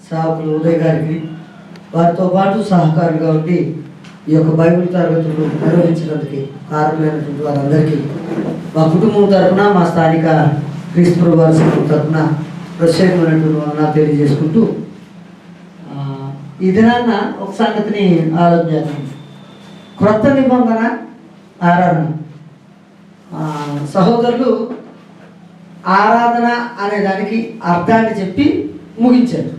సేవకులు ఉదయ్ గారికి, వారితో పాటు సహకారులుగా ఉండి ఈ యొక్క బైబిల్ తరగతులు నిర్వహించినందుకు కారణమైనటువంటి వారందరికీ మా కుటుంబం తరఫున, మా స్థానిక క్రీస్తు వారి సంఘం తరఫున ప్రత్యేకమైనటువంటి వందనాలు తెలియజేసుకుంటూ ఈ దినాన్న ఒక సంగతిని ఆలోచన, క్రొత్త నిబంధన ఆరాధన. సహోదరులు ఆరాధన అనే దానికి అర్థాన్ని చెప్పి ముగించారు.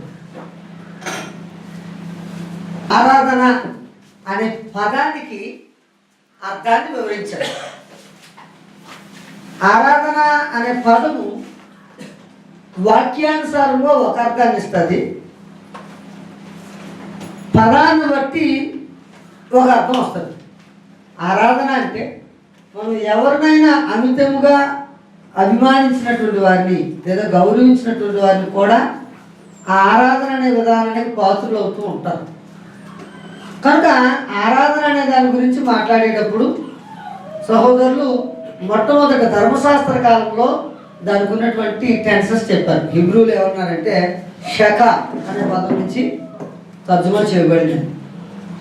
ఆరాధన అనే పదానికి అర్థాన్ని వివరించారు. ఆరాధన అనే పదము వాక్యానుసారంలో ఒక అర్థాన్ని ఇస్తుంది, పదాన్ని బట్టి ఒక అర్థం వస్తుంది. ఆరాధన అంటే మనం ఎవరినైనా అమితముగా అభిమానించినటువంటి వారిని లేదా గౌరవించినటువంటి వారిని కూడా ఆ ఆరాధన అనే విధానానికి పాత్రలు అవుతూ ఉంటారు. కనుక ఆరాధన అనే దాని గురించి మాట్లాడేటప్పుడు సహోదరులు మొట్టమొదటి ధర్మశాస్త్ర కాలంలో దానికి ఉన్నటువంటి టెన్సెస్ చెప్పారు. హిబ్రూలు ఏమన్నారంటే షక అనే పదం నుంచి తర్జుమా చేయబడింది.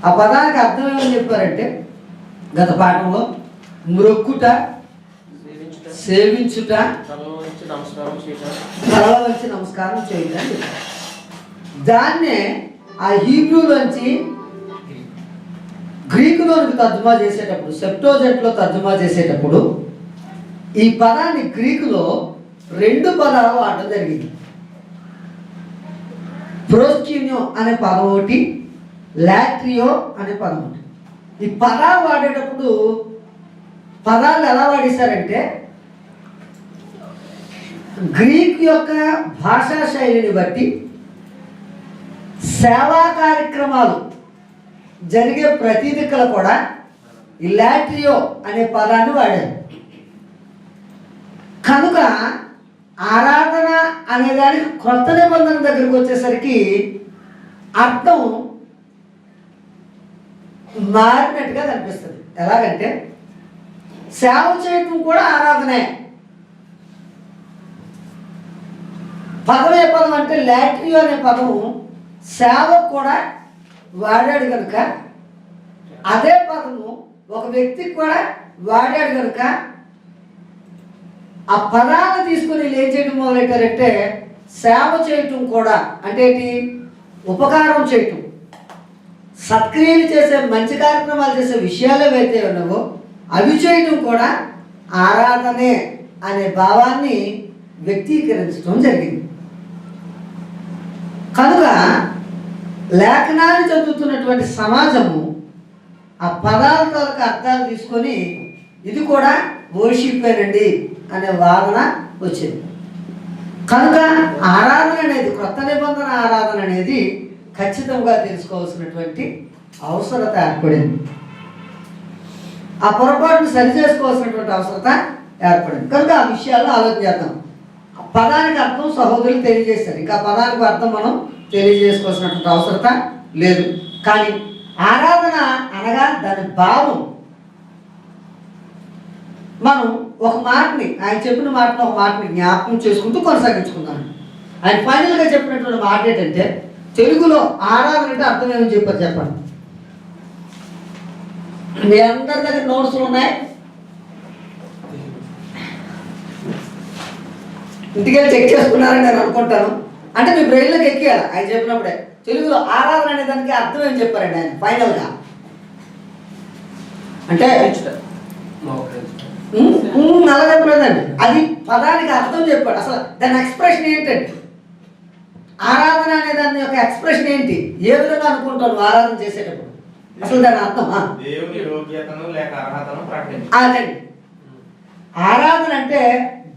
ఆ పదానికి అర్థం ఏమని చెప్పారంటే గత పాఠంలో మ్రొక్కుట, సేవించుట, తల వంచి నమస్కారం చేయటం. దాన్నే ఆ హీబ్రూలోంచి గ్రీకులోనికి తర్జుమా చేసేటప్పుడు, సెప్టోజెంట్లో తర్జుమా చేసేటప్పుడు ఈ పదాన్ని గ్రీకులో 2 పదాలు వాడడం జరిగింది. ప్రోస్కిన్యో అనే పదం ఒకటి, లాట్రియో అనే పదం ఒకటి. ఈ పదాలు వాడేటప్పుడు పదాలు ఎలా వాడేశారంటే గ్రీక్ యొక్క భాషా శైలిని బట్టి సేవా కార్యక్రమాలు జరిగే ప్రతి దిక్కుల కూడా ఈ లాట్రియో అనే పదాన్ని వాడారు. కనుక ఆరాధన అనేదానికి క్రొత్త నిబంధన దగ్గరికి వచ్చేసరికి అర్థం మారినట్టుగా కనిపిస్తుంది. ఎలాగంటే సేవ చేయటం కూడా ఆరాధనే. పదమే పదం అంటే లాట్రియో అనే పదము సేవ కూడా వాడాడు కనుక, అదే పదము ఒక వ్యక్తికి కూడా వాడాడు కనుక ఆ పదాలను తీసుకుని ఏం చేయడం మొదలెట్టారంటే సేవ చేయటం కూడా అంటే ఏంటి, ఉపకారం చేయటం, సత్క్రియలు చేసే, మంచి కార్యక్రమాలు చేసే విషయాలు ఏవైతే ఉన్నావో అవి చేయటం కూడా ఆరాధనే అనే భావాన్ని వ్యక్తీకరించడం జరిగింది. కనుక లేఖనాన్ని చదువుతున్నటువంటి సమాజము ఆ పదాల తాలూకు అర్థాలు తీసుకొని ఇది కూడా వర్షిప్పేనండి అనే వాదన వచ్చింది. కనుక ఆరాధన అనేది, క్రొత్త నిబంధన ఆరాధన అనేది ఖచ్చితంగా తెలుసుకోవాల్సినటువంటి అవసరత ఏర్పడింది. ఆ పొరపాటును సరిచేసుకోవాల్సినటువంటి అవసరత ఏర్పడింది. కనుక ఆ విషయాల్లో ఆలోచన చేద్దాం. పదానికి అర్థం సహోదరులు తెలియజేశారు, ఇంకా పదానికి అర్థం మనం తెలియజేసుకోవాల్సినటువంటి అవసరత లేదు. కానీ ఆరాధన అనగా దాని భావం మనం ఒక మాటని, ఆయన చెప్పిన మాటను ఒక మాటని జ్ఞాపకం చేసుకుంటూ కొనసాగించుకుందాం. ఆయన ఫైనల్గా చెప్పినటువంటి మాట ఏంటంటే తెలుగులో ఆరాధన అంటే అర్థం ఏమని చెప్పారు చెప్పండి. మీ అందరి దగ్గర నోట్స్లు ఉన్నాయి, ఇంటికెళ్ళి చెక్ చేసుకున్నారని నేను అనుకుంటాను. అంటే మీ బ్రెయిన్లోకి ఎక్కియాలి ఆయన చెప్పినప్పుడే. తెలుగులో ఆరాధన అనే దానికి అర్థం ఏం చెప్పారండి ఆయన ఫైనల్గా అంటే అలా చెప్పలేదండి, అది పదానికి అర్థం చెప్పాడు. అసలు దాని ఎక్స్ప్రెషన్ ఏంటండి, ఆరాధన అనే దాని యొక్క ఎక్స్ప్రెషన్ ఏంటి, ఏ విధంగా అనుకుంటాను ఆరాధన చేసేటప్పుడు, అసలు దాని అర్థం అదండి. ఆరాధన అంటే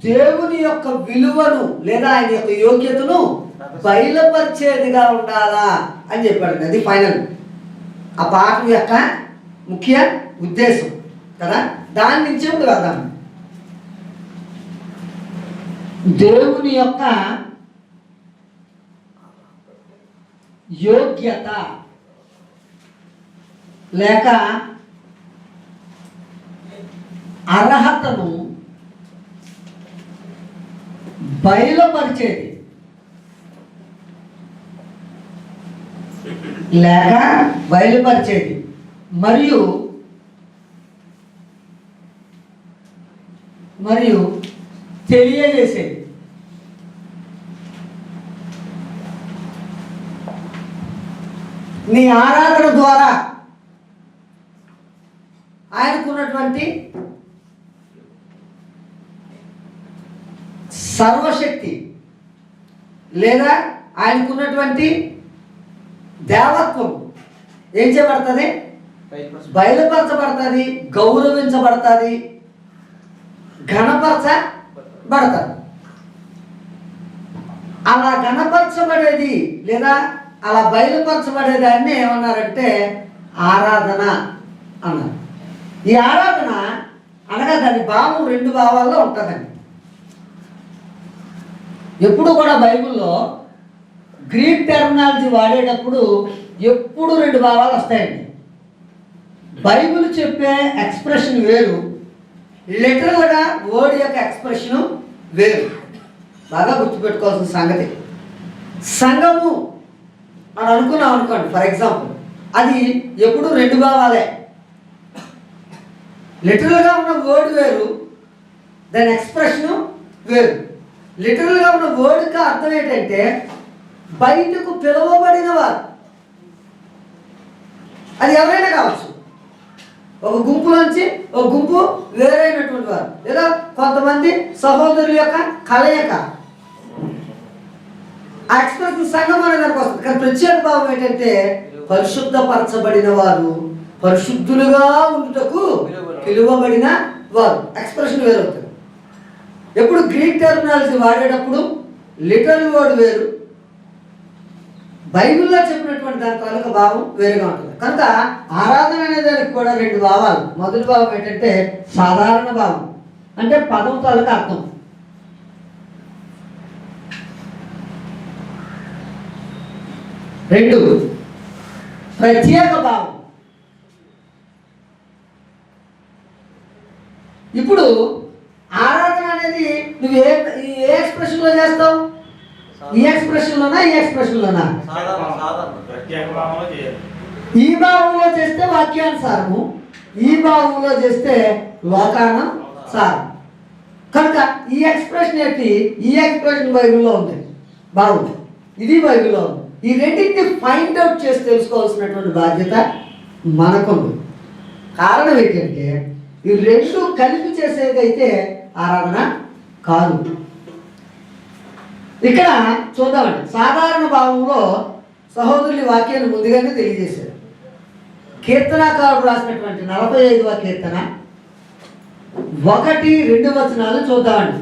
దేవుని యొక్క విలువను లేదా ఆయన యొక్క యోగ్యతను బయలుపరిచేదిగా ఉండాలా అని చెప్పాడు. అది ఫైనల్ ఆ పాఠం యొక్క ముఖ్య ఉద్దేశం కదా. దాని నుంచి ఇప్పుడు వెళ్దాం. దేవుని యొక్క యోగ్యత లేక అర్హతను బయలుపరిచేది లేక బయలుపరిచేది మరియు మరియు తెలియజేసేది. నీ ఆరాధన ద్వారా ఆయనకున్నటువంటి సర్వశక్తి లేదా ఆయనకున్నటువంటి దేవత్వం ఏం చేయబడుతుంది? బయలుపరచబడుతుంది, గౌరవించబడుతుంది, ఘనపరచబడుతుంది. అలా ఘనపరచబడేది లేదా అలా బయలుపరచబడేదాన్ని ఏమన్నారంటే ఆరాధన అన్నారు. ఈ ఆరాధన అనగా దాని భావం 2 భావాల్లో ఉంటుందండి. ఎప్పుడు కూడా బైబిల్లో గ్రీక్ టెర్మినాలజీ వాడేటప్పుడు ఎప్పుడు 2 భావాలు వస్తాయండి. బైబిల్ చెప్పే ఎక్స్ప్రెషన్ వేరు, లిటరల్గా వర్డ్ యొక్క ఎక్స్ప్రెషను వేరు. బాగా గుర్తుపెట్టుకోవాల్సిన సంగతి. సంఘము అని అనుకున్నాం అనుకోండి, ఫర్ ఎగ్జాంపుల్, అది ఎప్పుడు 2 భావాలే. లిటరల్గా ఉన్న వర్డ్ వేరు, దాని ఎక్స్ప్రెషను వేరు. లిటరల్గా ఉన్న వర్డ్కి అర్థం ఏంటంటే బయటకు పిలువబడిన వారు. అది ఎవరైనా కావచ్చు, ఒక గుంపులోంచి ఒక గుంపు వేరైనటువంటి వారు, లేదా కొంతమంది సహోదరుల యొక్క కలయిక. ఆ ఎక్స్ప్రెషన్ సంఘం అనే దానికి వస్తుంది. కానీ ప్రత్యేక భావం ఏంటంటే పరిశుద్ధపరచబడిన వారు, పరిశుద్ధులుగా ఉండుటకు పిలువబడిన వారు. ఎక్స్ప్రెషన్ వేరవుతుంది. ఎప్పుడు గ్రీక్ టెర్మినాలజీ వాడేటప్పుడు లిటరల్ వర్డ్ వేరు, బైబిల్లో చెప్పినటువంటి దాని తాలూకా భావం వేరుగా ఉంటుంది. కనుక ఆరాధన అనే దానికి కూడా 2 భావాలు. మొదటి భావం ఏంటంటే సాధారణ భావం, అంటే పదం తాలూకా అర్థం. రెండు ప్రత్యేక భావం. ఇప్పుడు ఆరాధన అనేది నువ్వు ఏ ఎక్స్ప్రెషన్లో చేస్తావు? ఈ ఎక్స్ప్రెషన్లోనా ఈ ఎక్స్ప్రెషన్లోనా? ఈ భావంలో చేస్తే వాక్యానుసారము, ఈ భావంలో చేస్తే లోకానుసారం. కనుక ఈ ఎక్స్ప్రెషన్ ఏంటి? ఈ ఎక్స్ప్రెషన్ బైబిల్లో ఉంది, బాగుంది. ఇది బైబిల్లో ఉంది. ఈ రెండింటిని ఫైండ్ అవుట్ చేసి తెలుసుకోవాల్సినటువంటి బాధ్యత మనకుంది. కారణం ఏంటంటే ఈ 2 కలిపి చేసేదైతే ఆరాధన కాదు. ఇక్కడ చూద్దామండి. సాధారణ భావంలో సహోదరుని వాక్యాన్ని ముందుగానే తెలియజేశారు. కీర్తనాకారుడు రాసినటువంటి 45వ కీర్తన 1-2 వచనాలు చూద్దామండి.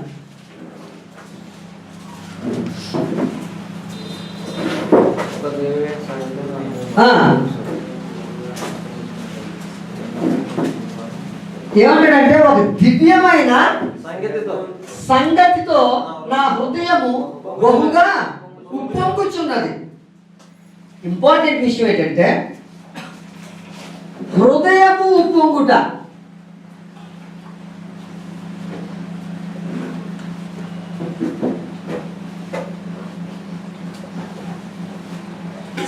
ఏమంటాడంటే ఒక దివ్యమైన సంగతితో నా హృదయము బహుగా ఉప్పొంగుచున్నది. ఇంపార్టెంట్ విషయం ఏంటంటే హృదయము ఉప్పొంగుట.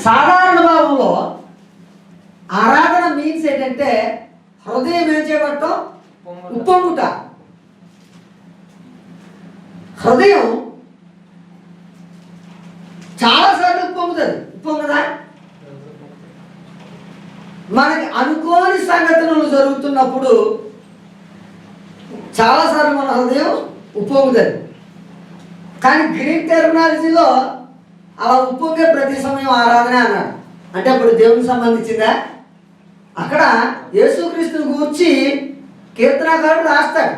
సాధారణ భావంలో ఆరాధన మీన్స్ ఏంటంటే హృదయం ఏం చేయబట్టం? ఉప్పొంగుట. హృదయం చాలాసార్లు ఉప్పొంగుతుంది. ఉప్పొంగదా? మనకి అనుకోని సంఘటనలు జరుగుతున్నప్పుడు చాలాసార్లు మన హృదయం ఉప్పొంగుతుంది. కానీ గ్రీక్ టెర్మినాలజీలో అలా ఉప్పొంగే ప్రతి సమయం ఆరాధన అన్నాడు. అంటే అప్పుడు దేవునికి సంబంధించిందా? అక్కడ యేసుక్రీస్తుని గురించి కీర్తనాకారుడు రాస్తాడు.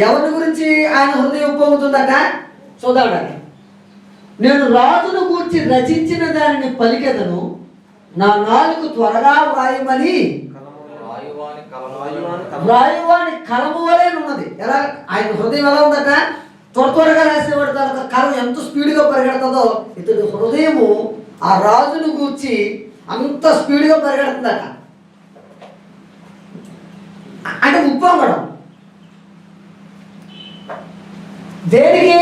ఎవరి గురించి ఆయన హృదయం ఉప్పొంగుతుందట చూద్దాం. నేను రాజును గూర్చి రచించిన దానిని పలికెదను, నా నాలుగు త్వరగా వ్రాయమని వ్రాయువాని కలము వలె ఉన్నది. ఎలా ఆయన హృదయం ఎలా ఉందట? త్వరగా రాసేవాడు తన కలం ఎంత స్పీడ్గా పరిగెడుతుందో ఇతడు హృదయము ఆ రాజును గూర్చి అంత స్పీడ్గా పరిగెడుతుందట. అంటే ఉప్పొంగడం దేనికి?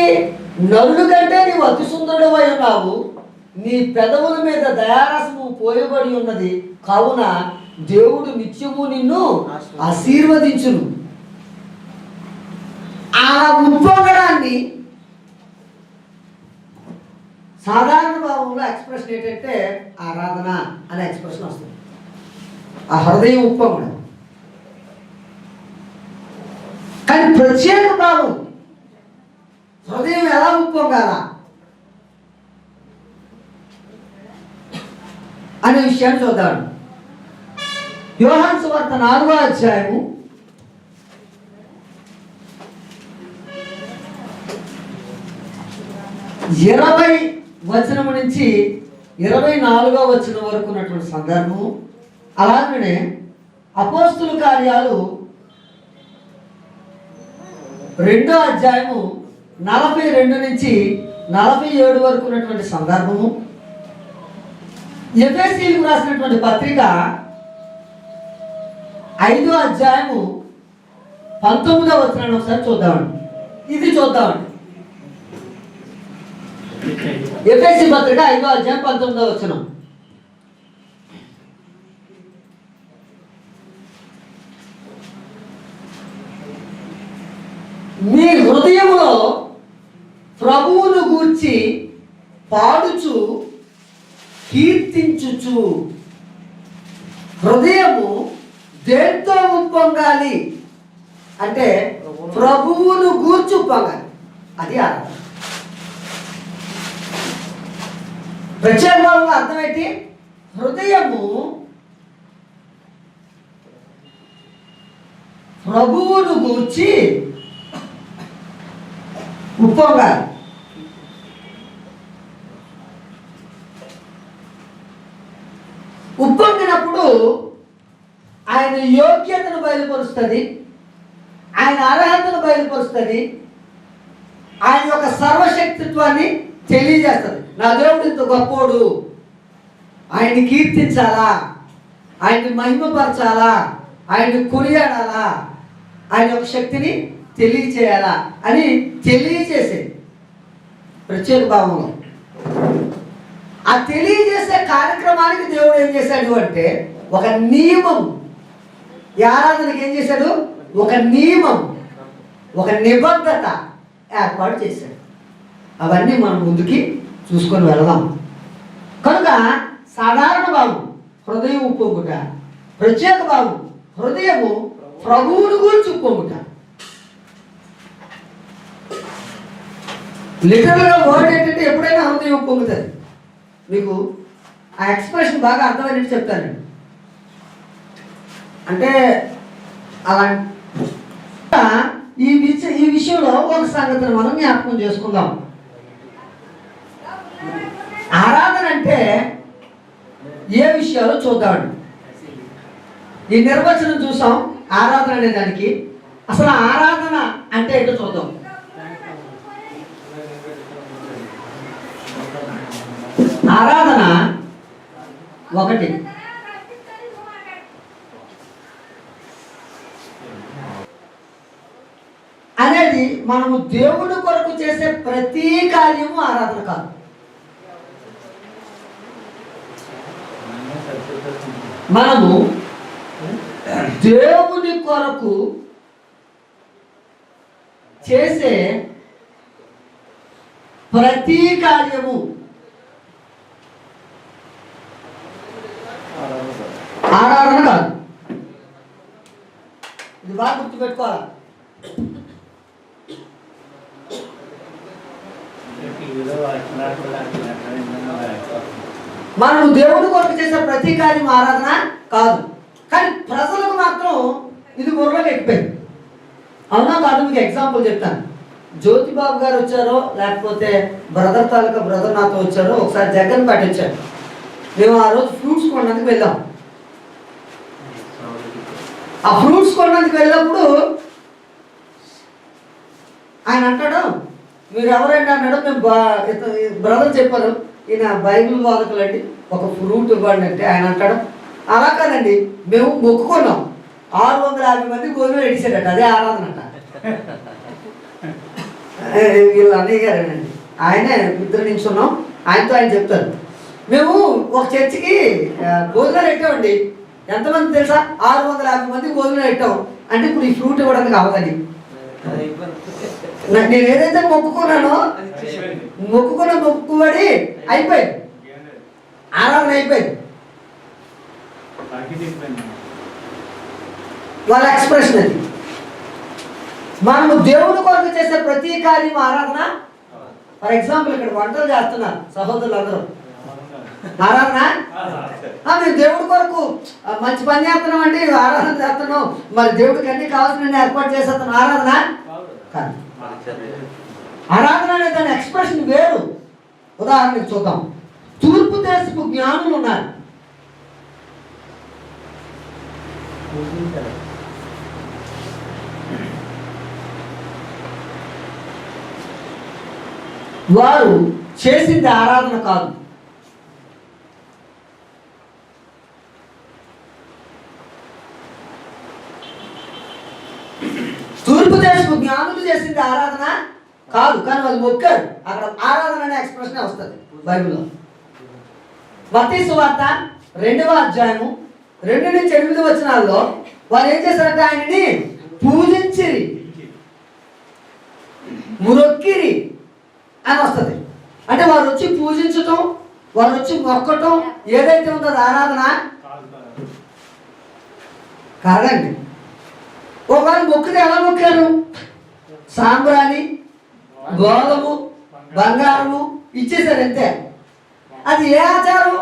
నరుడు కంటే నీవు అతి సుందరుడు అయి ఉన్నావు, నీ పెదవుల మీద దయారసము పోయబడి ఉన్నది, కావున దేవుడు నిత్యము నిన్ను ఆశీర్వదించును. ఆ ఉప్పొంగడాన్ని సాధారణ భావంలో ఎక్స్ప్రెషన్ ఏంటంటే ఆరాధన అనే ఎక్స్ప్రెషన్ వస్తుంది. ఆ హృదయం ఉప్పొంగడం. కానీ ప్రత్యేక భావం హృదయం ఎలా ఉప్పొంగాల అనే విషయాన్ని చూద్దాం. యోహాను సువార్త 4వ అధ్యాయము 20వ వచనం నుంచి 24వ వచనం వరకు ఉన్నటువంటి సందర్భం. అలాగనే అపోస్తుల కార్యాలు 2వ అధ్యాయము 42 నుంచి 47 వరకు ఉన్నటువంటి సందర్భము. ఎఫెసీయులకు రాసినటువంటి పత్రిక 5వ అధ్యాయము 19వ వచనాన్ని ఒకసారి చూద్దామండి. ఇది చూద్దామండి. ఎఫెసీ పత్రిక 5వ అధ్యాయం 19వ వచనం. మీ హృదయములో ప్రభువును గూర్చి పాడుచు కీర్తించుచు. హృదయము దేంతో ఉప్పొంగాలి అంటే ప్రభువును గూర్చి ఉప్పొంగాలి. అది ఆరాధన. ప్రత్యేక భావంలో అర్థం ఏంటి? హృదయము ప్రభువును గూర్చి ఉప్పొంగాలి. ఉప్పొంగినప్పుడు ఆయన యోగ్యతను బయలుపరుస్తుంది, ఆయన అర్హతను బయలుపరుస్తుంది, ఆయన యొక్క సర్వశక్తిత్వాన్ని తెలియజేస్తుంది. నా దేవుడు ఇంత గొప్పోడు, ఆయన్ని కీర్తించాలా, ఆయన్ని మహిమపరచాలా, ఆయన్ని కొనియాడాలా, ఆయన యొక్క శక్తిని తెలియచేయాలా అని తెలియజేసేది ప్రత్యేక భావంలో. ఆ తెలియజేసే కార్యక్రమానికి దేవుడు ఏం చేశాడు అంటే ఒక నియమం. ఈ ఆరాధనకి ఏం చేశాడు? ఒక నియమం, ఒక నిబద్ధత ఏర్పాటు చేశాడు. అవన్నీ మనం ముందుకి చూసుకొని వెళదాం. కనుక సాధారణ భావం హృదయం ఉప్పొంగుట, ప్రత్యేక భావం హృదయము ప్రభువును గురించి ఉప్పొంగుట. లిటరల్గా వర్డ్ ఏంటంటే ఎప్పుడైనా హృదయం ఉప్పొంగుతుంది. మీకు ఆ ఎక్స్ప్రెషన్ బాగా అర్థమైనట్టు చెప్తానండి. అంటే అలా ఈ విషయంలో ఒక సంగతిని మనం జ్ఞాపకం చేసుకుందాం. ఆరాధన అంటే ఏ విషయాలు చూద్దామండి. ఈ నిర్వచనం చూసాం ఆరాధన అనే దానికి. అసలు ఆరాధన అంటే ఏంటో చూద్దాం. ఆరాధన ఒకటి అనేది మనము దేవుని కొరకు చేసే ప్రతి కార్యము ఆరాధన కాదు. మనము దేవుని కొరకు చేసే ప్రతి కార్యము ఆరాధన కాదు. ఇది బాగా గుర్తుపెట్టుకోవాలి. మనం దేవుడి కొరకు చేసే ప్రతి కార్యం ఆరాధన కాదు. కానీ ప్రజలకు మాత్రం ఇది బుర్రలోకి ఎక్కిపోయింది. అవునా కాదు? మీకు ఎగ్జాంపుల్ చెప్తాను. జ్యోతిబాబు గారు వచ్చారో లేకపోతే బ్రదర్ తాలూకా బ్రదర్ నాతో వచ్చారో ఒకసారి జగన్పేట వచ్చారు. మేము ఆ రోజు ఫ్రూట్స్ కొనడానికి వెళ్ళాం. ఆ ఫ్రూట్స్ కొనడానికి వెళ్ళినప్పుడు ఆయన అంటాడు, మీరు ఎవరైనా అన్నాడు. మేము బ్రదర్ చెప్పారు, ఈయన బైబిల్ బోధకులు అండి, ఒక ఫ్రూట్ ఇవ్వండి అంటే ఆయన అంటాడు, అలా కాదండి మేము మొక్కుకున్నాం 650 మంది భోజనం ఎడిసాడట. అదే ఆరాధన అంట. వీళ్ళు అన్నయ్య గారేనండి, ఆయనే ఇద్దరు నిల్చున్నాం. ఆయనతో ఆయన చెప్తారు, మేము ఒక చర్చికి భోజనాలు పెట్టామండి. ఎంతమంది తెలుసా? 650 మందికి భోజనాలు పెట్టాం. అంటే ఇప్పుడు ఈ ఫ్రూట్ ఇవ్వడానికి అవదని నేను ఏదైతే మొక్కుకున్నానో మొక్కుబడి అయిపోయింది, ఆరాధన అయిపోయింది. వాళ్ళ ఎక్స్ప్రెషన్ అది. మనము దేవుని కొరకు చేసే ప్రతి కార్యం ఆరాధన. ఫర్ ఎగ్జాంపుల్ ఇక్కడ వంటలు చేస్తున్నారు సహోదరులు అందరూ, ఆరాధన. మేము దేవుడి కొరకు మంచి పని చేస్తున్నాం అంటే ఆరాధన చేస్తున్నాం. మరి దేవుడికి అన్ని కావాల్సిన ఏర్పాటు చేసేస్తాం, ఆరాధన కాదు. ఆరాధన అనే దాని ఎక్స్ప్రెషన్ వేరు. ఉదాహరణకు చూద్దాం. తూర్పు దేశపు జ్ఞానులు ఉన్నారు. వారు చేసింది ఆరాధన కాదు. తూర్పు దేశపు జ్ఞానులు చేసింది ఆరాధన కాదు, కానీ వాళ్ళు మొక్కారు. అక్కడ ఆరాధన అనే ఎక్స్ప్రెషన్ వస్తుంది బైబిల్లో. మత్తయి సువార్త 2వ అధ్యాయము 2 నుంచి 8 వచనాల్లో వారు ఏం చేశారంటే ఆయనని పూజించిరి, మురొక్కిరి అని వస్తుంది. అంటే వారు వచ్చి పూజించటం, వారు వచ్చి మొక్కటం ఏదైతే ఉందో అది ఆరాధన కాదండి. ఒకవేళ మొక్కితే ఎలా మొక్కారు? సాంబ్రాణి, గోధుము, బంగారము ఇచ్చేసారు అంతే. అది ఏ ఆచారం?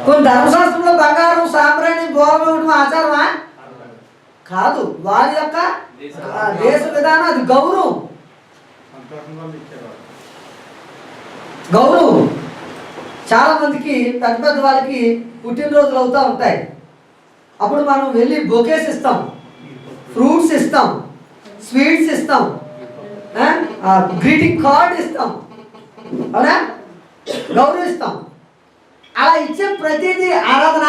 కొన్ని ధర్మశాస్త్రంలో బంగారం, సాంబ్రాణి, గోధుమ ఇవ్వడం ఆచారమా? కాదు. వారి యొక్క దేశ విధానం, అది గౌరవం. గౌరవం. చాలా మందికి పెద్ద పెద్ద వాళ్ళకి పుట్టినరోజులు అవుతూ ఉంటాయి. అప్పుడు మనం వెళ్ళి బొకేస్ ఇస్తాం, ఫ్రూట్స్ ఇస్తాం, స్వీట్స్ ఇస్తాం, గ్రీటింగ్ కార్డ్ ఇస్తాం, అవునా? గౌరవిస్తాం. అలా ఇచ్చే ప్రతిదీ ఆరాధన.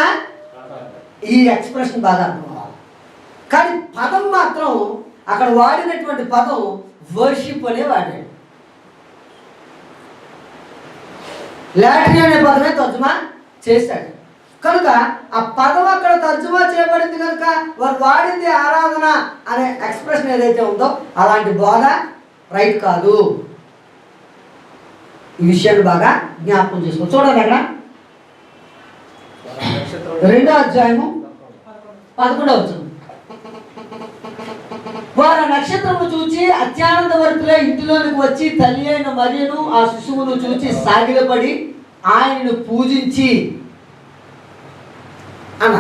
ఈ ఎక్స్ప్రెషన్ బాగా అర్థం అవ్వాలి. కానీ పదం మాత్రం అక్కడ వాడినటువంటి పదం వర్షిప్ అనే వాడాడు. లాటిన్ అనే పదమే తర్జుమా చేశాడు. కనుక ఆ పదం అక్కడ తర్జుమా చేయబడింది కనుక వారు వాడింది ఆరాధన అనే ఎక్స్ప్రెషన్ ఏదైతే ఉందో అలాంటి బోధ రైట్ కాదు. ఈ విషయాన్ని బాగా జ్ఞాపకం చేసుకో. చూడండి అక్కడ 2వ అధ్యాయము 11వ వచనం. వారు నక్షత్రము చూచి అత్యానందభరితులై ఇంటిలోనికి వచ్చి తల్లి అయిన మరియను ఆ శిశువును చూచి సాగిలపడి ఆయనను పూజించి అన్న.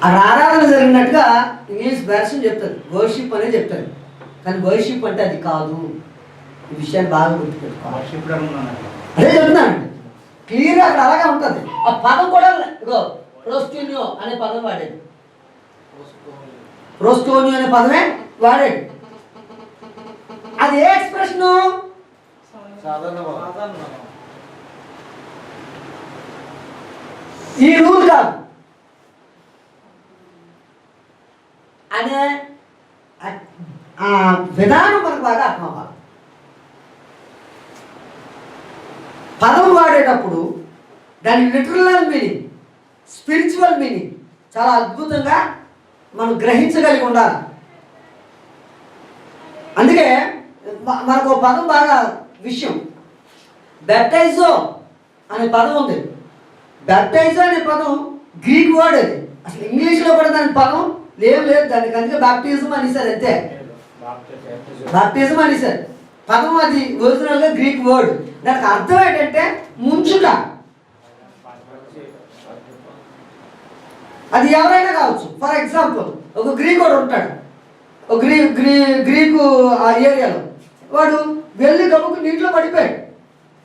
అక్కడ ఆరాధన జరిగినట్టుగా ఇంగ్లీష్ వెర్షన్ చెప్తుంది, వర్షిప్ అనే చెప్తుంది. కానీ వర్షిప్ అంటే అది కాదు. ఈ విషయాన్ని బాగా గుర్తుపెట్టుకోవాలి. అదే చెప్తున్నానండి, క్లియర్గా అక్కడ అలాగే ఉంటుంది. ఆ పదం కూడా ఇగో ప్రోస్టోనియో అనే పదం వాడేది, ప్రోస్టోనియో అనే పదమే వాడాడు. అది ఏ ఎక్స్ప్రెషను? ఈ రూల్ కాదు అనే విధానం మనకు బాగా అర్థం అవ్వాలి. పదం వాడేటప్పుడు దాని లిటరల్ మీనింగ్, స్పిరిచువల్ మీనింగ్ చాలా అద్భుతంగా మనం గ్రహించగలిగి ఉండాలి. అందుకే మనకు ఒక పదం బాగా విషయం, బ్యాప్టైజో అనే పదం ఉంది. బ్యాప్టైజో అనే పదం గ్రీక్ వర్డ్. అది అసలు ఇంగ్లీష్లో కూడా దాని పదం లేదు. దానికి అందుకే బాప్టిజం అనేసారు అంతే. బాప్టిజం అనేసారు పదం. అది ఒరిజినల్గా గ్రీక్ వర్డ్. దానికి అర్థం ఏంటంటే ముంచుట. అది ఎవరైనా కావచ్చు. ఫర్ ఎగ్జాంపుల్ ఒక గ్రీకోడు ఉంటాడు, ఒక గ్రీకు ఆ ఏరియాలో. వాడు వెళ్ళి గబుకు నీటిలో పడిపోయాడు,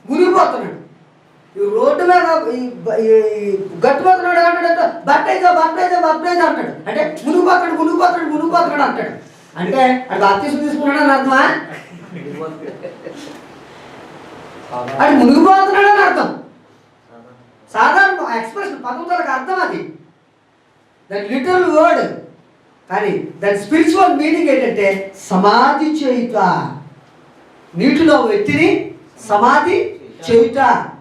మునిగిపోతున్నాడు. ఈ రోడ్డు మీద గట్టిపోతున్నాడు అంటాడు, బప్టైజో బప్టైజో బప్టైజో అంటాడు. అంటే మునిగిపోతున్నాడు అంటాడు. అంటే అది బాప్తిసం తీసుకున్నాడు అని అర్థమా? అది మునిగిపోతున్నాడు అని అర్థం. సాధారణ ఎక్స్ప్రెషన్, పదం తనకు అర్థం. అది దాని లిటరల్ వర్డ్. కానీ దాని స్పిరిచువల్ మీనింగ్ ఏంటంటే సమాధి చేయుట. నీటిలో వ్యక్తిని సమాధి చేయుట,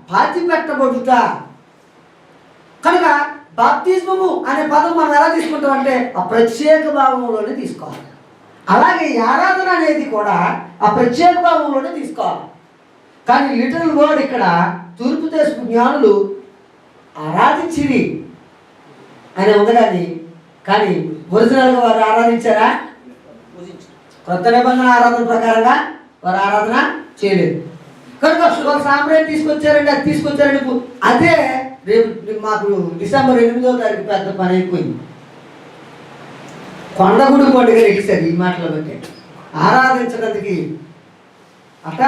పాతి పెట్టబడుట. కనుక బాప్తిజము అనే పదం మనం ఎలా తీసుకుంటాం అంటే ఆ ప్రత్యేక భావంలోనే తీసుకోవాలి. అలాగే ఈ ఆరాధన అనేది కూడా ఆ ప్రత్యేక భావంలోనే తీసుకోవాలి. కానీ లిటరల్ వర్డ్ ఇక్కడ తూర్పు దేశపు జ్ఞానులు ఆరాధించిరి అని ఉంది. కానీ ఒరిజినల్గా వారు ఆరాధించారా? కొత్త నిబంధన ఆరాధన ప్రకారంగా వారు ఆరాధన చేయలేదు. కనుక వారు సాంప్రదాయం తీసుకొచ్చారండి, అది తీసుకొచ్చారండి. అదే రేపు మాకు డిసెంబర్ 8వ తారీఖు పెద్ద పని అయిపోయింది. కొండగుడి పండుగ ఎగిసారు ఈ మాటలు బట్టి ఆరాధించడానికి. అట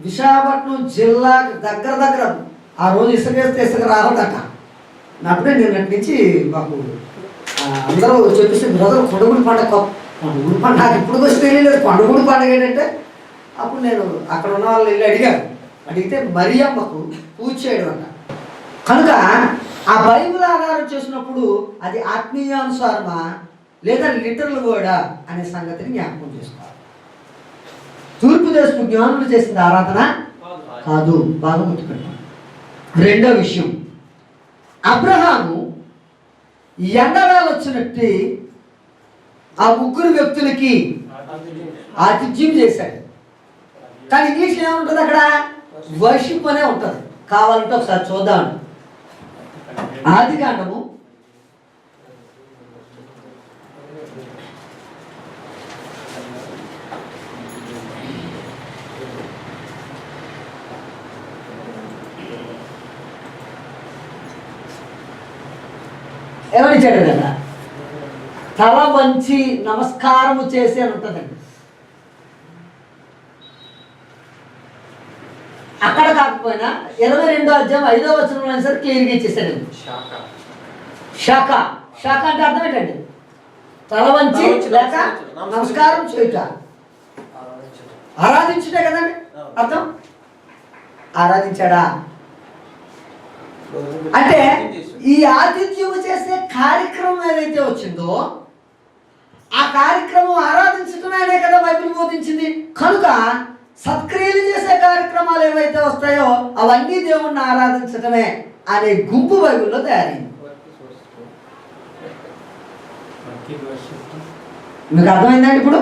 విశాఖపట్నం జిల్లా దగ్గర ఆ రోజు ఇసుకేస్తే ఇసుక రావద్దట. అప్పుడే నిన్నటి నుంచి మాకు అందరూ చెప్పేసి బ్రదర్ కొండగుడి పండుగ నాకు ఇప్పుడు వచ్చి తెలియలేదు. కొండగుడి పండుగ ఏంటంటే అప్పుడు నేను అక్కడ ఉన్న వాళ్ళు వెళ్ళి అడిగితే మరియమ్మకు పూజ చేయడం అంట. కనుక ఆ బైబిల్ ఆధారం చేసినప్పుడు అది ఆత్మీయానుసారమా లేదా లిటరల్ వర్డా అనే సంగతిని జ్ఞాపకం చేసుకోవాలి. తూర్పు దేశపు జ్ఞానులు చేసిన ఆరాధన కాదు, బాగా గుర్తుపెట్టాలి. రెండో విషయం, అబ్రహాము ఎండవేళ వచ్చినట్టు ఆ ముగ్గురు వ్యక్తులకి ఆతిథ్యం చేశాడు. కానీ ఇంగ్లీష్లో ఏముంటుంది అక్కడ? వర్షిప్ అనే ఉంటుంది. కావాలంటే ఒకసారి చూద్దాం. ఆదికాండము 'ఎవరిచ్చాడు కదా తల వంచి నమస్కారము చేసి అని ఉంటుందండి. అక్కడ కాకపోయినా 22వ అధ్యాయం 5వ వచనంలో సరే క్లియర్గా ఇచ్చేసాడు. శాఖ శాఖ అంటే అర్థం ఏంటండి? తల వంచి లేక నమస్కారం చేయుట, ఆరాధించుటే కదండి అర్థం. ఆరాధించాడా అంటే ఈ ఆతిథ్యం చేసే కార్యక్రమం ఏదైతే వచ్చిందో ఆ కార్యక్రమం ఆరాధించటమే కదా బైబిల్ బోధించింది. కనుక సత్క్రియలు చేసే కార్యక్రమాలు ఏవైతే వస్తాయో అవన్నీ దేవుణ్ణి ఆరాధించటమే అనే గుంపు బైబిల్లో తయారైంది. మీకు అర్థమైందండి ఇప్పుడు?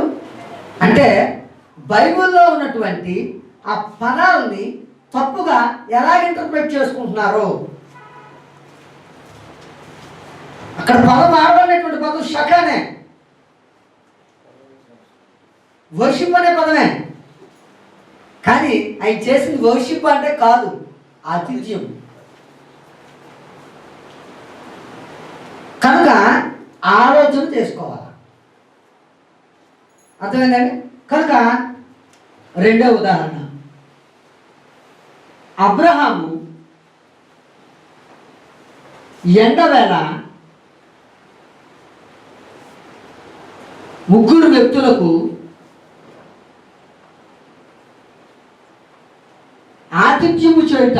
అంటే బైబిల్లో ఉన్నటువంటి ఆ పదాలని తప్పుగా ఎలా ఇంటర్ప్రెట్ చేసుకుంటున్నారో. అక్కడ పదం ఆడనేటువంటి పదం షకానే, వర్షిప్ అనే పదమే. కానీ ఆయన చేసింది వర్షిప్ అంటే కాదు, ఆతిథ్యం. కనుక ఆలోచన చేసుకోవాలి. అర్థమైందండి? కనుక రెండో ఉదాహరణ, అబ్రహాము ఎండవేళ ముగ్గురు వ్యక్తులకు ఆతిథ్యము చేయుట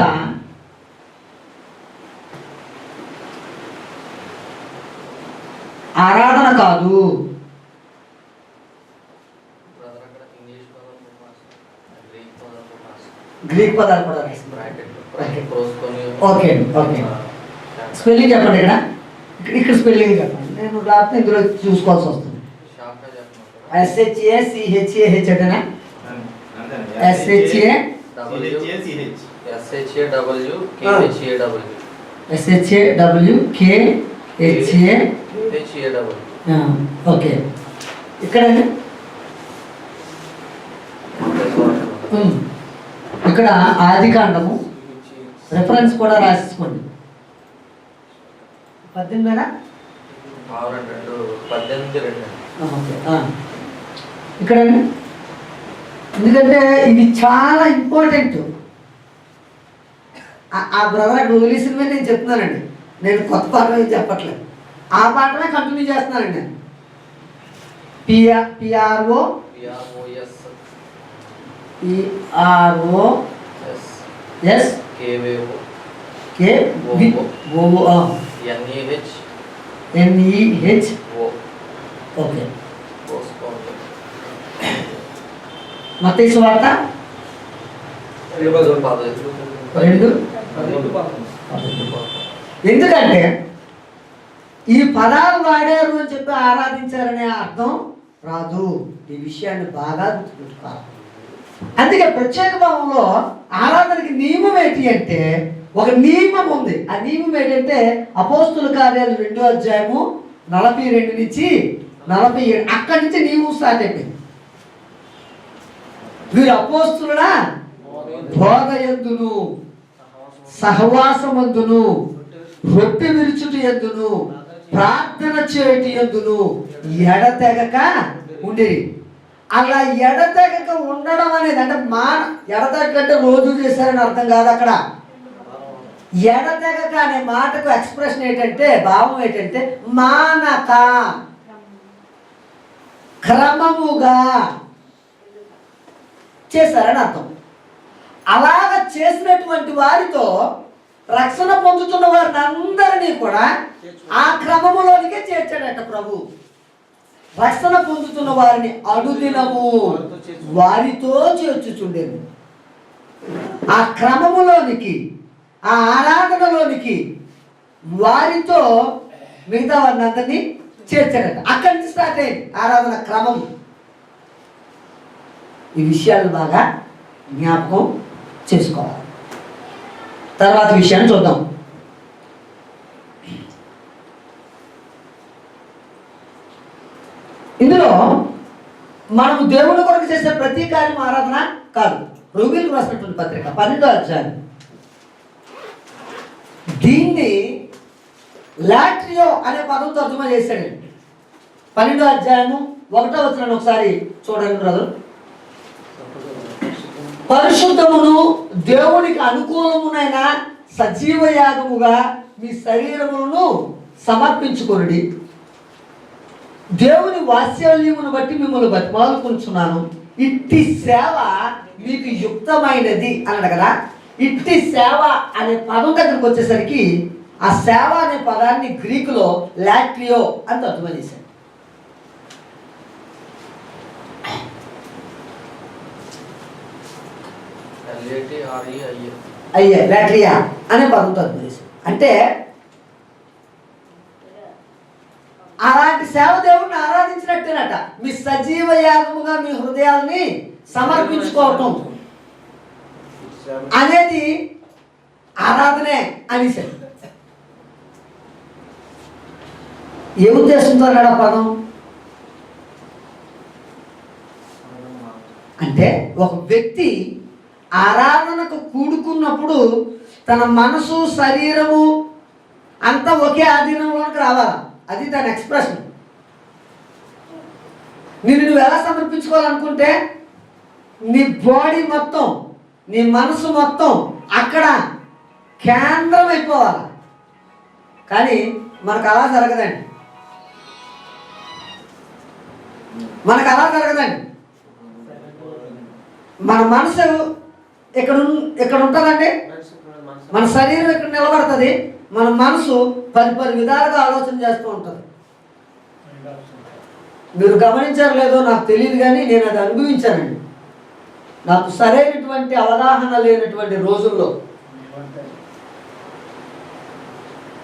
ఆరాధన కాదు. గ్రీక్ పదాలు కూడా ఓకే ఓకే. స్పెల్లింగ్ చెప్పండి. ఇక్కడ స్పెల్లింగ్ చెప్పండి. నేను రాత్రి ఇందులో చూసుకోవాల్సి వస్తుంది. SHACHAH అంటేనా? ఓకే. ఇక్కడ ఇక్కడ ఆదికాండము రెఫరెన్స్ కూడా రాసేసుకోండి. 18 ఇక్కడ ఎందుకంటే ఇది చాలా ఇంపార్టెంట్. ఆ బ్రదర్ అక్కడ వదిలేసినవే నేను చెప్తున్నానండి. నేను కొత్త పాఠం ఏం చెప్పట్లేదు, ఆ పాఠమే కంటిన్యూ చేస్తున్నానండి. నేను PRO ఓకే, మత్తయి సువార్త 2. ఎందుకంటే ఈ పదాలు వాడారు అని చెప్పి ఆరాధించారనే అర్థం రాదు. ఈ విషయాన్ని బాగా గుర్తుపెట్టుకోవాలి. అందుకే ప్రత్యేక భావంలో ఆరాధనకి నియమం ఏంటి అంటే ఒక నియమం ఉంది. ఆ నియమం ఏంటంటే అపోస్తుల కార్యాలు 2వ అధ్యాయము 42 నుంచి 47, అక్కడి నుంచి నియమం స్టార్ట్ అయిపోయింది. వీరు అపోస్తుల బోధయందును, సహవాసమందును, రొట్టె విరుచుట యందును, ప్రార్థన చేయటి యందును ఎడతెగక ఉండేది. అలా ఎడతెగక ఉండడం అనేది అంటే ఎడతెగక అంటే రోజు చేశారని అర్థం కాదు. అక్కడ ఎడతెగక అనే మాటకు ఎక్స్ప్రెషన్ ఏంటంటే, భావం ఏంటంటే మానక, క్రమముగా చేశారని అర్థం. అలాగ చేసినటువంటి వారితో రక్షణ పొందుతున్న వారిని అందరినీ కూడా ఆ క్రమములోనికే చేర్చాడట ప్రభు. రక్షణ పొందుతున్న వారిని అనుదినము వారితో చేర్చుచుండేది. ఆ క్రమములోనికి, ఆ ఆరాధనలోనికి వారితో మిగతా వారిని అందరినీ చేర్చాడట. అక్కడి నుంచి స్టార్ట్ అయింది ఆరాధన క్రమం. ఈ విషయాలు బాగా జ్ఞాపకం చేసుకోవాలి. తర్వాత విషయాన్ని చూద్దాం. ఇందులో మనము దేవుని కొరకు చేసే ప్రతి కార్యం ఆరాధన కాదు. రోమిలకు రాసినటువంటి పత్రిక 12వ అధ్యాయం దీన్ని లాట్రియో అనే పదం తర్జుమా చేశాడు. 12వ అధ్యాయము 1వ వచనాన్ని ఒకసారి చూడండి బ్రదర్. పరిశుద్ధమును దేవునికి అనుకూలమునైన సజీవ యాగముగా మీ శరీరములను సమర్పించుకొనుడి. దేవుని వాత్సల్యమును బట్టి మిమ్మల్ని బతిమాలుకుంటున్నాను. ఇట్టి సేవ మీకు యుక్తమైనది అన్నాడు కదా. ఇట్టి సేవ అనే పదం దగ్గరకు వచ్చేసరికి ఆ సేవ అనే పదాన్ని గ్రీకులో లాట్రియో అని తర్జుమా చేశాడు. అయ్యే లాట్రియా అనే పదం తర్జుమా చేశాడు. అంటే అలాంటి సేవ దేవుడిని ఆరాధించినట్టేనట. మీ సజీవ యాగముగా మీ హృదయాల్ని సమర్పించుకోవటం అనేది ఆరాధనే అనేసాడు. ఏ ఉద్దేశంతో అన్నాడు ఆ పదం అంటే, ఒక వ్యక్తి ఆరాధనకు కూడుకున్నప్పుడు తన మనసు, శరీరము అంతా ఒకే ఆధీనంలోకి రావాలి. అది దాని ఎక్స్ప్రెషన్. నువ్వు ఎలా సమర్పించుకోవాలనుకుంటే నీ బాడీ మొత్తం, నీ మనసు మొత్తం అక్కడ కేంద్రం అయిపోవాలి. కానీ మనకు అలా జరగదండి. మన మనసు ఇక్కడ ఉంటుందండి. మన శరీరం ఇక్కడ నిలబడుతుంది. మన మనసు 10 విధాలుగా ఆలోచన చేస్తూ ఉంటుంది. మీరు గమనించారో లేదో నాకు తెలియదు, కానీ నేను అది అనుభవించానండి. నాకు సరైనటువంటి అవగాహన లేనటువంటి రోజుల్లో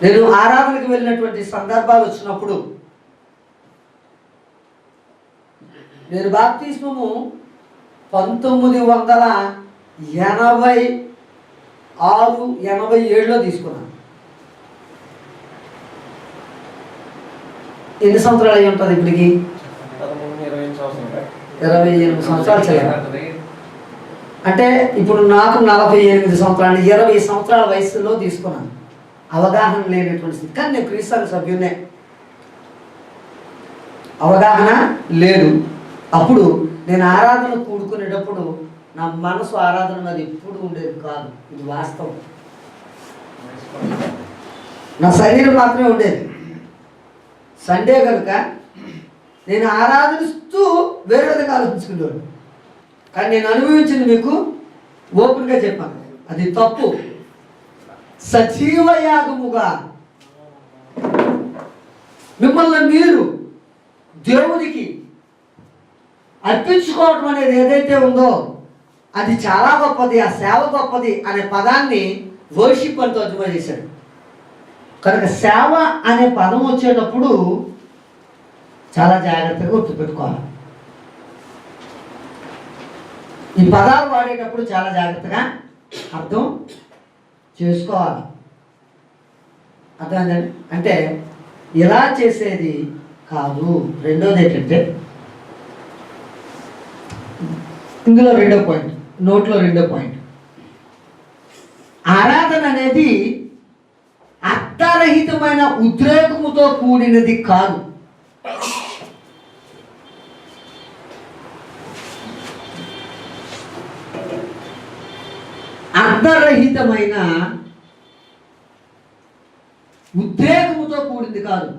నేను ఆరాధనకు వెళ్ళినటువంటి సందర్భాలు వచ్చినప్పుడు, నేను బాప్తిస్మము 1986-87లో తీసుకున్నాను. ఎన్ని సంవత్సరాలు అయి ఉంటుంది ఇప్పటికి? 28 సంవత్సరాలు చేయాలి. అంటే ఇప్పుడు నాకు 48 సంవత్సరాలు, 20 సంవత్సరాల వయసులో తీసుకున్నాను. అవగాహన లేనటువంటి స్థితి. కానీ నేను క్రీస్తు సభ్యునే, అవగాహన లేదు. అప్పుడు నేను ఆరాధన కూడుకునేటప్పుడు నా మనసు ఆరాధన మీద ఎప్పుడు ఉండేది కాదు. ఇది వాస్తవం. నా శరీరం మాత్రమే ఉండేది. సండే కనుక నేను ఆరాధనిస్తూ వేరే విధంగా ఆలోచించుకునేవాడు. కానీ నేను అనుభవించింది మీకు ఓపెన్గా చెప్పాను, అది తప్పు. సజీవ యాగముగా మిమ్మల్ని మీరు దేవునికి అర్పించుకోవటం అనేది ఏదైతే ఉందో అది చాలా గొప్పది, ఆ సేవ గొప్పది అనే పదాన్ని వర్షిప్ అని తర్జుమా చేశాడు. కనుక సేవ అనే పదం వచ్చేటప్పుడు చాలా జాగ్రత్తగా గుర్తుపెట్టుకోవాలి. ఈ పదాలు వాడేటప్పుడు చాలా జాగ్రత్తగా అర్థం చేసుకోవాలి. అర్థమైందండి? అంటే ఇలా చేసేది కాదు. రెండోది ఏంటంటే ఇందులో రెండో పాయింట్, నోట్లో రెండో పాయింట్, ఆరాధన అనేది అర్థరహితమైన ఉద్రేకముతో కూడినది కాదు. అర్థరహితమైన ఉద్రేకముతో కూడింది కాదు.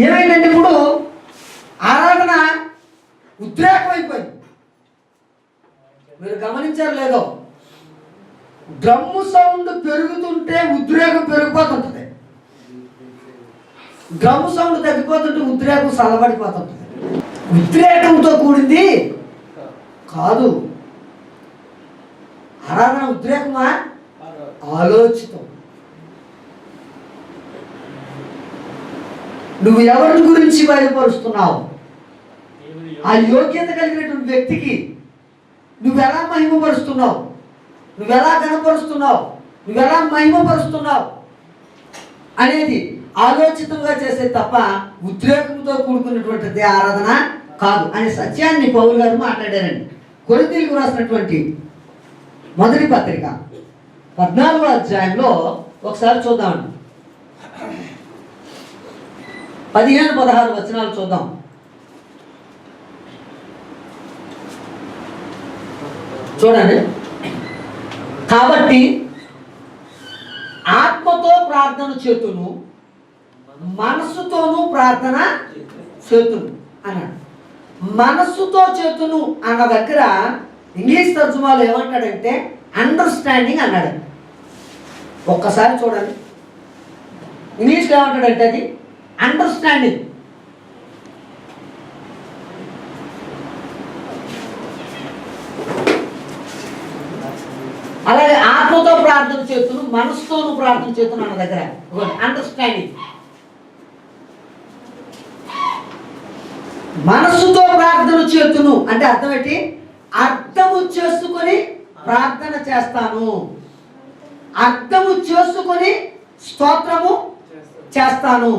ఏమైందంటే ఇప్పుడు ఆరాధన ఉద్రేకం అయిపోయింది. మీరు గమనించారు లేదో, డ్రమ్ము సౌండ్ పెరుగుతుంటే ఉద్రేకం పెరిగిపోతుంటుంది, డ్రమ్ము సౌండ్ తగ్గిపోతుంటే ఉద్రేకం చల్లబడిపోతుంటుంది. ఉద్రేకంతో కూడింది కాదు ఆరాధన. ఉద్రేకమా? ఆలోచితం. నువ్వు ఎవరి గురించి బయలుపరుస్తున్నావు? ఆ యోగ్యత కలిగినటువంటి వ్యక్తికి నువ్వెలా మహిమపరుస్తున్నావు, నువ్వెలా కనపరుస్తున్నావు, నువ్వెలా మహిమపరుస్తున్నావు అనేది ఆలోచితంగా చేసే తప్ప ఉద్రేకంతో కూడుకున్నటువంటిది ఆరాధన కాదు అనే సత్యాన్ని పౌలు గారు మాట్లాడారండి. కొరింథీయులకు రాసినటువంటి మొదటి పత్రిక 14వ అధ్యాయంలో ఒకసారి చూద్దామండి. 15-16 వచనాలు చూద్దాం. చూడండి. కాబట్టి ఆత్మతో ప్రార్థన చేతును, మనస్సుతోనూ ప్రార్థన చేతును అన్నాడు. మనస్సుతో చేతును అన్న దగ్గర ఇంగ్లీష్ తర్జుమాలో ఏమంటాడంటే అండర్స్టాండింగ్ అన్నాడు. ఒక్కసారి చూడండి, ఇంగ్లీష్లో ఏమంటాడంటే అది అండర్స్టాండింగ్. అలాగే ఆత్మతో ప్రార్థన చేతును, మనసుతోనూ ప్రార్థన చేతును అన్న దగ్గర అండర్స్టాండింగ్. మనసుతో ప్రార్థన చేతును అంటే అర్థం ఏంటి? అర్థము చేసుకొని ప్రార్థన చేస్తాను, అర్థము చేసుకొని స్తోత్రము చేస్తాను.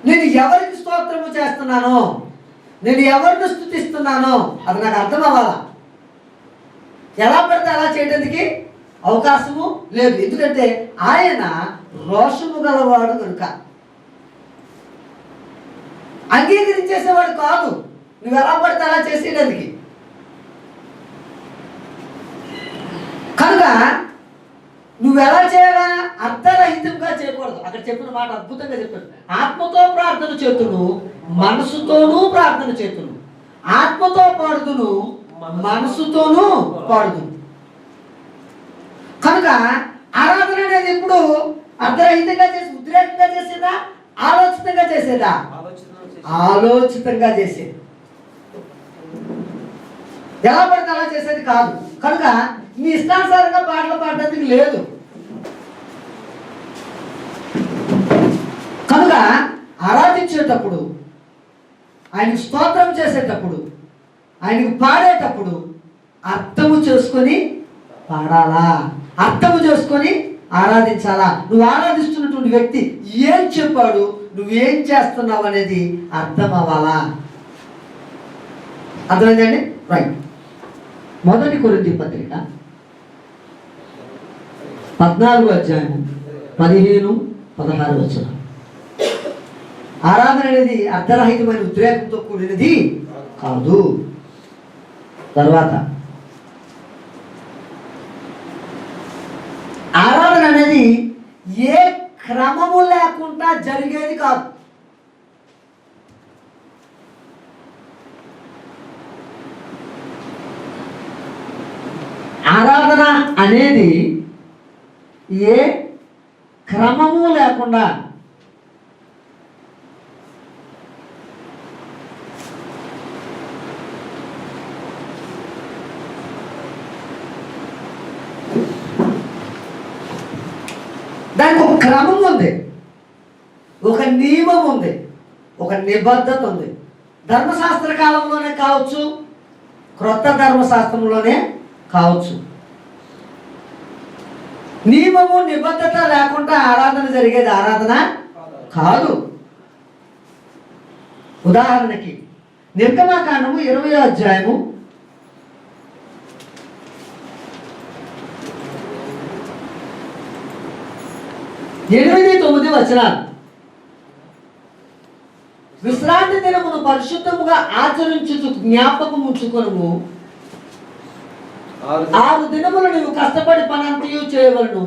నేను ఎవరికి స్తోత్రము చేస్తున్నానో, నేను ఎవరిని స్తుతిస్తున్నానో అది నాకు అర్థం అవ్వాలా. ఎలా పడితే అలా చేయడానికి అవకాశము లేదు. ఎందుకంటే ఆయన రోషము గలవాడు కనుక, అంగీకరించేసేవాడు కాదు నువ్వు ఎలా పడితే అలా చేసేయడానికి. కనుక నువ్వు ఎలా చేయాలా? అర్థరహితంగా చేయకూడదు. అక్కడ చెప్పిన మాట అద్భుతంగా చెప్పాడు. ఆత్మతో ప్రార్థన చేతును, మనసుతోనూ ప్రార్థన చేతును. ఆత్మతో పాడుదును, మనసుతోనూ పాడుదును. కనుక ఆరాధన అనేది ఎప్పుడు అర్థరహితంగా చేసి ఉద్రేకంగా చేసేదా, ఆలోచితంగా చేసేదా? ఆలోచితంగా చేసేది. ఎలా పడితే అలా చేసేది కాదు. కనుక నీ ఇష్టానుసారంగా పాటలు పాడడానికి లేదు. కనుక ఆరాధించేటప్పుడు, ఆయనకు స్తోత్రం చేసేటప్పుడు, ఆయనకు పాడేటప్పుడు అర్థము చేసుకొని పాడాలా, అర్థము చేసుకొని ఆరాధించాలా. నువ్వు ఆరాధిస్తున్నటువంటి వ్యక్తి ఏం చెప్పాడు, నువ్వేం చేస్తున్నావు అనేది అర్థం అవ్వాలా. అర్థమైందండి? రైట్. మొదటి కొరింథీ పత్రిక 14వ అధ్యాయం 15-16 వచనం. ఆరాధన అనేది అర్థరహితమైన ఉద్రేకంతో కూడినది కాదు. తర్వాత ఆరాధన అనేది ఏ క్రమము లేకుండా జరిగేది కాదు. ఆరాధన అనేది ఏ క్రమము లేకుండా దానికి ఒక క్రమం ఉంది, ఒక నియమం ఉంది, ఒక నిబద్ధత ఉంది. ధర్మశాస్త్ర కాలంలోనే కావచ్చు, క్రొత్త ధర్మశాస్త్రంలోనే కావచ్చు. నియమము నిబద్ధత లేకుండా ఆరాధన జరిగేది ఆరాధన కాదు. ఉదాహరణకి నిర్గమాకాండము 20వ అధ్యాయము 8-9 వచనాలు. విశ్రాంతి దినమును పరిశుద్ధముగా ఆచరించుచు జ్ఞాపకం ఉంచుకొనుము. 6 దినములు నీవు కష్టపడి పనంతయు చేయవలను.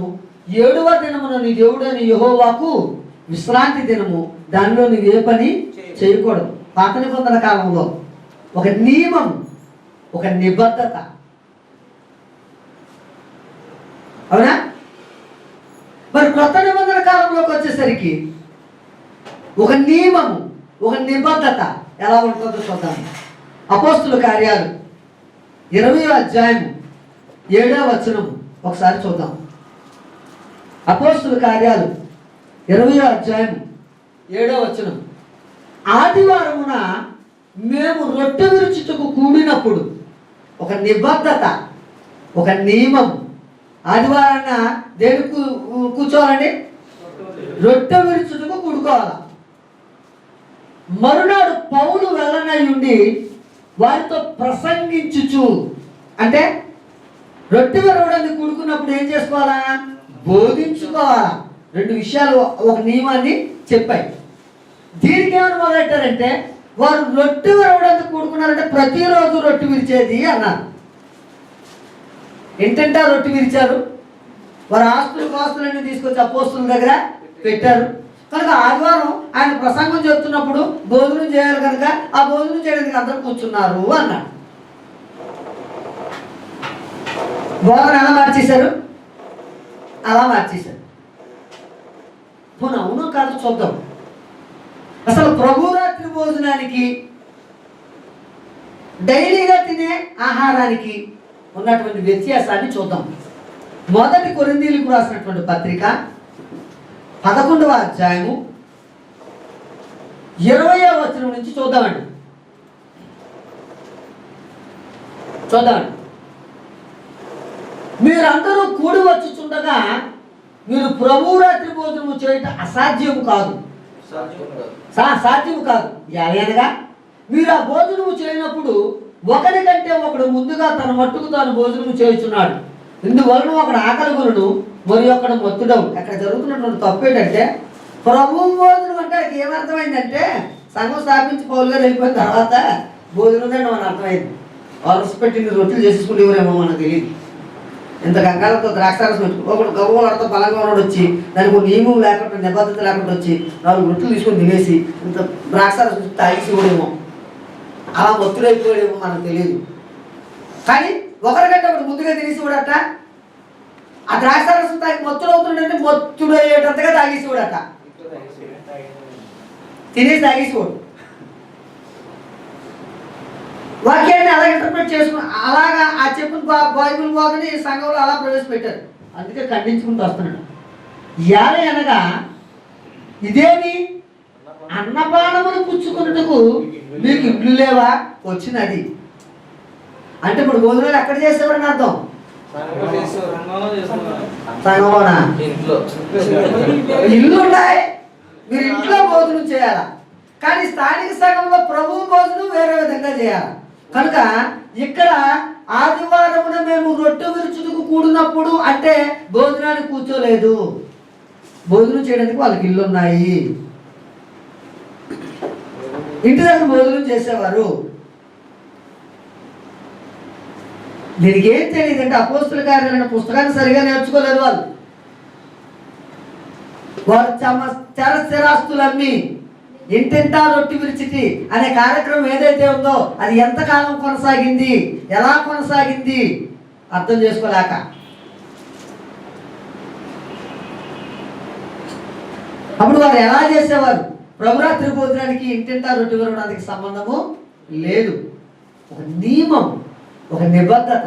7వ దినమున నీ దేవుడైన యెహోవాకు విశ్రాంతి దినము, దానిలో నువ్వు ఏ పని చేయకూడదు. పాత నిబంధన కాలంలో ఒక నియమం, ఒక నిబద్ధత. అవునా? మరి క్రొత్త నిబంధన కాలంలోకి వచ్చేసరికి ఒక నియమము, ఒక నిబద్ధత ఎలా ఉంటుందో చూద్దాం. అపోస్తుల కార్యాలు 20వ అధ్యాయము 7వ వచనము ఒకసారి చూద్దాం. అపోస్తుల కార్యాలు 20వ అధ్యాయము 7వ వచనం. ఆదివారమున మేము రొట్టె విరుచుటకు కూడినప్పుడు, ఒక నిబద్ధత, ఒక నియమం. ఆదివారాన్న దేనికి కూర్చోవాలండి? రొట్టె విరుచుటకు కూడుకోవాలి. మరునాడు పౌలు వెళ్ళనై ఉండి వారితో ప్రసంగించుచు, అంటే రొట్టె విరవడానికి కూడుకున్నప్పుడు ఏం చేసుకోవాలా? బోధించుకోవాలా. 2 విషయాలు, ఒక నియమాన్ని చెప్పాయి. దీనికి ఏమని మొదలెట్టారంటే, వారు రొట్టె విరవడానికి కూడుకున్నారంటే ప్రతిరోజు రొట్టె విరిచేది అన్నారు. ఏంటంటే రొట్టె విరిచారు, వారు ఆస్తులన్నీ తీసుకొచ్చి అపోస్తుల దగ్గర పెట్టారు. కనుక ఆదివారం ఆయన ప్రసంగం చెప్తున్నప్పుడు భోజనం చేయాలి, కనుక ఆ భోజనం చేయడానికి అందరూ కూర్చున్నారు అన్నాడు. బోధన ఎలా మార్చేశారు? అలా మార్చేశారు. పోనీ అవునో కాదు చూద్దాం. అసలు ప్రభురాత్రి భోజనానికి, డైలీగా తినే ఆహారానికి ఉన్నటువంటి వ్యత్యాసాన్ని చూద్దాం. మొదటి కొరింథీయులకు రాసినటువంటి పత్రిక 11వ అధ్యాయము 20వ వచనం నుంచి చూద్దామండి. మీరందరూ కూడి వచ్చుచుండగా మీరు ప్రభువు రాత్రి భోజనము చేయటం అసాధ్యము కాదు, సాధ్యము కాదు. అనగా మీరు ఆ భోజనము చేయనప్పుడు ఒకరికంటే ఒకడు ముందుగా తన మట్టుకు తాను భోజనము చేయుచున్నాడు. ఇందువలన ఒకడు ఆకలి కొనుడు, మరి ఒకడు మొత్తుడవు. అక్కడ జరుగుతున్నటువంటి తప్పు ఏంటంటే, ప్రభువు భోజనం అంటే ఏమర్థమైందంటే, సంఘం స్థాపించి పౌలు గారు వెళ్ళిపోయిన తర్వాత భోజనం అంటే మనకు అర్థమైంది. వరుస పెట్టిన రొట్టెలు చేసుకుంటేమో మనకు తెలియదు. ఇంత గంగాలతో ద్రాక్షారసం పెట్టుకుని ఒకడు గవ్వలతో బలంగా ఉన్నాడు వచ్చి, దానికి ఒక నియమం లేకుండా, నిబద్ధత లేకుండా వచ్చి 4 రొట్టెలు తీసుకొని తినేసి ఇంత ద్రాక్షారసం తాగేసి కూడా అలా మొత్తుడైపోయాడేమో మనకు తెలియదు. కానీ ఒకరికంటే ఒకటి ముందుగా తినేసి కూడట, ఆ ద్రాక్షారసం తాగి మొత్తుడవుతుండే మొత్తుడయ్యేటంతగా తాగేసి కూడట, తినేసి తాగేసి కూడా. వాక్యాన్ని అలా ఇంటర్ప్రిట్ చేసుకుని అలాగా ఆ చెప్పిన బైబిల్ బాగుని సంఘంలో అలా ప్రవేశపెట్టారు. అందుకే ఖండించుకుంటూ వస్తున్నాడు. యాలే అనగా ఇదేమి అన్నపానములు పుచ్చుకున్నట్టుకు మీకు ఇండ్లు లేవా? వచ్చినది అంటే ఇప్పుడు భోజనాలు ఎక్కడ చేసేవారని అర్థం. సంఘంలోనా? ఇల్లు ఉన్నాయి, మీరు ఇంట్లో భోజనం చేయాలా. కానీ స్థానిక సంఘంలో ప్రభువు భోజనం వేరే విధంగా చేయాలి. కనుక ఇక్కడ ఆదివారమున మేము రొట్టె విరుచుటకు కూడినప్పుడు అంటే భోజనానికి కూర్చోలేదు, భోజనం చేయడానికి వాళ్ళకి ఇల్లు ఉన్నాయి, ఇంటి దగ్గర భోజనం చేసేవారు. దీనికి ఏం తెలియదంటే అపోస్తుల కార్యాలైన పుస్తకాన్ని సరిగా నేర్చుకోలేదు వాళ్ళు. వారు స్థిరాస్తులన్నీ ఇంటింటా రొట్టె విరిచిటి అనే కార్యక్రమం ఏదైతే ఉందో అది ఎంతకాలం కొనసాగింది, ఎలా కొనసాగింది, అర్థం చేసుకోలేక. అప్పుడు వారు ఎలా చేసేవారు? ప్రభురాత్రి భోజనానికి ఇంటింటా రొట్టె విరవడానికి సంబంధము లేదు. ఒక నియమం, ఒక నిబద్ధత.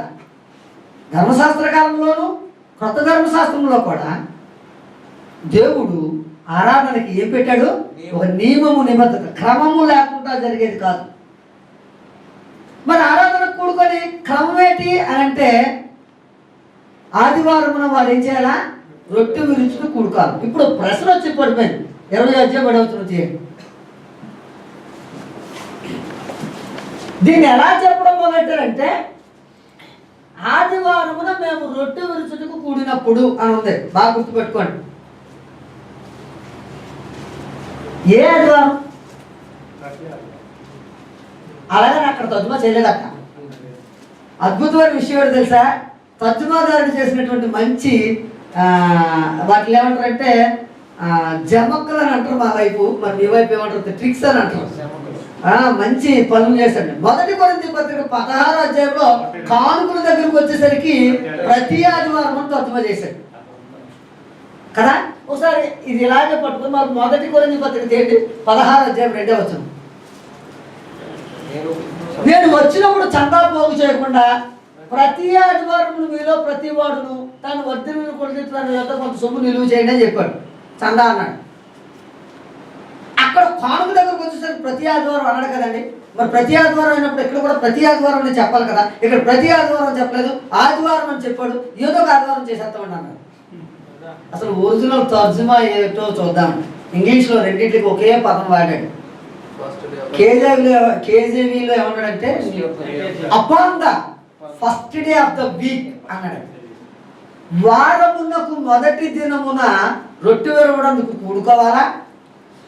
ధర్మశాస్త్ర కాలంలోనూ క్రొత్త ధర్మశాస్త్రంలో కూడా దేవుడు ఆరాధనకి ఏం పెట్టాడు? ఒక నియమము, నిబద్ధత. క్రమము లేకుండా జరిగేది కాదు. మరి ఆరాధనకు కూడుకొని క్రమం ఏంటి అని అంటే, ఆదివారమున వారు ఏం చేయాలా? రొట్టె విరుచుకు కూడుకోవాలి. ఇప్పుడు ప్రశ్న వచ్చి పడిపోయింది. 20 అధ్యాయం పడవుతుంది. దీన్ని ఎలా చెప్పడం మొదలెట్టారంటే, ఆదివారమున మేము రొట్టె విరుచుటకు కూడినప్పుడు అని ఉంది. బాగా గుర్తుపెట్టుకోండి. ఏ ఆదివారం? అలాగే అక్కడ తర్జుమా చేయలేదక్క. అద్భుతమైన విషయం ఏంటో తెలుసా? తర్జుమాదారుడు చేసినటువంటి మంచి వాటిని ఏమంటారంటే జమక్కలు అని అంటారు మా వైపు, మరి మీ వైపు ఏమంటారు? ట్రిక్స్ అని అంటారు. మంచి పనులు చేశాడు. 1 కొరింథీ పత్రిక 16వ అధ్యాయంలో కానుకల దగ్గరకు వచ్చేసరికి ప్రతి ఆదివారం తర్జుమా చేశాడు కదా. ఒకసారి ఇది ఇలాగే పట్టుకుని మాకు 1 కొరింథీ పత్రిక చేయండి, 16వ అధ్యాయం 2వ వచనం. నేను వచ్చినప్పుడు చందా పోగు చేయకుండా ప్రతి ఆదివారం మీలో ప్రతి వాడును తను వర్ధిల్లును కొలిచి తన యొక్క కొంత సొమ్ము నిలువ చేయండి అని చెప్పాడు. చందా అన్నాడు. అక్కడ కానుక దగ్గరకు వచ్చేసరికి ప్రతి ఆదివారం అన్నాడు కదండి. మరి ప్రతి ఆదివారం అయినప్పుడు ఇక్కడ కూడా ప్రతి ఆదివారం అని చెప్పాలి కదా. ఇక్కడ ప్రతి ఆదివారం చెప్పలేదు, ఆదివారం అని చెప్పాడు. ఏదో ఒక ఆదివారం చేసేస్తామని అన్నాడు. అసలు ఒరిజినల్ తర్జుమా ఏటో చూద్దాం. ఇంగ్లీష్లో రెండింటికి ఒకే పదం వాడాడు. కేజీవీలో ఏమన్నాడంటే upon the first day of the week అన్నాడు. వారమునకు మొదటి దినమున రొట్టె విరవడానికి కూడుకోవాలా,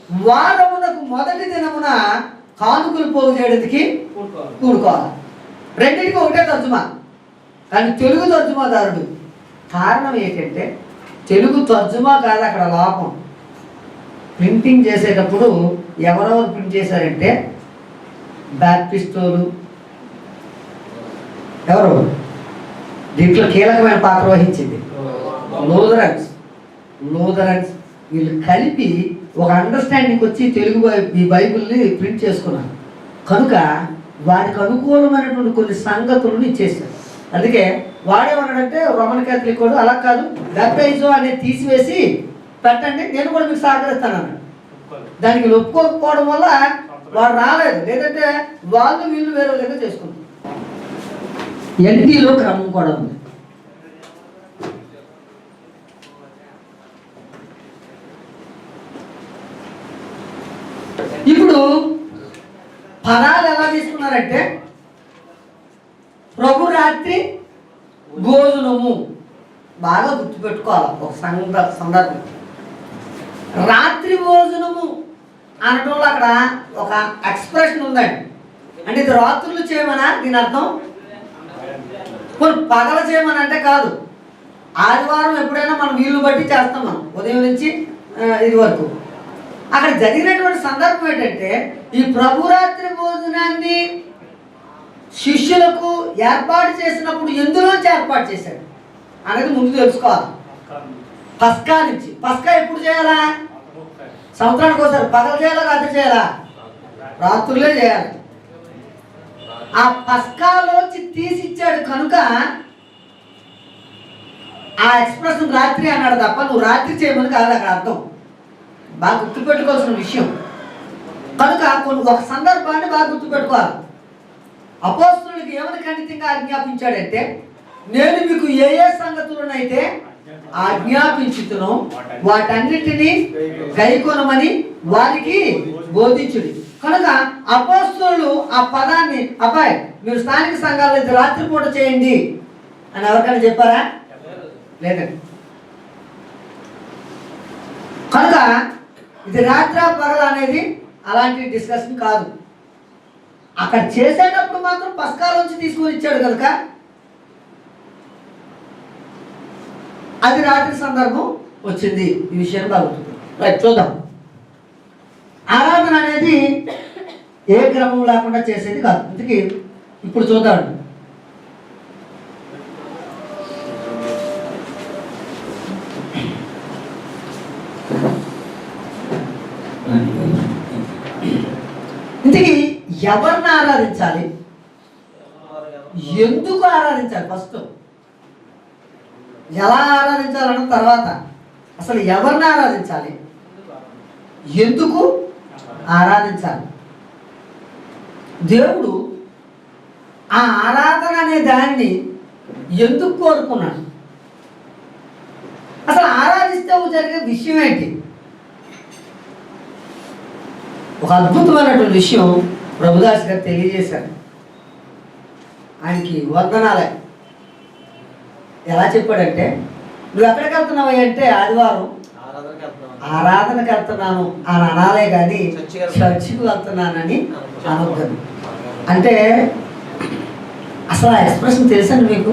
వారమునకు మొదటి దినమున కానుకలు పోగు చేయడానికి కూడుకోవాలా. రెండింటికి ఒకటే తర్జుమా. కానీ తెలుగు తర్జుమాదారుడు కారణం ఏంటంటే, తెలుగు తర్జుమా కాదు అక్కడ లోపం. ప్రింటింగ్ చేసేటప్పుడు ఎవరెవరు ప్రింట్ చేశారంటే బ్యాప్టిస్టోలు, ఎవరు దీంట్లో కీలకమైన పాత్ర వహించింది లూథరన్స్. వీళ్ళు కలిపి ఒక అండర్స్టాండింగ్ వచ్చి తెలుగు ఈ బైబిల్ని ప్రింట్ చేసుకున్నారు. కనుక వారికి అనుకూలమైనటువంటి కొన్ని సంగతులను ఇచ్చేసారు. అందుకే వాడేమన్నాడంటే రోమన్ క్యాథలిక్ కూడా అలా కాదు, బ్యాప్టైజో అనేది తీసివేసి పెట్టండి, నేను కూడా మీకు సహకరిస్తాను అన్నాడు. దానికి ఒప్పుకోకపోవడం వల్ల వాడు రాలేదు. లేదంటే వాళ్ళు వీళ్ళు వేరే విధంగా చేసుకుంటారు. ఎన్టీలో క్రమం కూడా ఉంది. ఇప్పుడు పదాలు ఎలా తీసుకున్నారంటే, ప్రభు రాత్రి భోజనము బాగా గుర్తుపెట్టుకోవాలి. ఒక సందర్భం రాత్రి భోజనము అనటంలో అక్కడ ఒక ఎక్స్ప్రెషన్ ఉందండి. అంటే ఇది రాత్రులు చేయమనా దీని అర్థం? కొన్ని పగల చేయమని అంటే కాదు. ఆదివారం ఎప్పుడైనా మనం వీలు బట్టి చేస్తాం, మనం ఉదయం నుంచి ఇది వరకు. అక్కడ జరిగినటువంటి సందర్భం ఏంటంటే, ఈ ప్రభురాత్రి భోజనాన్ని శిష్యులకు ఏర్పాటు చేసినప్పుడు ఎందులోంచి ఏర్పాటు చేశాడు అనేది ముందు తెలుసుకోవాలి. పస్కా నుంచి. పస్కా ఎప్పుడు చేయాలా? సంవత్సరానికి ఒకసారి. పగలు చేయాలా, రాత్రి చేయాలా? రాత్రులే చేయాలి. ఆ పస్కాలోంచి తీసిచ్చాడు కనుక ఆ ఎక్స్ప్రెషన్ రాత్రి అన్నాడు తప్ప నువ్వు రాత్రి చేయమని కాదు అక్కడ అర్థం. బాగా గుర్తుపెట్టుకోవాల్సిన విషయం. కనుక ఒక సందర్భాన్ని బాగా గుర్తుపెట్టుకోవాలి. అపోస్తలుడికి ఏమని ఖండితంగా ఆజ్ఞాపించాడంటే, నేను మీకు ఏ ఏ సంగతులనైతే ఆజ్ఞాపించుతును వాటన్నిటినీ గైకొనమని వారికి బోధించుడి. కనుక అపోస్తలులు ఆ పదాన్ని, అబ్బాయి మీరు స్థానిక సంఘాల్లో ఇది రాత్రిపూట చేయండి అని ఎవరికైనా చెప్పారా? లేదండి. కనుక ఇది రాత్రి పగల అనేది అలాంటి డిస్కషన్ కాదు. అక్కడ చేసేటప్పుడు మాత్రం పస్కాలోంచి తీసుకొని ఇచ్చాడు కనుక అది రాత్రి సందర్భం వచ్చింది. ఈ విషయాన్ని బాగుంటుంది. రైట్, చూద్దాం. ఆరాధన అనేది ఏ క్రమం లేకుండా చేసేది కాదు. అందుకే ఇప్పుడు చూద్దాం. ఇంతకీ ఎవరిని ఆరాధించాలి, ఎందుకు ఆరాధించాలి? ఫస్ట్ ఎలా ఆరాధించాలన్న తర్వాత అసలు ఎవరిని ఆరాధించాలి, ఎందుకు ఆరాధించాలి? దేవుడు ఆ ఆరాధన అనే దాన్ని ఎందుకు కోరుకున్నాడు? అసలు ఆరాధిస్తే జరిగే విషయం ఏంటి? ఒక అద్భుతమైనటువంటి విషయం ప్రభుదాస్ గారు తెలియజేశారు. ఆయనకి వందనాలే. ఎలా చెప్పాడంటే, నువ్వు ఎక్కడికి వెళ్తున్నావు అంటే ఆదివారం ఆరాధనకి వెళ్తున్నాను అని అనాలే కానీ చర్చికి వెళ్తున్నానని అనొద్దు. అంటే అసలు ఆ ఎక్స్ప్రెషన్ తెలుసండి మీకు?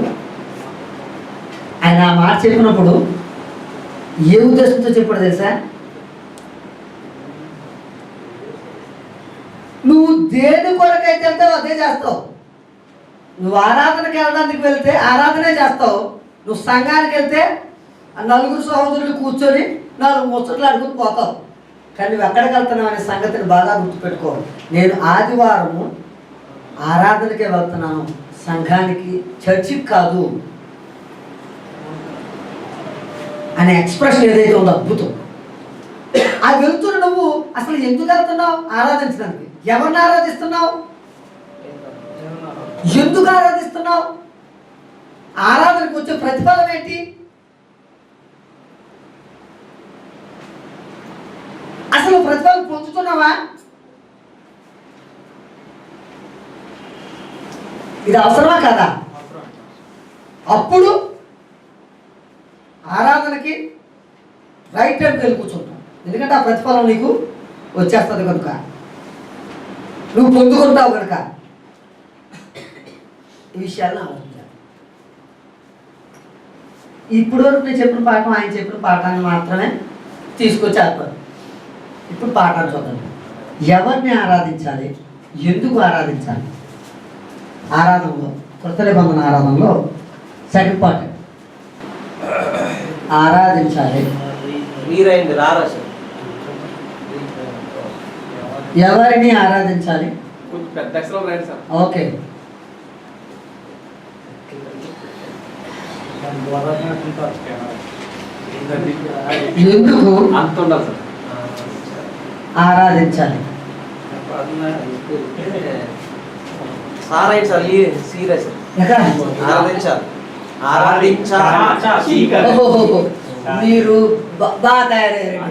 ఆయన ఆ మాట చెప్పినప్పుడు ఏ ఉద్దేశంతో చెప్పాడు తెలుసా? నువ్వు దేని కొరకైతే వెళ్తావు అదే చేస్తావు. నువ్వు ఆరాధనకి వెళ్ళడానికి వెళ్తే ఆరాధనే చేస్తావు. నువ్వు సంఘానికి వెళ్తే నలుగురు సహోదరులు కూర్చొని 4 ముచ్చట్లు అడుగుతూ పోతావు. కానీ నువ్వు ఎక్కడికి వెళ్తున్నావు అనే సంగతిని బాగా గుర్తుపెట్టుకో. నేను ఆదివారము ఆరాధనకే వెళ్తున్నాను, సంఘానికి, చర్చికి కాదు అనే ఎక్స్ప్రెషన్ ఏదైతే ఉందో అద్భుతం. ఆ వెళ్తున్న నువ్వు అసలు ఎందుకు వెళ్తున్నావు? ఆరాధించడానికి. ఎవరిని ఆరాధిస్తున్నావు? ఎందుకు ఆరాధిస్తున్నావు? ఆరాధనకు వచ్చే ప్రతిఫలం ఏంటి? అసలు ప్రతిఫలం పొందుతున్నావా? ఇది అవసరమా కదా? అప్పుడు ఆరాధనకి రైట్ టైంకి వెళ్ళి కూర్చుంటాం. ఎందుకంటే ఆ ప్రతిఫలం నీకు వచ్చేస్తుంది కనుక, నువ్వు పొందుకుంటావు కనుక. ఈ విషయాలను ఆలోచించాలి. ఇప్పుడు వరకు నేను చెప్పిన పాఠం, ఆయన చెప్పిన పాఠాన్ని మాత్రమే తీసుకొచ్చి ఆపారు. ఇప్పుడు పాఠాన్ని చూద్దాం. ఎవరిని ఆరాధించాలి, ఎందుకు ఆరాధించాలి? ఆరాధనలో, కొత్త నిబంధన ఆరాధనలో సెకండ్ పార్ట్, ఆరాధించాలి. ఎవరిని ఆరాధించాలి? ఓకే. ఎందుకు ఆరాధించాలి? మీరు బాగా తయారయ్యారు.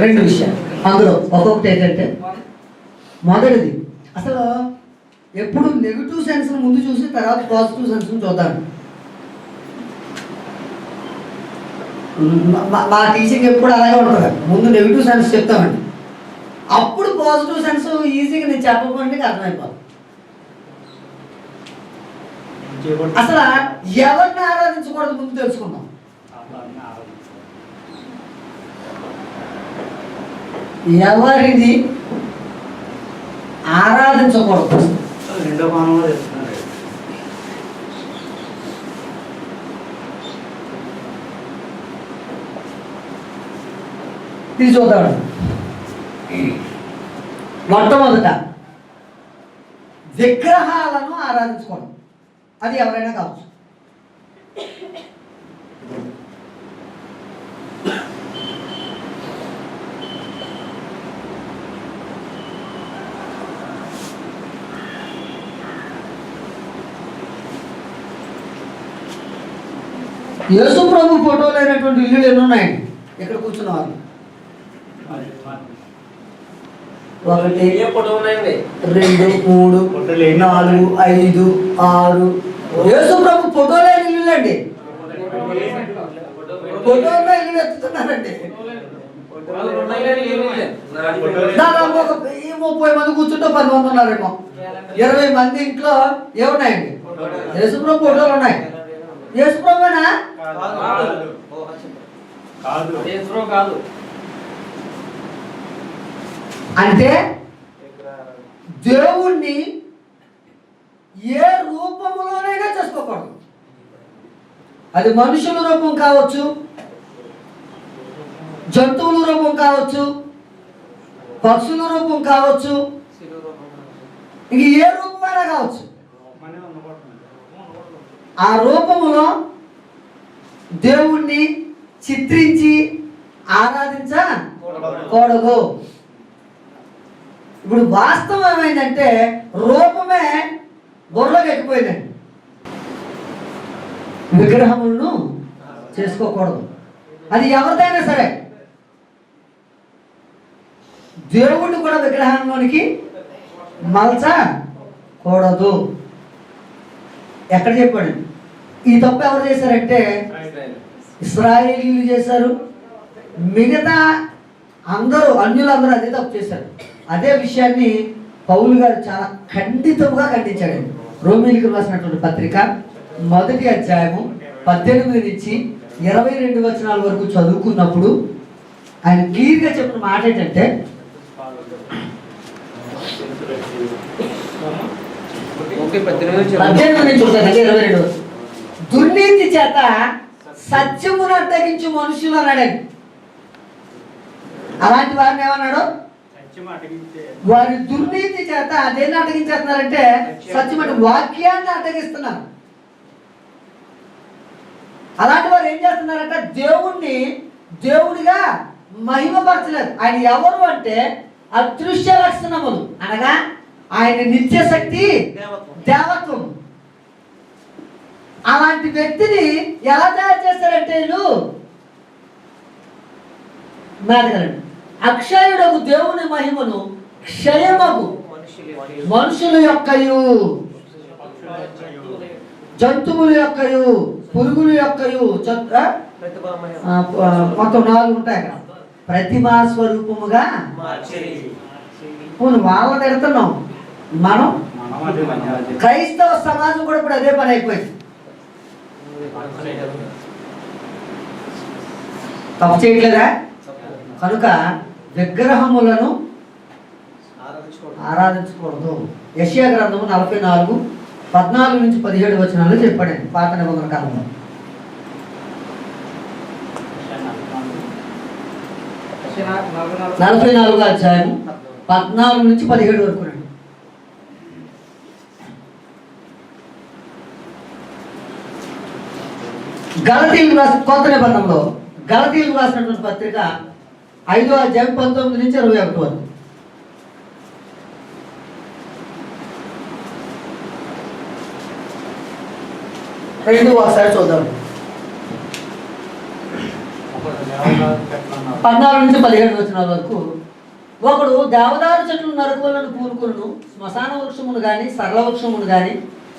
రెండు విషయాలు అందులో ఒక్కొక్కటి ఏంటంటే, మొదటిది అసలు ఎప్పుడు నెగిటివ్ సెన్స్ ముందు చూసి తర్వాత పాజిటివ్ సెన్స్ చూద్దాం. మా టీచింగ్ ఎప్పుడు అలాగే ఉంటుంది. ముందు నెగిటివ్ సెన్స్ చెప్తామండి, అప్పుడు పాజిటివ్ సెన్స్ ఈజీగా నేను చెప్పకపోతే అర్థమైపోతుంది. అసలు ఎవరిని ఆరాధించకూడదు ముందు తెలుసుకుందాం. ఎవరిని ఆరాధించకూడదు రెండో కోణంలో చెప్తున్నారు. ఇది చూద్దాం. మొట్టమొదట విగ్రహాలను ఆరాధించుకోవడం. అది ఎవరైనా కావచ్చు. యేసు ప్రభు ఫోటోలు అయినటువంటి ఇల్లులు ఎన్ని ఉన్నాయండి ఇక్కడ కూర్చున్న వాళ్ళు? 1 2 3 4 5 6 యేసు ప్రభు ఫోటోలు అయిన ఇల్లు అండి. ఫోటోల్లో ఇల్లు ఎత్తుతున్నారండి. దాదాపు 30 మంది కూర్చుంటే 10 మంది ఉన్నారేమో. 20 మంది ఇంట్లో ఏమున్నాయండి? యేసు ప్రభు ఫోటోలు ఉన్నాయి. యేసు ప్రభునా? కాదు. అంటే దేవుణ్ణి ఏ రూపములోనైనా చేసుకోకూడదు. అది మనుషుల రూపం కావచ్చు, జంతువుల రూపం కావచ్చు, పక్షుల రూపం కావచ్చు, ఇంక ఏ రూపమైనా కావచ్చు. ఆ రూపములో దేవుణ్ణి చిత్రించి ఆరాధించకూడదు. ఇప్పుడు వాస్తవం ఏమైందంటే రూపమే బుర్రలోకి ఎక్కిపోయిందండి. విగ్రహములను చేసుకోకూడదు. అది ఎవరిదైనా సరే. దేవుణ్ణి కూడా విగ్రహంలోనికి మలచకూడదు. ఎక్కడ చెప్పాడు? ఈ తప్పు ఎవరు చేశారంటే ఇశ్రాయేలీయులు చేశారు. మిగతా అందరూ అన్యులందరూ అదే తప్పు చేశారు. అదే విషయాన్ని పౌలు గారు చాలా ఖండితంగా ఖండించాడు. రోమీయులకు రాసినటువంటి పత్రిక 1వ అధ్యాయము 18 నుంచి 22 వచనాల వరకు చదువుకున్నప్పుడు ఆయన క్లియర్గా చెప్పిన మాట ఏంటంటే, దుర్నీతి చేత సత్యమును అడ్డగించు మనుషులు అన్నాడండి. అలాంటి వారిని ఏమన్నాడు? వారి దుర్నీతి చేత అదేనా అడ్డగించేస్తున్నారంటే సత్యం అంటే వాక్యాన్ని అడ్డగిస్తున్నారు. అలాంటి వారు ఏం చేస్తున్నారంటే దేవుణ్ణి దేవుడిగా మహిమపరచలేదు. ఆయన ఎవరు అంటే అదృశ్య లక్షణములు అనగా ఆయన నిత్యశక్తి, దేవత్వం. అలాంటి వ్యక్తిని ఎలా తయారు చేస్తారంటే వీళ్ళు మేడగలండి. అక్షయుడకు దేవుని మహిమను క్షయమగు మనుషుల యొక్కయు, జంతువుల యొక్కయు, పురుగుల యొక్కయు, మొత్తం 4 ఉంటాయి అక్కడ, ప్రతిమా స్వరూపముగా వాళ్ళ తిడుతున్నాం మనం. క్రైస్తవ సమాజం కూడా ఇప్పుడు అదే పని అయిపోయింది. తప్పు చేయట్లేదా? కనుక విగ్రహములను ఆరాధించకూడదు. యెషయా గ్రంథము 44:14 నుంచి 17 వచనాలు చెప్పాడండి పాత నిబంధన కాలంలో. 44వ అధ్యాయం 14 నుంచి 17 వరకు రండి. గలతీయులకు రాసిన కొత్త నిబంధనలో గలతీయులకు రాసినటువంటి పత్రిక 5వ అధ్యాయం 19 నుంచి 21 వరకు. రెండు ఒకసారి చూద్దాం. 14 నుంచి 17 వచనాల వరకు. ఒకడు దేవదారు చెట్లు నరుకులను కూరుకులను, శ్మశాన వృక్షమును కానీ, సరళ వృక్షమును కానీ,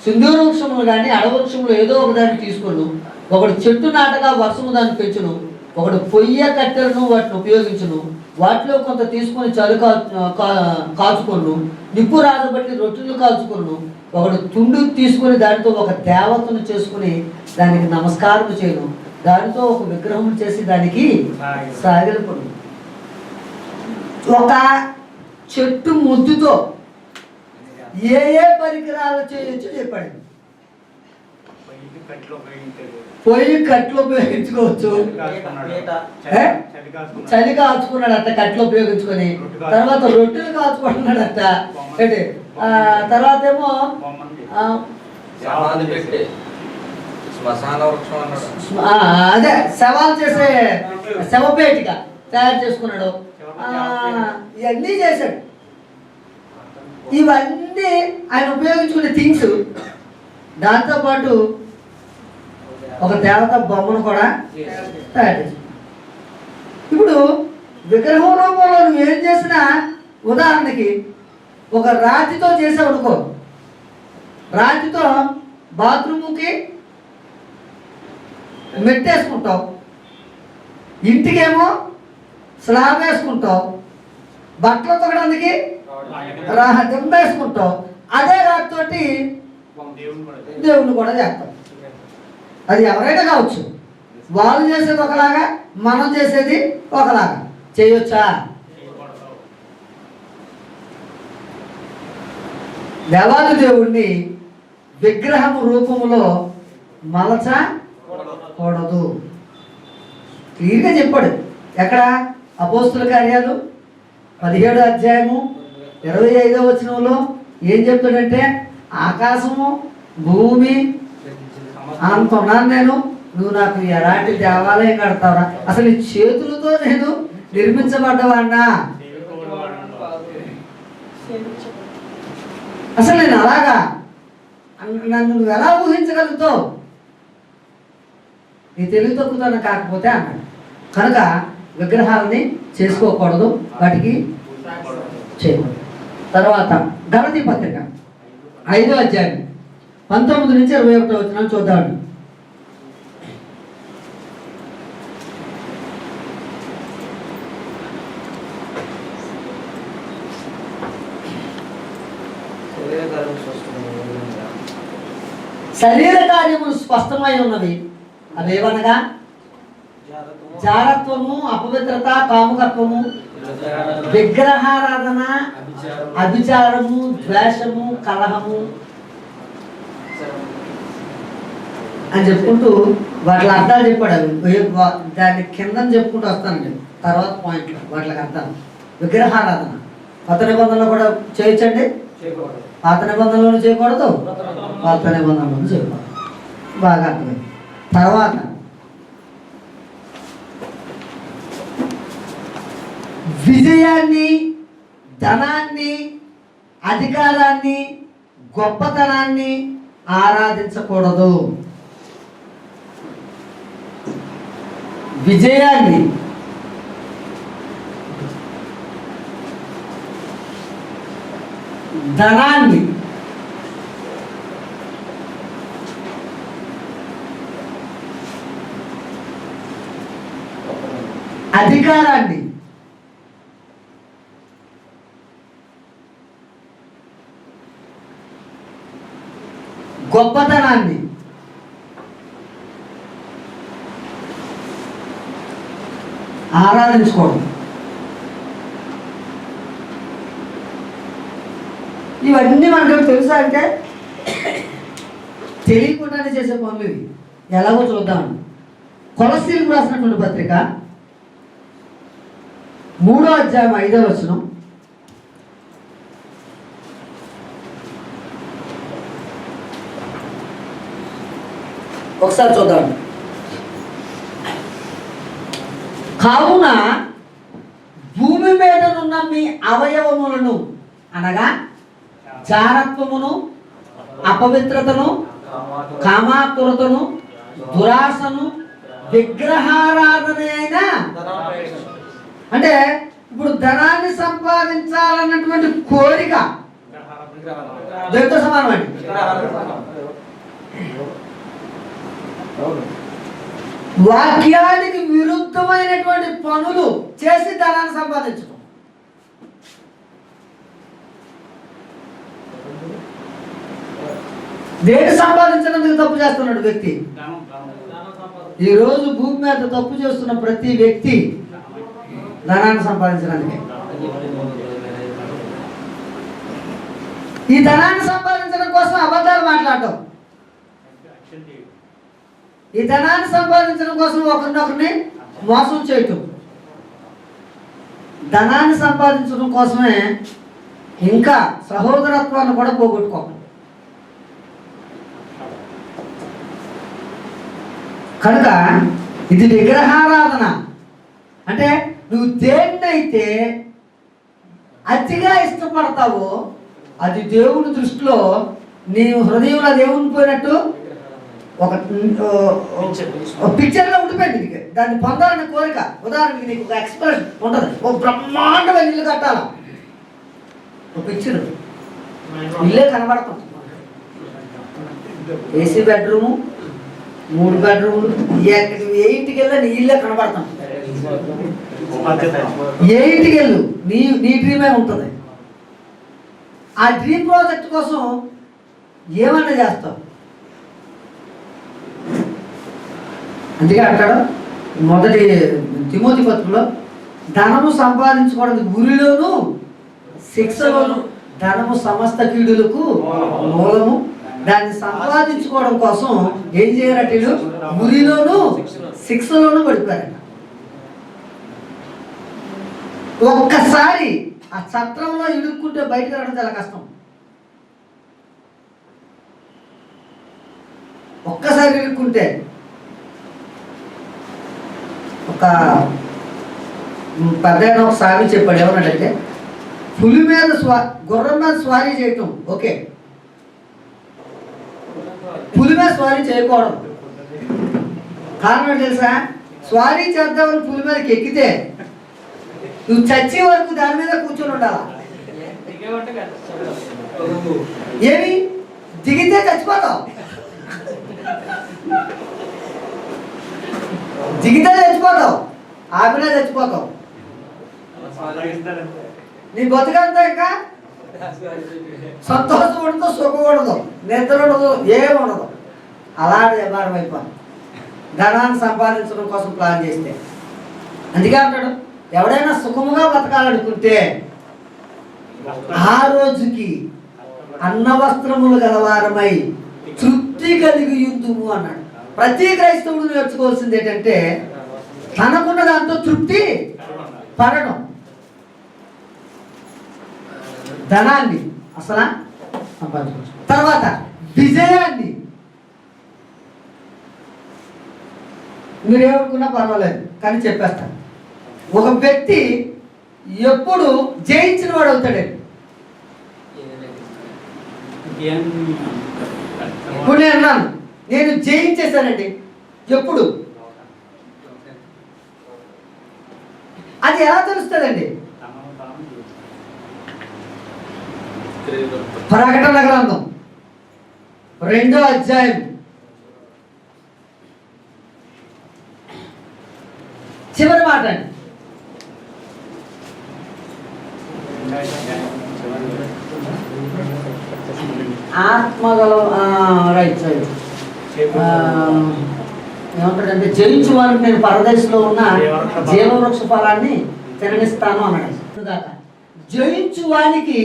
సింధూర వృక్షమును కానీ, అడవ వృక్షములు ఏదో ఒక దాన్ని తీసుకును. ఒకడు చెట్టు నాటగా వర్షము దాన్ని పెంచును. ఒకడు పొయ్య కట్టెలను వాటిని ఉపయోగించును. వాటిలో కొంత తీసుకొని చలి కాచుకొను. నిప్పు రాజబట్టి రొట్టెలు కాల్చుకొను. ఒకడు తుండు తీసుకొని దానితో ఒక దేవతను చేసుకుని దానికి నమస్కారం చేయను. దానితో ఒక విగ్రహం చేసి దానికి సాగిలపడు. ఒక చెట్టు ముద్దుతో ఏ ఏ పరికరాలు చేయొచ్చు చెప్పండి. పొయ్యి కట్లు ఉపయోగించుకోవచ్చు. చలి కాల్చుకున్నాడట కట్లు ఉపయోగించుకొని. తర్వాత రొట్టెలు కాల్చుకుంటున్నాడట. తర్వాత ఏమో అదే శవాలు చేసే శవపేటిక తయారు చేసుకున్నాడు. ఇవన్నీ చేశాడు. ఇవన్నీ ఆయన ఉపయోగించుకునే థింగ్స్. దాంతోపాటు ఒక దేవత బొమ్మను కూడా తయారు చేశాడు. ఇప్పుడు విగ్రహం రూపంలో నువ్వు ఏం చేసినా, ఉదాహరణకి ఒక రాతితో చేసావు అనుకో, రాతితో బాత్రూమ్కి మెట్టేసుకుంటావు, ఇంటికేమో స్లాబ్ వేసుకుంటావు, బట్టలు తొక్కడానికి దిమ్మ వేసుకుంటావు. అదే రాతితోటి దేవుణ్ణి కూడా చేస్తావు. అది ఎవరైనా కావచ్చు. వాళ్ళు చేసేది ఒకలాగా, మనం చేసేది ఒకలాగా. చేయొచ్చా? దేవాది దేవుణ్ణి విగ్రహం రూపంలో మలచకూడదు. క్లియర్గా చెప్పాడు. ఎక్కడ? అపోస్తుల కార్యాలు 17వ అధ్యాయము 25వ వచనంలో ఏం చెప్తాడంటే, ఆకాశము భూమి అంత ఉన్నాను నేను, నువ్వు నాకు ఎలాంటి దేవాలయం కడతావరా? అసలు ఈ చేతులతో నేను నిర్మించబడ్డవాడినా? అసలు నేను అలాగా నన్ను నువ్వు ఎలా ఊహించగలుగుతావు? నీ తెలివి తక్కువతనం కాకపోతే అన్నాడు. కనుక విగ్రహాలని చేసుకోకూడదు, వాటికి చేయకూడదు. తర్వాత గలతీ పత్రిక 5వ అధ్యాయం 19 నుంచి 21 వచనం చూద్దామండి. శరీర కార్యములు స్పష్టమై ఉన్నవి. అవేవనగా జారత్వము, అపవిత్రత, కాముకత్వము, విగ్రహారాధన, అభిచారము, ద్వేషము, కలహము అని చెప్పుకుంటూ వాటి అర్థాలు చెప్పాడు. దాన్ని కింద చెప్పుకుంటూ వస్తానండి తర్వాత పాయింట్లో వాటికి అర్థాలు. విగ్రహారాధన కొత్త నిబంధనలో కూడా చేయొచ్చండి, పాత నిబంధనలను చేయకూడదు, కొత్త నిబంధనలను చేయకూడదు. బాగా అర్థమైంది. తర్వాత విజయాన్ని, ధనాన్ని, అధికారాన్ని, గొప్పతనాన్ని ఆరాధించకూడదు. విజయాన్ని, ధనాన్ని, అధికారాన్ని, గొప్పతనాన్ని ఆరాధించుకోవడం. ఇవన్నీ మనకు తెలుసా అంటే తెలియకుండానే చేసే పనులు ఇవి. ఎలాగో చూద్దామండి. కొలస్సీలకు రాసినటువంటి పత్రిక 3వ అధ్యాయం 5వ వచనం. ఒకసారి చూద్దాం. కావున భూమి మీదనున్న మీ అవయవములను అనగా జారత్వమును, అపవిత్రతను, కామాతురతను, దురాశను, విగ్రహారాధన అయినా, అంటే ఇప్పుడు ధనాన్ని సంపాదించాలన్నటువంటి కోరిక దేనితో సమానం అండి? వాక్యానికి విరుద్ధమైనటువంటి పనులు చేసి ధనాన్ని సంపాదించడం. దేని సంపాదించడానికి తప్పు చేస్తున్నాడు వ్యక్తి? ఈరోజు భూమి మీద తప్పు చేస్తున్న ప్రతి వ్యక్తి ధనాన్ని సంపాదించడానికి. ఈ ధనాన్ని సంపాదించడం కోసం అబద్ధాలు మాట్లాడటం, ఈ ధనాన్ని సంపాదించడం కోసం ఒకరినొకరిని మోసం చేయటం, ధనాన్ని సంపాదించడం కోసమే ఇంకా సహోదరత్వాన్ని కూడా పోగొట్టుకోవడం. కనుక ఇది విగ్రహారాధన. అంటే నువ్వు దేన్నైతే అతిగా ఇష్టపడతావో అది దేవుని దృష్టిలో నీ హృదయంలో దేవుని పోయినట్టు ఒక పిక్చర్లో ఉండిపోయింది. దాన్ని పొందాలని కోరిక. ఉదాహరణకి నీకు ఒక ఎక్స్ప్రెషన్ ఉంటుంది, ఒక బ్రహ్మాండమైన ఇల్లు కట్టాలా, ఒక పిక్చర్ ఇల్లే కనబడుతుంది. ఏసీ బెడ్రూము, 3 బెడ్రూములు, ఏ ఇంటికి వెళ్ళా నీ ఇల్లే కనబడతాం. ఏ ఇంటికి వెళ్ళు నీ డ్రీమే ఉంటుంది. ఆ డ్రీమ్ ప్రాజెక్ట్ కోసం ఏమన్నా చేస్తావు. అందుకే అంటాడు మొదటి తిమోతి పత్రికలో, ధనము సంపాదించుకోవడానికి గురిలోను శిక్షలోను, ధనము సమస్త కీడులకు మూలము, దాన్ని సంపాదించుకోవడం కోసం ఏం చేయాలంటే గురిలోను శిక్షలోను పడిపోయారట. ఒక్కసారి ఆ చట్రంలో ఇరుక్కుంటే బయటకు రావడం చాలా కష్టం. ఒక్కసారి ఇరుక్కుంటే ఒక పెద్ద ఒక సామి చెప్పాడు, ఏమన్నాడంటే పులి మీద గుర్రం మీద స్వారీ చేయటం ఓకే, పులి మీద స్వారీ చేయకూడదు. కారణం తెలుసా? స్వారీ చేద్దామని పులి మీదకి ఎక్కితే నువ్వు చచ్చే వరకు దాని మీద కూర్చొని ఉండాలా. ఏమి దిగితే చచ్చిపోతావు, దిగితే చచ్చిపోతావు, ఆపినా చచ్చిపోతావు. నీ బతుకంతా ఇంకా సంతోషం ఉండదు, సుఖం ఉండదు, నిద్ర ఉండదు, ఏమి ఉండదు. అలాంటి వ్యవహారం అయిపోయింది ధనాన్ని సంపాదించడం కోసం ప్లాన్ చేస్తే. అందుకే అంటాడు, ఎవడైనా సుఖముగా బతకాలనుకుంటే ఆ రోజుకి అన్నవస్త్రములు గలవారమై తృప్తి కలిగి యుద్ధము అన్నాడు. ప్రతి క్రైస్తవుడు నేర్చుకోవాల్సింది ఏంటంటే తనకున్న దాంతో తృప్తి పడడం. ధనాన్ని అసలు సంపాదించవచ్చు, తర్వాత విజయాన్ని మీరేమనుకున్నా పర్వాలేదు కానీ చెప్పేస్తాను. ఒక వ్యక్తి ఎప్పుడు జయించిన వాడు అవుతాడండి. ఇప్పుడు నేను అన్నాను, నేను జయించేశానండి. ఎప్పుడు? అది ఎలా తెలుస్తుందండి? ప్రకటన గ్రంథం 2వ అధ్యాయం చివరి మాట అండి. ఆత్మగల రైట్ ఏమంటాడంటే జయించు వారికి నేను పరదేశంలో ఉన్న జీవవృక్ష ఫలాన్ని తిననిస్తాను అన్నాడు. జయించు వానికి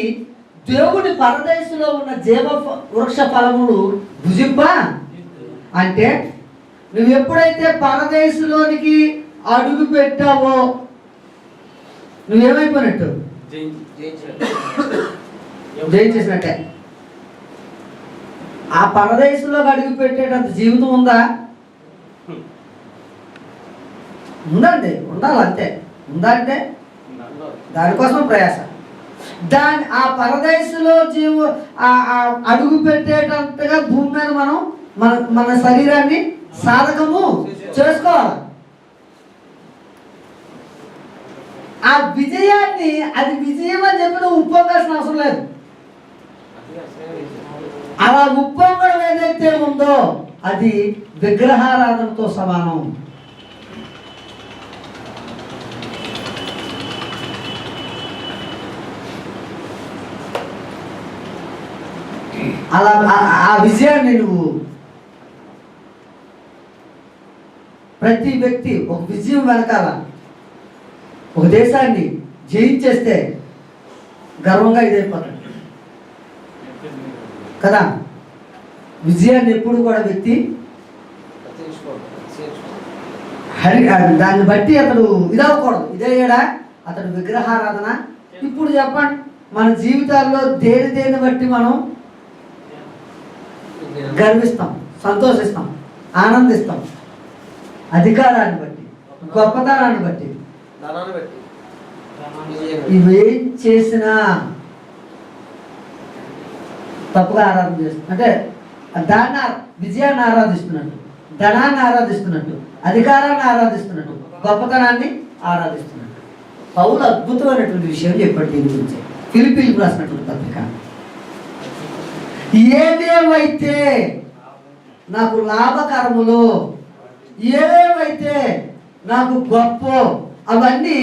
దేవుడి పరదేశంలో ఉన్న జీవ వృక్ష ఫలములు భుజింప అంటే నువ్వు ఎప్పుడైతే పరదేశంలోనికి అడుగు పెట్టావో నువ్వేమైపోయినట్టు? జయించేసినట్టే. ఆ పరదేశంలోకి అడుగు పెట్టేటంత జీవితం ఉందా? ఉందండి, ఉండాలి అంతే. ఉందా అంటే దానికోసం ప్రయాస. ఆ పరదేశంలో అడుగు పెట్టేటంతగా భూమి మీద మనం మన శరీరాన్ని సాధకము చేసుకోవాలి. ఆ విజయాన్ని, అది విజయం అని చెప్పి నువ్వు ఉప్పొంగాల్సిన అవసరం లేదు. అలా ఉప్పొంగడం ఏదైతే ఉందో అది విగ్రహారాధనతో సమానం. అలా ఆ విజయాన్ని నువ్వు, ప్రతి వ్యక్తి ఒక విజయం వెనకాల ఒక దేశాన్ని జయించేస్తే గర్వంగా ఇదైపోతాడు కదా. విజయాన్ని ఎప్పుడు కూడా వ్యక్తి దాన్ని బట్టి అతడు ఇదవ్వకూడదు. ఇదయ్యాడా అతడు విగ్రహారాధన. ఇప్పుడు చెప్పండి, మన జీవితాల్లో దేని బట్టి మనం గర్విస్తాం, సంతోషిస్తాం, ఆనందిస్తాం? అధికారాన్ని బట్టి, గొప్పతనాన్ని బట్టి, ఇవేం చేసినా తప్పుగా ఆరాధన చేస్తున్నాం. అంటే దాన్ని విజయాన్ని ఆరాధిస్తున్నట్టు, ధనాన్ని ఆరాధిస్తున్నట్టు, అధికారాన్ని ఆరాధిస్తున్నట్టు, గొప్పతనాన్ని ఆరాధిస్తున్నట్టు. పౌలు అద్భుతమైనటువంటి విషయం చెప్పాడు దీని గురించి. ఫిలిప్పీలకు రాసినటువంటి పత్రిక, ఏదేమైతే నాకు లాభకరములో, ఏదేమైతే నాకు గొప్ప, అవన్నీ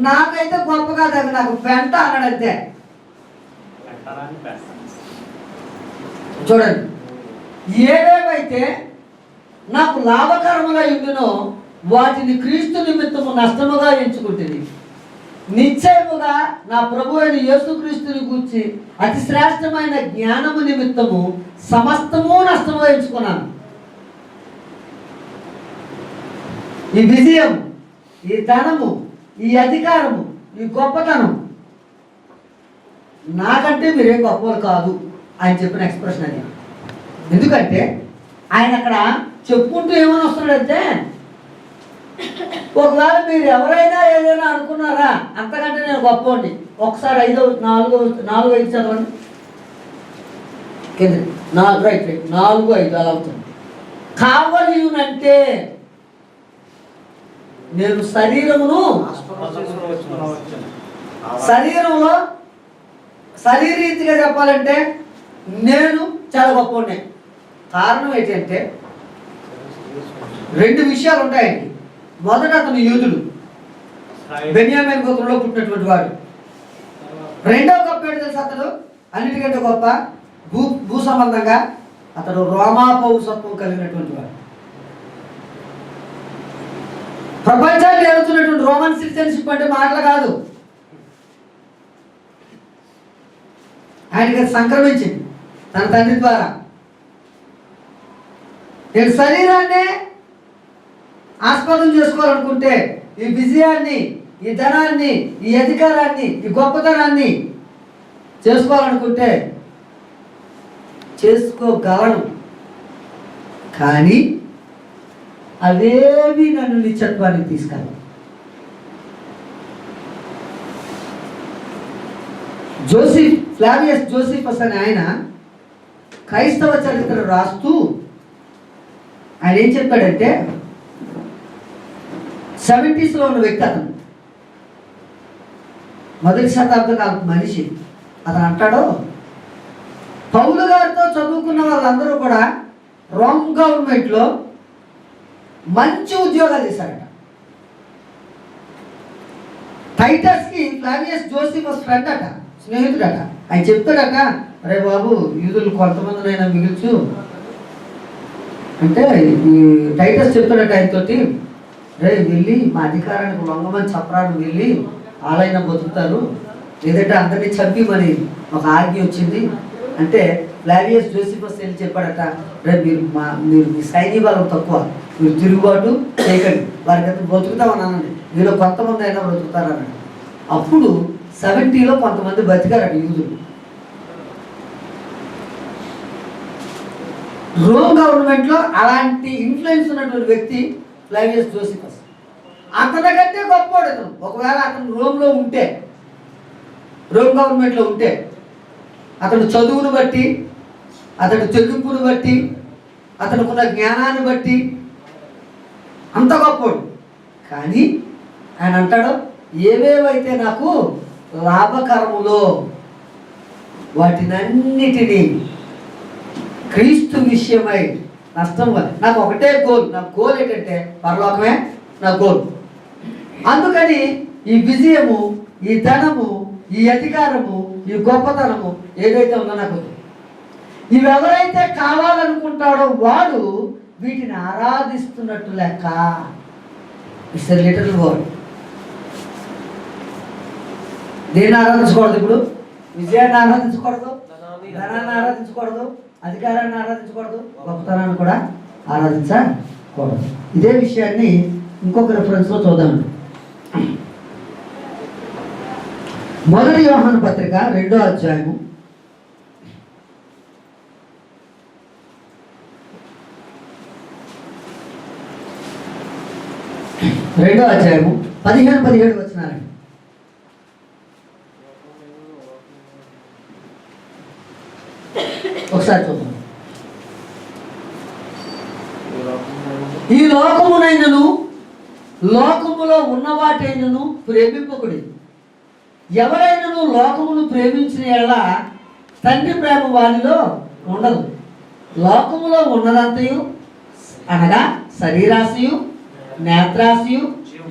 నాకైతే గొప్ప కాదు, అవి నాకు పెంట అన్నాడంతే. చూడండి, ఏవేవైతే నాకు లాభకరముగా ఉండునో వాటిని క్రీస్తు నిమిత్తము నష్టముగా ఎంచుకుంటుంది. నిశ్చయముగా నా ప్రభు అయిన యేసుక్రీస్తుని గూర్చి అతి శ్రేష్టమైన జ్ఞానము నిమిత్తము సమస్తము నష్టముగా ఎంచుకున్నాను. ఈ విజయం, ఈ ధనము, ఈ అధికారము, ఈ గొప్పతనం నాకంటే మీరేం గొప్పలు కాదు ఆయన చెప్పిన ఎక్స్ప్రెషన్ అది. ఎందుకంటే ఆయన అక్కడ చెప్పుకుంటూ ఏమని వస్తున్నాడంటే, ఒకవేళ మీరు ఎవరైనా ఏదైనా అనుకున్నారా అంతకంటే నేను గొప్పండి. ఒకసారి 4:5 చదవండి. రైట్ 4:5 అలా అవుతుంది. కావలియునంటే నేను శరీరంలో శరీరీతిగా చెప్పాలంటే నేను చాలా గొప్ప. కారణం ఏంటంటే 2 విషయాలు ఉంటాయండి. మొదట అతను యూదుడు, బెన్యామీను గోత్రంలో పుట్టినటువంటి వాడు. రెండవ గొప్ప ఏంటి తెలుసు, అతడు అన్నిటికంటే గొప్ప భూ సంబంధంగా అతడు రోమా పౌరసత్వం కలిగినటువంటి వాడు. ప్రపంచాన్ని ఏడుతున్నటువంటి రోమన్ సిటిజన్షిప్ అంటే మాటలు కాదు, ఆయనకి సంక్రమించింది తన తండ్రి ద్వారా. నేను శరీరాన్నే ఆస్పదం చేసుకోవాలనుకుంటే, ఈ విజయాన్ని, ఈ ధనాన్ని, ఈ అధికారాన్ని, ఈ గొప్పతనాన్ని చేసుకోవాలనుకుంటే చేసుకోగలను. కానీ అవేవి నన్ను నిత్యత్వానికి తీసుకెళ్ళవు. ఫ్లావియస్ జోసిఫస్ అనే ఆయన క్రైస్తవ చరిత్ర రాస్తూ ఆయన ఏం చెప్పాడంటే, 70s ఉన్న వ్యక్తి, అతను మొదటి శతాబ్ద కాలం మనిషి. అతను అంటాడు, పౌలు గారితో చదువుకున్న వాళ్ళందరూ కూడా రోమ్ గవర్నమెంట్లో మంచి ఉద్యోగాలు చేశారట. టైటస్కి ఫ్లావియస్ జోసిఫస్ ఫ్రెండ్ అట, స్నేహితుడట. ఆయన చెప్తాడట, అరే బాబు యూదులు కొంతమందినైనా మిగిల్చు అంటే, ఈ టైటస్ చెప్తాడట ఆయనతోటి, రే వెళ్ళి మా అధికారానికి లొంగమని చెప్పరాను, వెళ్ళి వాళ్ళైనా బతుకుతారు, లేదంటే అందరినీ చంపి మరి ఒక ఆజ్ఞ వచ్చింది అంటే, ఫ్లావియస్ జోసిఫస్ వెళ్ళి చెప్పాడట, రే మీరు మీ సైనిక బలం తక్కువ, మీరు తిరుగుబాటు చేయకండి, వారికి అంతా బతుకుతామని అనండి, మీలో కొంతమంది అయినా బ్రతుకుతారన్నాడు. అప్పుడు 70లో కొంతమంది బతికారట యూదులు. రోమ్ గవర్నమెంట్లో అలాంటి ఇన్ఫ్లుయెన్స్ ఉన్నటువంటి వ్యక్తి ఫ్లావియస్ జోసిఫస్. అతని కంటే గొప్పవాడు అతను. ఒకవేళ అతను రోమ్లో ఉంటే, రోమ్ గవర్నమెంట్లో ఉంటే, అతను చదువును బట్టి, అతని తెగింపును బట్టి, అతనుకున్న జ్ఞానాన్ని బట్టి అంత గొప్పవాడు. కానీ ఆయన అంటాడు, ఏవేవైతే నాకు లాభకరములో వాటినన్నిటినీ క్రీస్తు విషయమై నష్టం. నాకు ఒకటే గోల్, నా గోల్ ఏంటంటే పరలోకమే నా గోల్. అందుకని ఈ విజయము, ఈ ధనము, ఈ అధికారము, ఈ గొప్పతనము ఏదైతే ఉందో నాకు, ఇవి ఎవరైతే కావాలనుకుంటాడో వాడు వీటిని ఆరాధిస్తున్నట్టు లెక్క. It's a little word. దేన్ని ఆరాధించకూడదు? ఇప్పుడు విజయాన్ని ఆరాధించకూడదు, ధనాన్ని ఆరాధించకూడదు, అధికారాన్ని ఆరాధించకూడదు, గొప్పతనాన్ని కూడా ఆరాధించకూడదు. ఇదే విషయాన్ని ఇంకొక రిఫరెన్స్లో చూద్దామండి. 1 యోహాను పత్రిక 2వ అధ్యాయము 15-17 వచనాలండి. ఒకసారి చూద్దాం. ఈ లోకమునైనను లోకములో ఉన్నవాటైనను ప్రేమింపకుడి. ఎవరైనను లోకమును ప్రేమించిన యెడల తండ్రి ప్రేమ వానిలో ఉండదు. లోకములో ఉన్నదంతయు అనగా శరీరాశయు, నేత్రాశయు,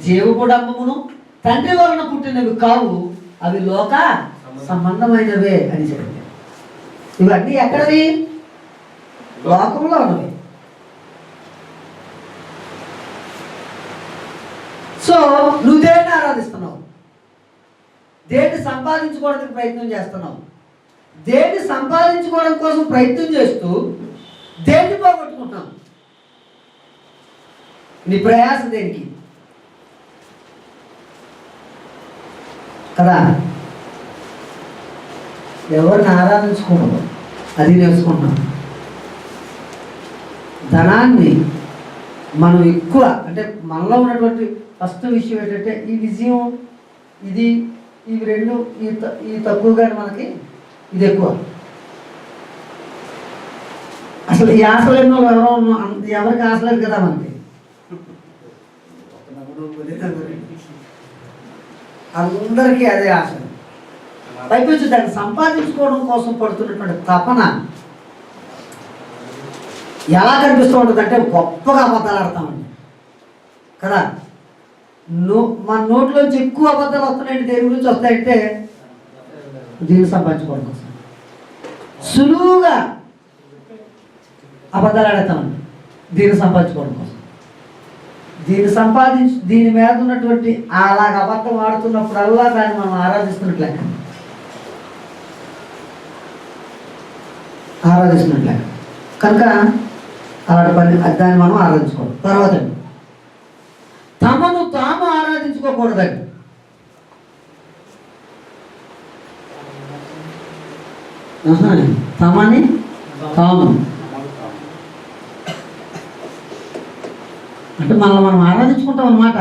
జీవపుడంబమును తండ్రి వలన పుట్టినవి కావు, అవి లోక సంబంధమైనవే అని చెప్పారు. ఇవన్నీ ఎక్కడవి? లోకంలో ఉన్నవి. సో నువ్వు దేన్ని ఆరాధిస్తున్నావు? దేన్ని సంపాదించుకోవడానికి ప్రయత్నం చేస్తున్నావు? దేన్ని సంపాదించుకోవడం కోసం ప్రయత్నం చేస్తూ దేన్ని పోగొట్టుకుంటున్నావు? నీ ప్రయాస దేనికి కదా? ఎవరిని ఆరాధించుకోవడం అది నేర్చుకుంటున్నాం. ధనాన్ని మనం ఎక్కువ అంటే మనలో ఉన్నటువంటి ఫస్ట్ విషయం ఏంటంటే ఈ విజయం ఇది ఇవి రెండు ఈ తక్కువగానే మనకి ఇది ఎక్కువ. అసలు ఈ ఆశ లేని వాళ్ళు ఎవరికి ఆశ లేదు కదా మనకి. అందరికీ అదే ఆశ. పైపించి దాన్ని సంపాదించుకోవడం కోసం పడుతున్నటువంటి తపన ఎలా కనిపిస్తూ ఉంటుంది అంటే గొప్పగా అబద్ధాలు ఆడతామండి కదా. మన నోట్లోంచి ఎక్కువ అబద్ధాలు వస్తున్నాయంటే దేని గురించి వస్తాయంటే దీన్ని సంపాదించుకోవడం కోసం సులువుగా అబద్ధాలు ఆడతామండి. దీన్ని సంపాదించుకోవడం కోసం దీని మీద ఉన్నటువంటి అలాగ అబద్ధం ఆడుతున్నప్పుడల్లా దాన్ని మనం ఆరాధిస్తున్నట్లే కనుక అలాంటి పని దాన్ని మనం ఆరాధించుకోవాలి. తర్వాత తమను తాము ఆరాధించుకోకూడదండి. తమని తాము అంటే మనల్ని మనం ఆరాధించుకుంటాం అన్నమాట.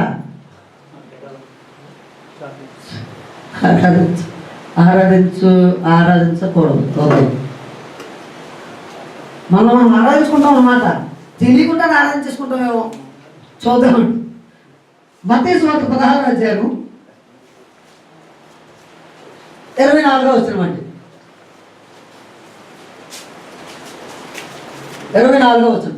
ఆరాధించకూడదు. మనం ఆరాధించుకుంటాం అన్నమాట. తెలియకుండా ఆరాధించుకుంటామేమో. చూద్దాం. మత్తయి సువార్త 16వ అధ్యాయం 24వ వచనం అండి. 24వ వచనం.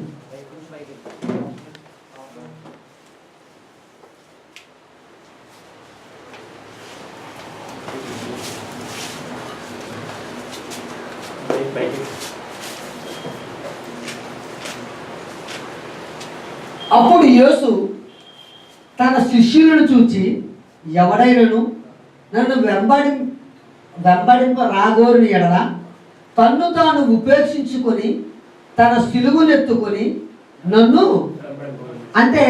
అప్పుడు యేసు తన శిష్యులను చూచి ఎవడైనను నన్ను వెంబడింప రాగోరిని ఎడల తన్ను తాను ఉపేక్షించుకొని తన సిలువనెత్తుకొని నన్ను అంటే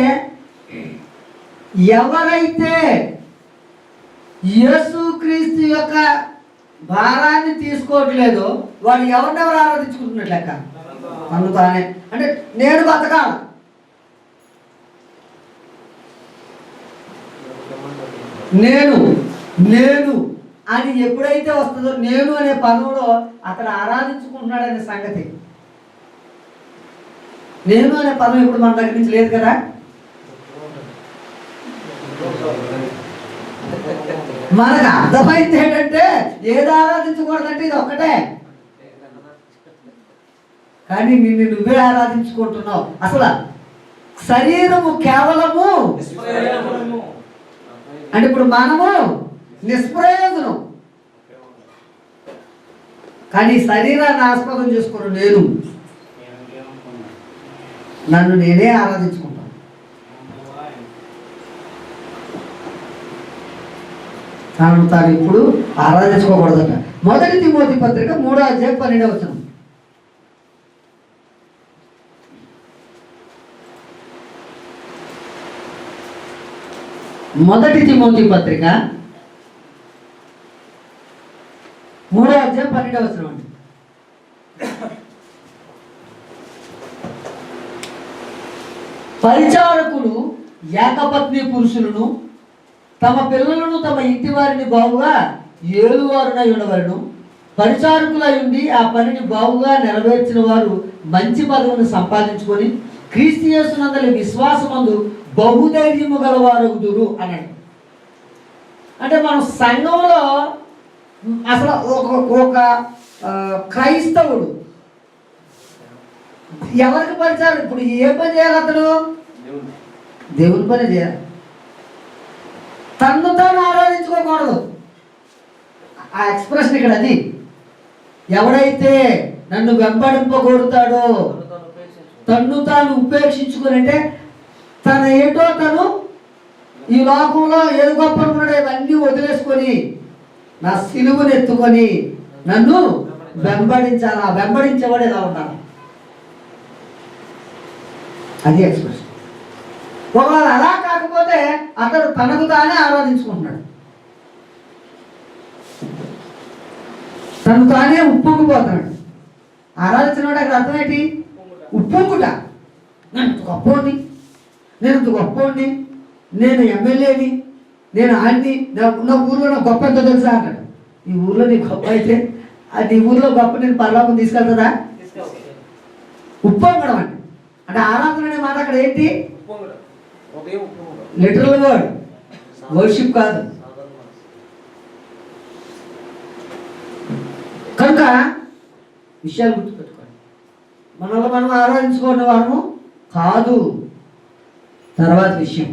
ఎవరైతే యేసుక్రీస్తు యొక్క భారాన్ని తీసుకోవట్లేదో వాడు ఎవరినెవరు ఆరాధించుకుంటున్నట్లు లెక్క. నన్ను తానే అంటే నేను బతకాలి, నేను అని ఎప్పుడైతే వస్తుందో నేను అనే పదంలో అక్కడ ఆరాధించుకుంటున్నాడనే సంగతి. నేను అనే పదం ఇప్పుడు మన దగ్గర నుంచి లేదు కదా. మనకు అర్థమైంది ఏంటంటే ఏది ఆరాధించకూడదంటే ఇది ఒక్కటే. కానీ నిన్ను నువ్వే ఆరాధించుకుంటున్నావు. అసలు శరీరము కేవలము అంటే ఇప్పుడు మనము నిష్ప్రయోజనం. కానీ శరీరాన్ని ఆస్పదం చేసుకుని నేను నన్ను నేనే ఆరాధించుకుంటాను. తనను తాను ఇప్పుడు ఆరాధించుకోకూడదట. 1 తిమోతి పత్రిక 3వ అధ్యాయం 12వ వచనం. 1 తిమోతి పత్రిక 3వ అధ్యాయం 12వ వచనం అండి. పరిచారకులు ఏకపత్ని పురుషులను తమ పిల్లలను తమ ఇంటి వారిని బాగుగా ఏలువారునై ఉండవలను. పరిచారకులై ఉండి ఆ పనిని బాగుగా నెరవేర్చిన వారు మంచి పదవిని సంపాదించుకొని క్రీస్తు యేసునందలి విశ్వాసమందు బహుధైర్యము గలవారగుదురు అన్నాడు. అంటే మనం సంఘంలో అసలు ఒక క్రైస్తవుడు ఎవరికి పరిచారు? ఇప్పుడు ఏ పని చేయాలి? అతడు దేవుని పని చేయాలి. తన్ను తాను ఆరాధించుకోకూడదు. ఆ ఎక్స్ప్రెషన్ ఇక్కడ అది. ఎవడైతే నన్ను వెంబడింపగోరుతాడో తన్ను తాను ఉపేక్షించుకుని అంటే తన ఏంటో తను ఈ లోకంలో ఏది గొప్ప అనుకున్నాడో ఇవన్నీ వదిలేసుకొని నా సిలువను ఎత్తుకొని నన్ను వెంబడించాలి. ఆ వెంబడించేవాడు ఎలా ఉండాలి, అది ఎక్స్ప్రెషన్. ఒకవేళ అలా కాకపోతే అతడు తనకు తానే ఆరాధించుకుంటున్నాడు, తను తానే ఉప్పొంగిపోతున్నాడు. ఆరాధించిన వాడు అక్కడ అర్థం ఏంటి? ఉప్పొంగుట. నేను ఇంత గొప్పవాడిని, నేను ఇంత గొప్పవాడిని, నేను ఎమ్మెల్యేని, నేను ఆడిని, నా ఊర్లో నా గొప్ప ఎంతో తెలుసా అంటాడు. ఈ ఊర్లో నీ గొప్ప అయితే అది ఊర్లో గొప్ప నేను పరలోకం తీసుకెళ్తుందా? ఉప్పొంగడం అంటే ఆరాధన అనే మాట అక్కడ ఏంటి? లిటరల్ వర్డ్, వర్షిప్ కాదు. కనుక విషయాలు గుర్తుపెట్టుకోండి. మనల్ని మనం ఆరాధించుకునే వారము కాదు. తర్వాత విషయం,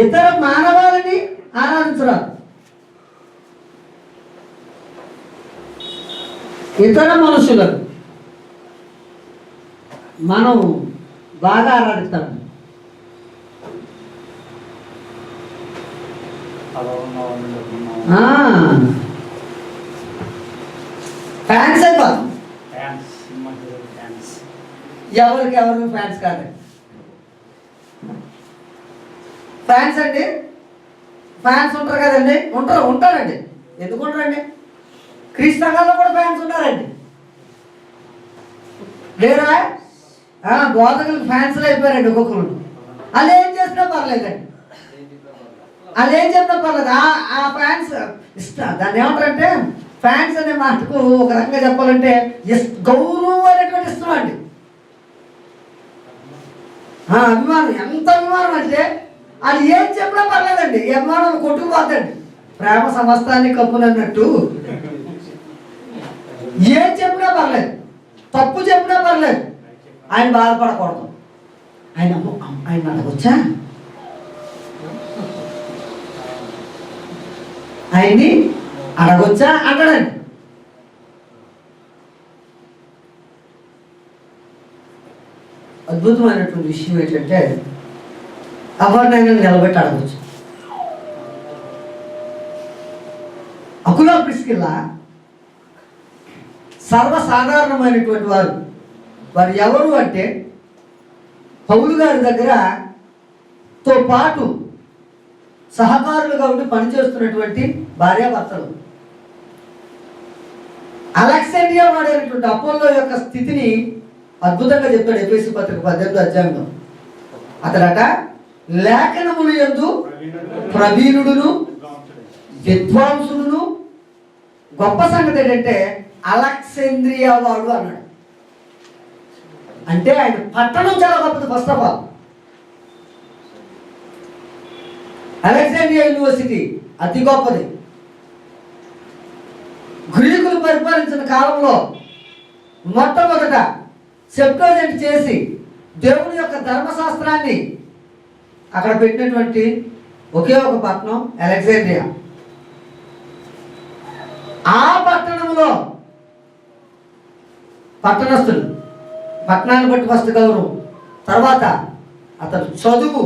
ఇతర మానవాళిని ఆరాధించరాదు. ఇతర మనుషులను మనం బాగా ఆరాధిస్తాము. ఫ్యాన్స్ అయిపోతాం. ఎవరికి ఎవరు ఫ్యాన్స్ కాదండి. ఫ్యాన్స్ అండి, ఫ్యాన్స్ ఉంటారు కదండి, ఉంటారండి. ఎందుకు ఉంటారండి? క్రీస్తు సంఘాల్లో కూడా ఫ్యాన్స్ ఉన్నారండి, లేరా? బోధకులకు ఫ్యాన్స్లు అయిపోయారండి ఒక్కొక్కరు. వాళ్ళు ఏం చేసినా పర్లేదండి, వాళ్ళు ఏం చెప్పినా పర్లేదు. ఆ ఫ్యాన్స్ ఇష్టం. దాన్ని ఏమంటారంటే, ఫ్యాన్స్ అనే మాటకు ఒక రకంగా చెప్పాలంటే గౌరవం అనేటువంటి ఇష్టం అండి. అభిమానం, ఎంత అభిమానం అంటే అది ఏం చెప్పినా పర్లేదండి, ఈ అభిమానం కొట్టుకుపోద్దండి. ప్రేమ సమస్తాన్ని కప్పునన్నట్టు ఏం చెప్పినా పర్లేదు, తప్పు చెప్పినా పర్లేదు, ఆయన బాధపడకూడదు. ఆయన అడగొచ్చా, ఆయన్ని అడగొచ్చా అంటాడండి. అద్భుతమైనటువంటి విషయం ఏంటంటే, ఎవరినైనా నిలబెట్టి అడగచ్చు. అకులా ప్రిస్కిల్లా సర్వసాధారణమైనటువంటి వారు ఎవరు అంటే, పౌలు గారి దగ్గరతో పాటు సహకారులుగా ఉండి పనిచేస్తున్నటువంటి భార్యాభర్తలు. అలెగ్జాండ్రియా వాడైనటువంటి అపోల్లో యొక్క స్థితిని అద్భుతంగా చెప్తాడు ఎఫెసీ పత్రిక 18వ అధ్యాయంలో. అతడట లేఖనముల యందు ప్రవీణుడును విద్వాంసుడును. గొప్ప సంగతి ఏంటంటే అలెగ్జాండ్రియా వాడు అన్నాడు. అంటే ఆయన పట్టణం చాలా గొప్పది. First of all Alexandria university అతి గొప్పది. గ్రీకులు పరిపాలించిన కాలంలో మొట్టమొదట సెప్టోజెంట్ చేసి దేవుని యొక్క ధర్మశాస్త్రాన్ని అక్కడ పెట్టినటువంటి ఒకే ఒక పట్టణం అలెగ్జాండ్రియా. ఆ పట్టణంలో పట్టణస్థులు, పట్టణాన్ని బట్టి ఫస్ట్ గౌరవం, తర్వాత అతను చదువు,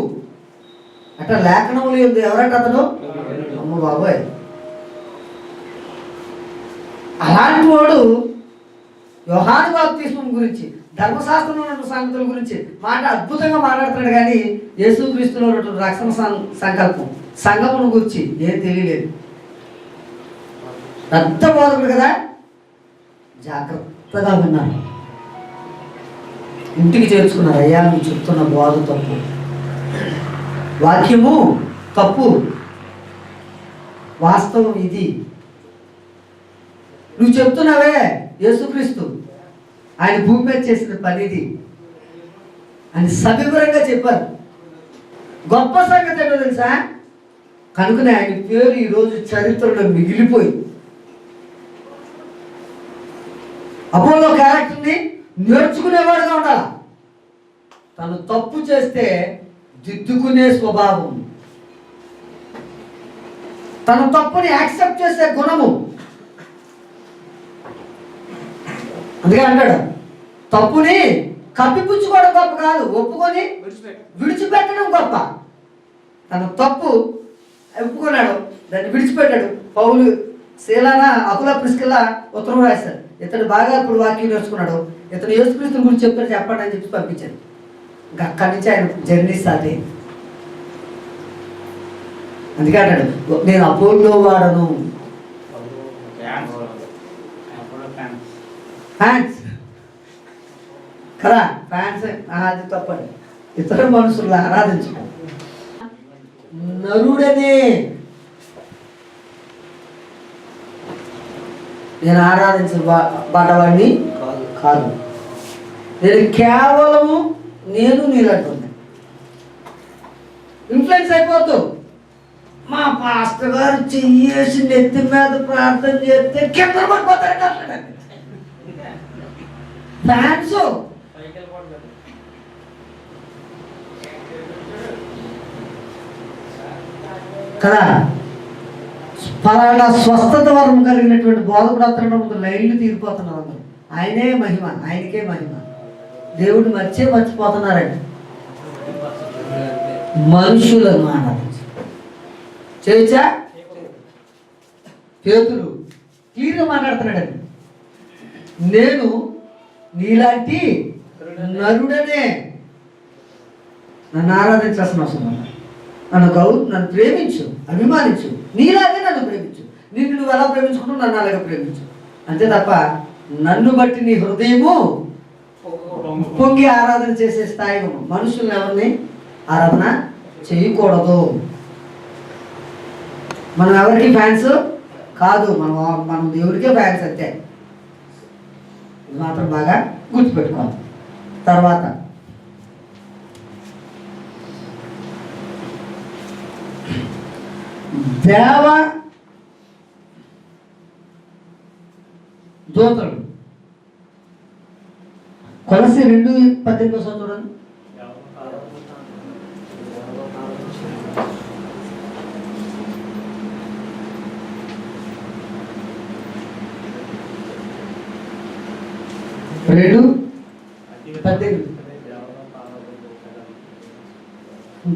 అట్లా లేఖనములు ఉంది. ఎవరంటే అతను, అమ్మ బాబోయ్, అలాంటి వాడు యోహాను బాప్తిస్మం గురించి, ధర్మశాస్త్రంలో ఉన్న సంగతుల గురించి అద్భుతంగా మాట్లాడుతున్నాడు. కానీ యేసుక్రీస్తులో రక్షణ సంకల్పం, సంగమును గురించి ఏం తెలియలేదు. పెద్ద బోధకుడు కదా, జాగ్రత్తగా విన్నారు, ఇంటికి చేర్చుకున్నారు. అయ్యా నువ్వు చెప్తున్న బోధ తప్పు, వాక్యము తప్పు, వాస్తవం ఇది, నువ్వు చెప్తున్నావే యేసుక్రీస్తు ఆయన భూమి మీద చేసిన పని ఇది అని సవివరంగా చెప్పారు. గొప్ప సంగతి ఏంటో తెలుసా? కనుకనే ఆయన పేరు ఈరోజు చరిత్రలో మిగిలిపోయింది. అపోలో క్యారెక్టర్ని నేర్చుకునేవాడుగా ఉండాలి. తను తప్పు చేస్తే దిద్దుకునే స్వభావం, తన తప్పుని యాక్సెప్ట్ చేసే గుణము. అందుకే అంటాడు, తప్పుని కప్పిపుచ్చుకోవడం గొప్ప కాదు, ఒప్పుకొని విడిచిపెట్టడం గొప్ప. తన తప్పు ఒప్పుకున్నాడు, దాన్ని విడిచిపెట్టాడు. పౌలు శీలాన అకుల ప్రిస్కిల్లా ఉత్తరం రాశాడు. ఇతడు బాగా ఇప్పుడు వాక్యం నేర్చుకున్నాడు, ఇతను యేసుక్రీస్తు గురించి చెప్పండి అని చెప్పి పంపించాడు. ఇంకా అక్కడి నుంచి ఆయన జర్నీ స్టార్ట్ అయింది. అందుకే అంటాడు, నేను అపోలో వాడను. ఫ్యాన్స్ కదా, ఫ్యాన్స్ అది తప్పండి. ఇతర మనుషులను ఆరాధించడం నరుడనే నేను ఆరాధించబడ్డవాడిని కాదు. నేను కేవలము నేను నీలంటుంది. ఇన్ఫ్లుయెన్స్ అయిపోతూ మా పాస్టర్ గారు చెయ్యేసి నెత్తి మీద ప్రార్థన చేస్తే కింద పడిపోతారు ఫ్యాన్స్. కదా పలానా స్వస్థత వరం కలిగినటువంటి బోధకుడు అతను ముందు లైన్లు తీరిపోతున్నారు అందరూ. ఆయనే మహిమ, ఆయనకే మహిమ. దేవుడు మర్చిపోతున్నారండి. మనుషులను ఆరాధించు చేయొచ్చా? పేతురు క్లియర్గా మాట్లాడుతున్నాడండి, నేను నీలాంటి నరుడనే, నన్ను ఆరాధించాల్సిన అవసరం ఉంది. నన్ను ప్రేమించు, అభిమానించు, నీలాగే నన్ను ప్రేమించు. నువ్వు ఎలా ప్రేమించుకుంటావు నన్ను అలాగే ప్రేమించు. అంతే తప్ప నన్ను బట్టి నీ హృదయము పొంగి ఆరాధన చేసే స్థాయి మనుషులను ఎవరిని ఆరాధన చేయకూడదు. మనం ఎవరికి ఫ్యాన్స్ కాదు, మనం దేవుడికే ఫ్యాన్స్ అంతే. ఇది మాత్రం బాగా గుర్తుపెట్టుకోవాలి. తర్వాత దేవ దూతలు కొలసి 2:18 చూడండి.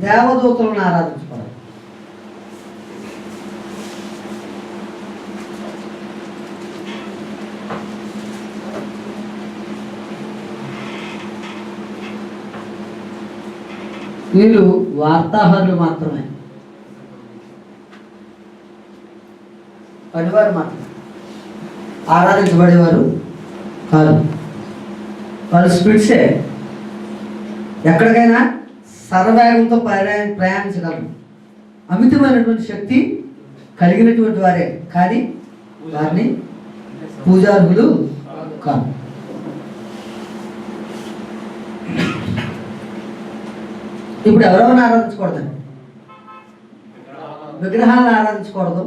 దేవదూతలను ఆరాధించుకోవాలి. వీళ్ళు వార్తాహరులు మాత్రమే, పనివారు మాత్రమే, ఆరాధించబడేవారు కాదు. వాళ్ళు స్పిరిట్సే, ఎక్కడికైనా సర్వవేగంతో ప్రయాణించగలరు. అమితమైనటువంటి శక్తి కలిగినటువంటి వారే, కానీ వారిని పూజారులు కాదు. ఇప్పుడు ఎవరెవరిని ఆరాధించకూడదండి? విగ్రహాలను ఆరాధించకూడదు,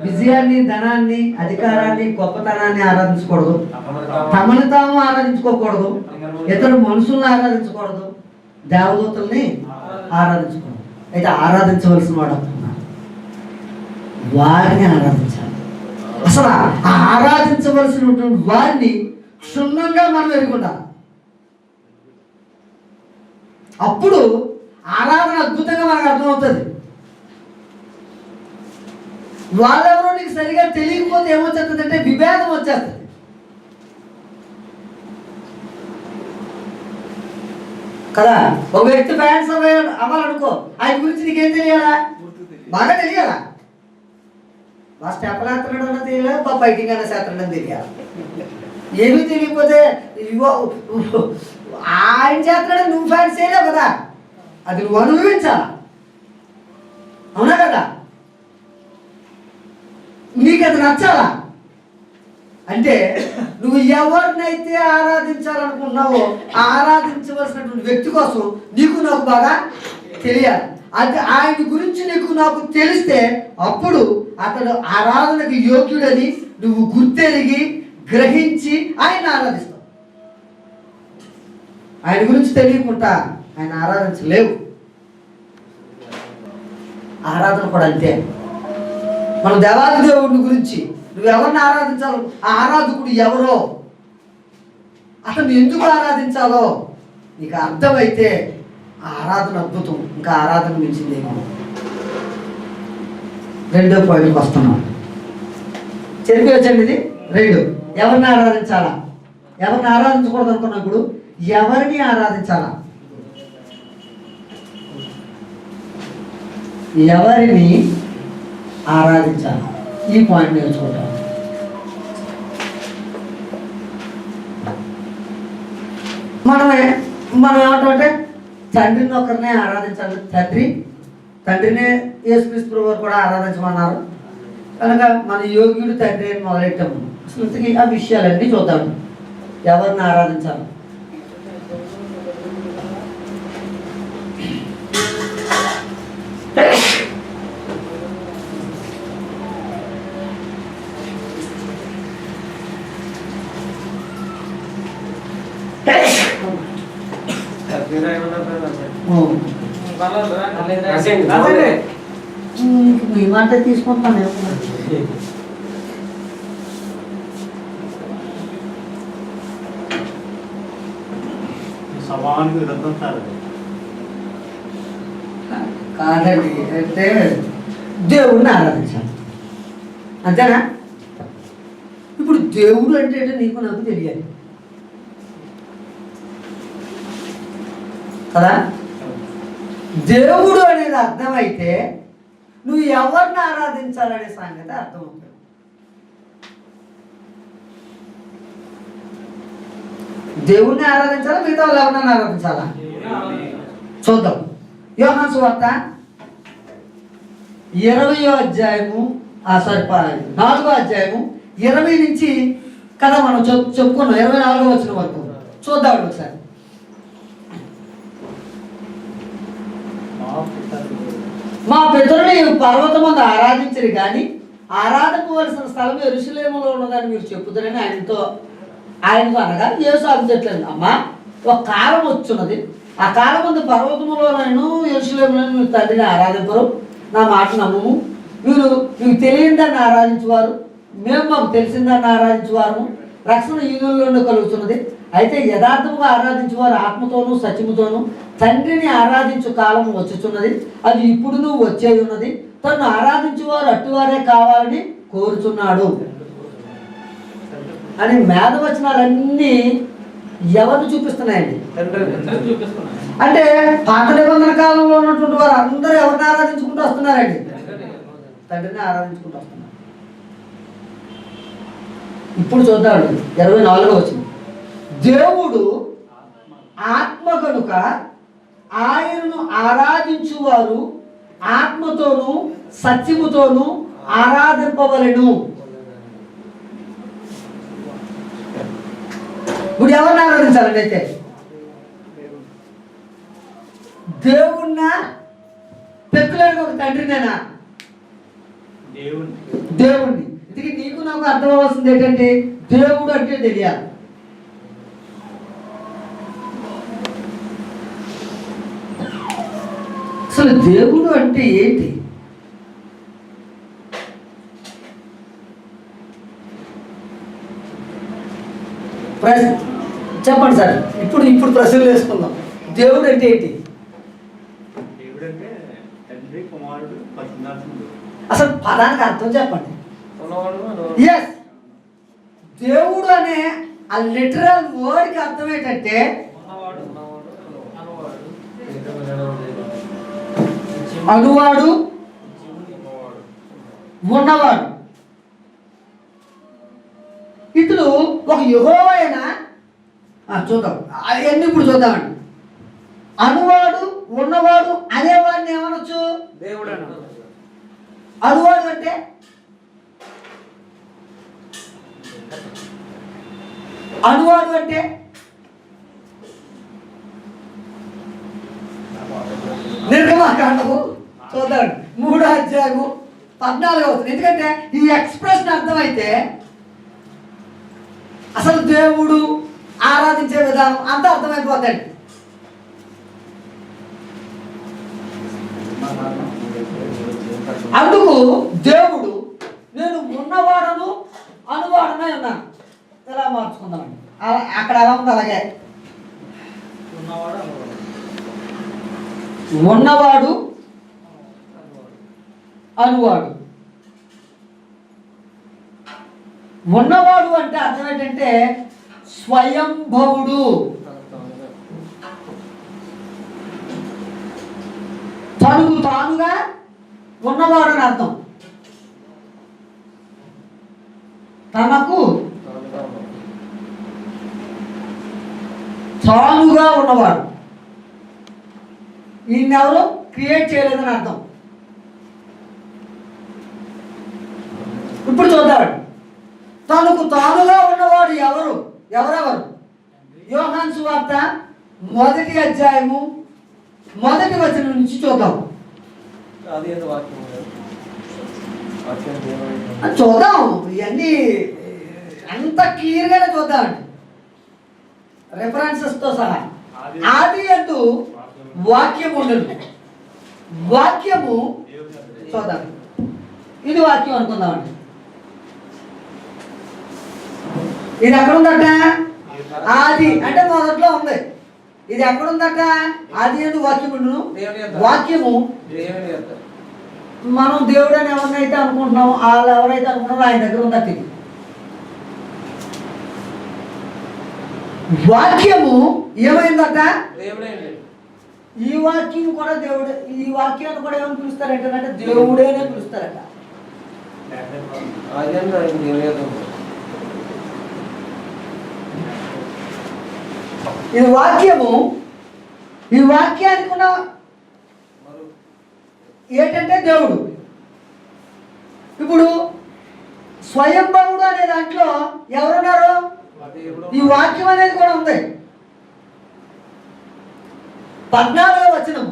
విజయాన్ని, ధనాన్ని, అధికారాన్ని, గొప్పతనాన్ని ఆరాధించకూడదు, తమను తాము ఆరాధించుకోకూడదు, ఇతర మనుషులను ఆరాధించకూడదు, దేవదూతల్ని ఆరాధించకూడదు. అయితే ఆరాధించవలసిన వాడు వారిని ఆరాధించాలి. అసలు ఆ ఆరాధించవలసినటువంటి వారిని క్షుణ్ణంగా మనం ఎరుగుండాలి. అప్పుడు ఆరాధన అద్భుతంగా మనకు అర్థమవుతుంది. వాళ్ళెవరో నీకు సరిగా తెలియకపోతే ఏమొచ్చేస్తుంది అంటే విభేదం వచ్చేస్తుంది. కదా, ఒక వ్యక్తి ఫ్యాన్స్ అవ్వాలనుకో, ఆయన గురించి నీకేం తెలియాలా? బాగా తెలియాలా? మా స్టెప్ వేస్తున్నాడన్నా తెలియాలి, మా ఫైటింగ్ అన్న చేస్తున్నాడని తెలియాలి. ఏమీ తెలియకపోతే ఆయన చేస్తున్నాడని నువ్వు ఫ్యాన్స్ చేయలేవు కదా, అది నువ్వు అనుభవించాలా. అవునా కదా? నీకు అది నచ్చాలా? అంటే నువ్వు ఎవరినైతే ఆరాధించాలనుకున్నావో ఆరాధించవలసినటువంటి వ్యక్తి కోసం నీకు నాకు బాగా తెలియాలి. అది ఆయన గురించి నీకు నాకు తెలిస్తే అప్పుడు అతడు ఆరాధనకు యోగ్యుడని నువ్వు గుర్తెరిగి గ్రహించి ఆయన ఆరాధిస్తావు. ఆయన గురించి తెలియకుండా ఆయన ఆరాధించలేవు. ఆరాధన కూడా అంతే. మన దేవాది దేవుడిని గురించి నువ్వు ఎవరిని ఆరాధించాలో, ఆ ఆరాధకుడు ఎవరో, అతను ఎందుకు ఆరాధించాలో నీకు అర్థమైతే ఆరాధన అద్భుతం, ఇంకా ఆరాధన మించిందేమో. రెండో పాయింట్కి వస్తున్నాం. చెరిపి వచ్చండి ఇది 2. ఎవరిని ఆరాధించాలా, ఎవరిని ఆరాధించకూడదు అనుకున్నప్పుడు ఎవరిని ఆరాధించాలా, ఎవరిని ఆరాధించాలి, ఈ పాయింట్ నేర్చుకుంటాం. మనం ఏమంటామంటే తండ్రిని ఒకరినే ఆరాధించాలి. తండ్రినే యేసుక్రీస్తు ప్రభువు కూడా ఆరాధించమన్నారు కనుక మన యోగ్యుడు తండ్రి అని మొదలెట్టాము. అసలు ఇంతకీ ఆ విషయాలన్నీ చూద్దాం. ఎవరిని ఆరాధించాలి, మీ మాట తీసుకుంటాను. కాదండి, అంటే దేవుడిని ఆరాధించాలి అంతేనా? ఇప్పుడు దేవుడు అంటే నీకు నాకు తెలియాలి కదా. దేవుడు అనేది అర్థమైతే నువ్వు ఎవరిని ఆరాధించాలనే సంగతి అర్థమవుతుంది. దేవుణ్ణి ఆరాధించాలా, మిగతా వాళ్ళు ఎవరినైనా ఆరాధించాలా? చూద్దాం. యోహాను సువార్త 20వ అధ్యాయము 4వ అధ్యాయము 20 నుంచి కదా మనం చెప్పుకున్నాం. 24వ వచనం వరకు చూద్దాం ఒకసారి. మా పితరులు ఈ పర్వతమందు ఆరాధించరు కానీ ఆరాధించవలసిన స్థలం యెరూషలేములో ఉన్నదని మీరు చెప్పుతారని ఆయనతో అనగా యేసు ఆలోచించట్లేదు. అమ్మా, ఒక కాలం వచ్చున్నది, ఆ కాలం ముందు పర్వతములోనైనా యెరూషలేములో మీరు తండ్రిని ఆరాధింపరు, నా మాట నమ్మము. మీకు తెలియని ఆరాధించేవారు, మేము మాకు తెలిసిందాన్ని ఆరాధించేవారు. రక్షణ యూదుల్లోనే కలుగుతున్నది. అయితే యథార్థముగా ఆరాధించేవారు ఆత్మతోనూ సత్యముతోనూ తండ్రిని ఆరాధించు కాలం వచ్చుచున్నది, అది ఇప్పుడు వచ్చే ఉన్నది. తను ఆరాధించేవారు అట్టువారే కావాలని కోరుచున్నాడు అని మేధవచనాలన్నీ ఎవరిని చూపిస్తున్నాయండి? అంటే పాత నిబంధన కాలంలో ఉన్నటువంటి వారు అందరూ ఎవరిని ఆరాధించుకుంటూ వస్తున్నారండి? తండ్రిని ఆరాధించుకుంటూ వస్తున్నారు. ఇప్పుడు చూద్దాం 24వ వచనం. దేవుడు ఆత్మ కనుక ఆయనను ఆరాధించువారు ఆత్మతోనూ సత్యముతోనూ ఆరాధింపవలెను. ఇప్పుడు ఎవరిని ఆరాధించాలండి? అయితే దేవుణ్ణా, పెక్కులేని ఒక తండ్రినేనా? దేవుణ్ణి. ఇది నీకు నాకు అర్థం అవ్వాల్సింది ఏంటంటే దేవుడు అంటే తెలియాలి. అసలు దేవుడు అంటే ఏంటి? చెప్పండి సార్. ఇప్పుడు ప్రశ్నలు వేసుకుందాం. దేవుడు అంటే ఏంటి? అసలు పదానికి అర్థం చెప్పండి. ఎస్, దేవుడు అనే ఆ లిటరల్ వర్డ్కి అర్థం ఏంటంటే అనువాడు, ఉన్నవాడు. ఇతడు ఒక యెహోవా అయినా చూద్దాం. అవన్నీ ఇప్పుడు చూద్దామండి. అనువాడు, ఉన్నవాడు అనేవాడిని ఏమనొచ్చు? దేవుడు. అనువాడు అంటే నిర్గమాకాండము చూద్దాం 3వ అధ్యాయము 14వ వచనం. ఎందుకంటే ఈ ఎక్స్ప్రెషన్ అర్థమైతే అసలు దేవుడు ఆరాధించే విధానం అంతా అర్థమైపోతాడు. అందుకు దేవుడు నేను ఉన్నవాడను అనువాడనే ఉన్నాను. ఎలా మార్చుకుందామండి? అక్కడ ఎలా ఉంది అలాగే ఉన్నవాడు అనువాడు. ఉన్నవాడు అంటే అర్థం ఏంటంటే స్వయంభవుడు, తనకు తానుగా ఉన్నవాడు అని అర్థం. తనకు తానుగా ఉన్నవాడు. ఈయనెవరు క్రియేట్ చేయలేదని అర్థం. ఇప్పుడు చూద్దామండి, తనకు తానుగా ఉన్నవాడు ఎవరు? ఎవరెవరు? యోహాను సువార్త 1వ అధ్యాయము 1వ వచనం నుంచి చూద్దాం. చూద్దాం, ఇవన్నీ అంత క్లియర్గానే చూద్దామండి, రెఫరెన్సెస్తో సహా. ఆది యందు వాక్యము ఉండదు. వాక్యము చూద్దాం, ఇది వాక్యం అనుకుందామండి. ఇది ఎక్కడుందట? ఆది అంటే మొదట్లో ఉంది. ఇది ఎక్కడుందట? ఆది యందు వాక్యము ఉండును. వాక్యము మనం దేవుడు అని ఎవరినైతే అనుకుంటున్నాం, వాళ్ళు ఎవరైతే అనుకుంటున్నారో ఆయన దగ్గర ఉందట. ఇది వాక్యము ఏమైందట? ఈ వాక్యం కూడా దేవుడే. ఈ వాక్యాన్ని కూడా ఏమని పిలుస్తారంటే దేవుడేనే పిలుస్తారట. ఇది వాక్యము. ఈ వాక్యానికి ఉన్న ఏంటంటే దేవుడు. ఇప్పుడు స్వయంభవుడు అనే దాంట్లో ఎవరున్నారు? ఈ వాక్యం అనేది కూడా ఉంది. 14వ వచనం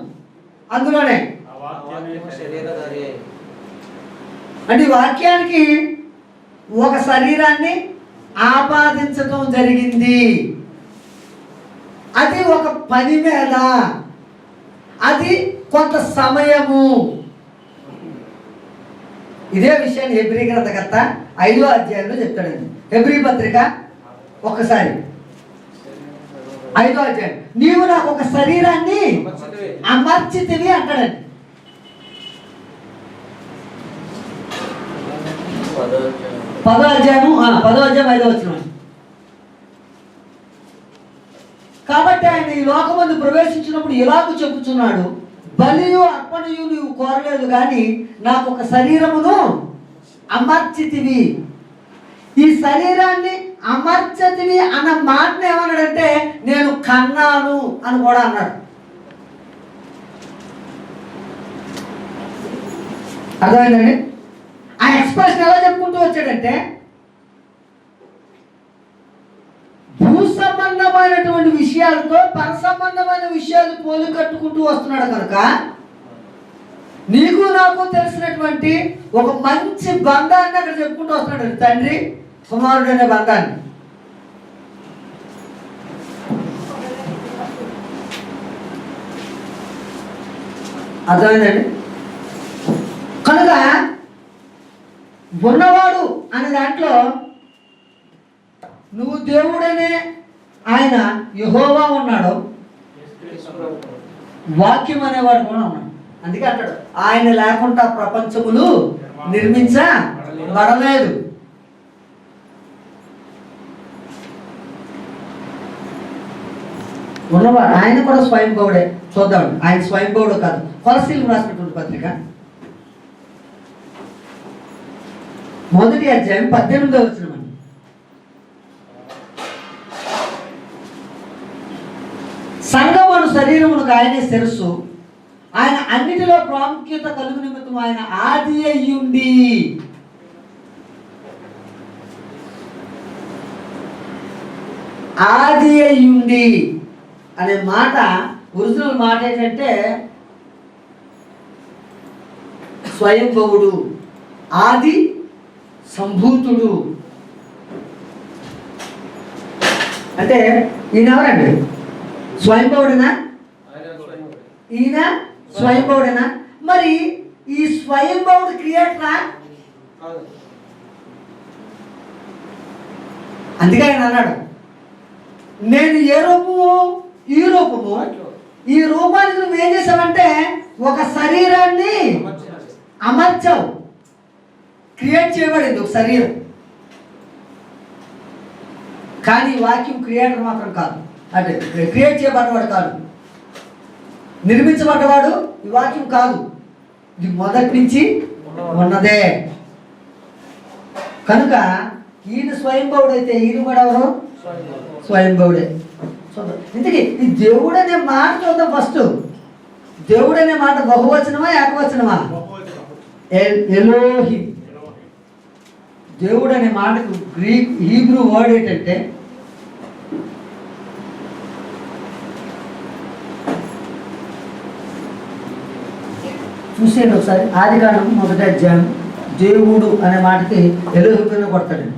అందులోనే. అంటే ఈ వాక్యానికి ఒక శరీరాన్ని ఆపాదించడం జరిగింది. అది ఒక పని మీద, అది కొంత సమయము. ఇదే విషయాన్ని హెబ్రీ గ్రంథకర్త 5వ అధ్యాయంలో చెప్తాడండి. హెబ్రీ పత్రిక ఒక్కసారి 5వ అధ్యాయం. నీవు నాకు ఒక శరీరాన్ని అమర్చితివి అంటాడండి. 10వ అధ్యాయం 5వ వచనం. కాబట్టి ఆయన ఈ లోకమందు ప్రవేశించినప్పుడు ఇలాగూ చెప్పుచున్నాడు, బలియు అర్పణయు నీవు కోరలేదు కానీ నాకు ఒక శరీరమును అమర్చితివి. ఈ శరీరాన్ని అమర్చతివి అన్న మాటను ఏమన్నాడంటే నేను కన్నాను అని కూడా అన్నాడు. అర్థమైందండి? ఆ ఎక్స్ప్రెషన్ ఎలా చెప్పుకుంటూ వచ్చాడంటే భూ సంబంధమైనటువంటి విషయాలతో పర సంబంధమైన విషయాలు పోలి కట్టుకుంటూ వస్తున్నాడు కనుక నీకు నాకు తెలిసినటువంటి ఒక మంచి బంధాన్ని అక్కడ చెప్పుకుంటూ వస్తున్నాడు. తండ్రి కుమారుడు అనే బంధాన్ని. అర్థమైందండి? కనుక ఉన్నవాడు అనే దాంట్లో నువ్వు దేవుడనే ఆయన యెహోవా ఉన్నాడు, వాక్యం అనేవాడు కూడా ఉన్నాడు. అందుకే అంటాడు ఆయన లేకుండా ప్రపంచములు నిర్మించబడలేదు. ఉన్నవాడు ఆయన కూడా స్వయంభవుడే. చూద్దామండి, ఆయన స్వయంభవుడు కాదు. కొలస్సీలకు రాసినటువంటి పత్రిక 1వ అధ్యాయం 18వ వచనం అండి. సంఘమును శరీరమునకు ఆయనే శిరస్సు, ఆయన అన్నిటిలో ప్రాముఖ్యత కలుగు నిమిత్తం ఆయన ఆది అయ్యుండి. ఆది అయ్యుండి అనే మాట ఒరిజినల్ మాట ఏంటంటే స్వయంభవుడు, ఆది సంభూతుడు. అంటే ఈయన ఎవరండి? స్వయంభవుడేనా? ఈయన స్వయంభవుడేనా? మరి ఈ స్వయంభవుడు క్రియేటరా? అందుకే ఆయన అన్నాడు నేను ఏ రూపము? ఈ రూపము. ఈ రూపానికి నువ్వు ఏం చేసావంటే ఒక శరీరాన్ని అమర్చావు. క్రియేట్ చేయబడింది ఒక శరీరం, కానీ వాక్యం క్రియేటర్ మాత్రం కాదు, అంటే క్రియేట్ చేయబడ్డవాడు కాదు, నిర్మించబడ్డవాడు ఈ వాక్యం కాదు. ఇది మొదటి నుంచి ఉన్నదే. కనుక ఈయన స్వయంభవుడు అయితే ఈయన కూడా ఎవరు? స్వయంభవుడే. ఇంతకీ ఈ దేవుడు అనే మాట చూద్దాం ఫస్ట్. దేవుడు అనే మాట బహువచనమా ఏకవచనమా? ఎలోహిం. దేవుడు అనే మాటకు గ్రీక్ హీబ్రూ వర్డ్ ఏంటంటే చూసేయండి ఒకసారి. ఆదికాండం 1వ అధ్యాయం దేవుడు అనే మాటకి ఎలోహిం కొడతాడండి.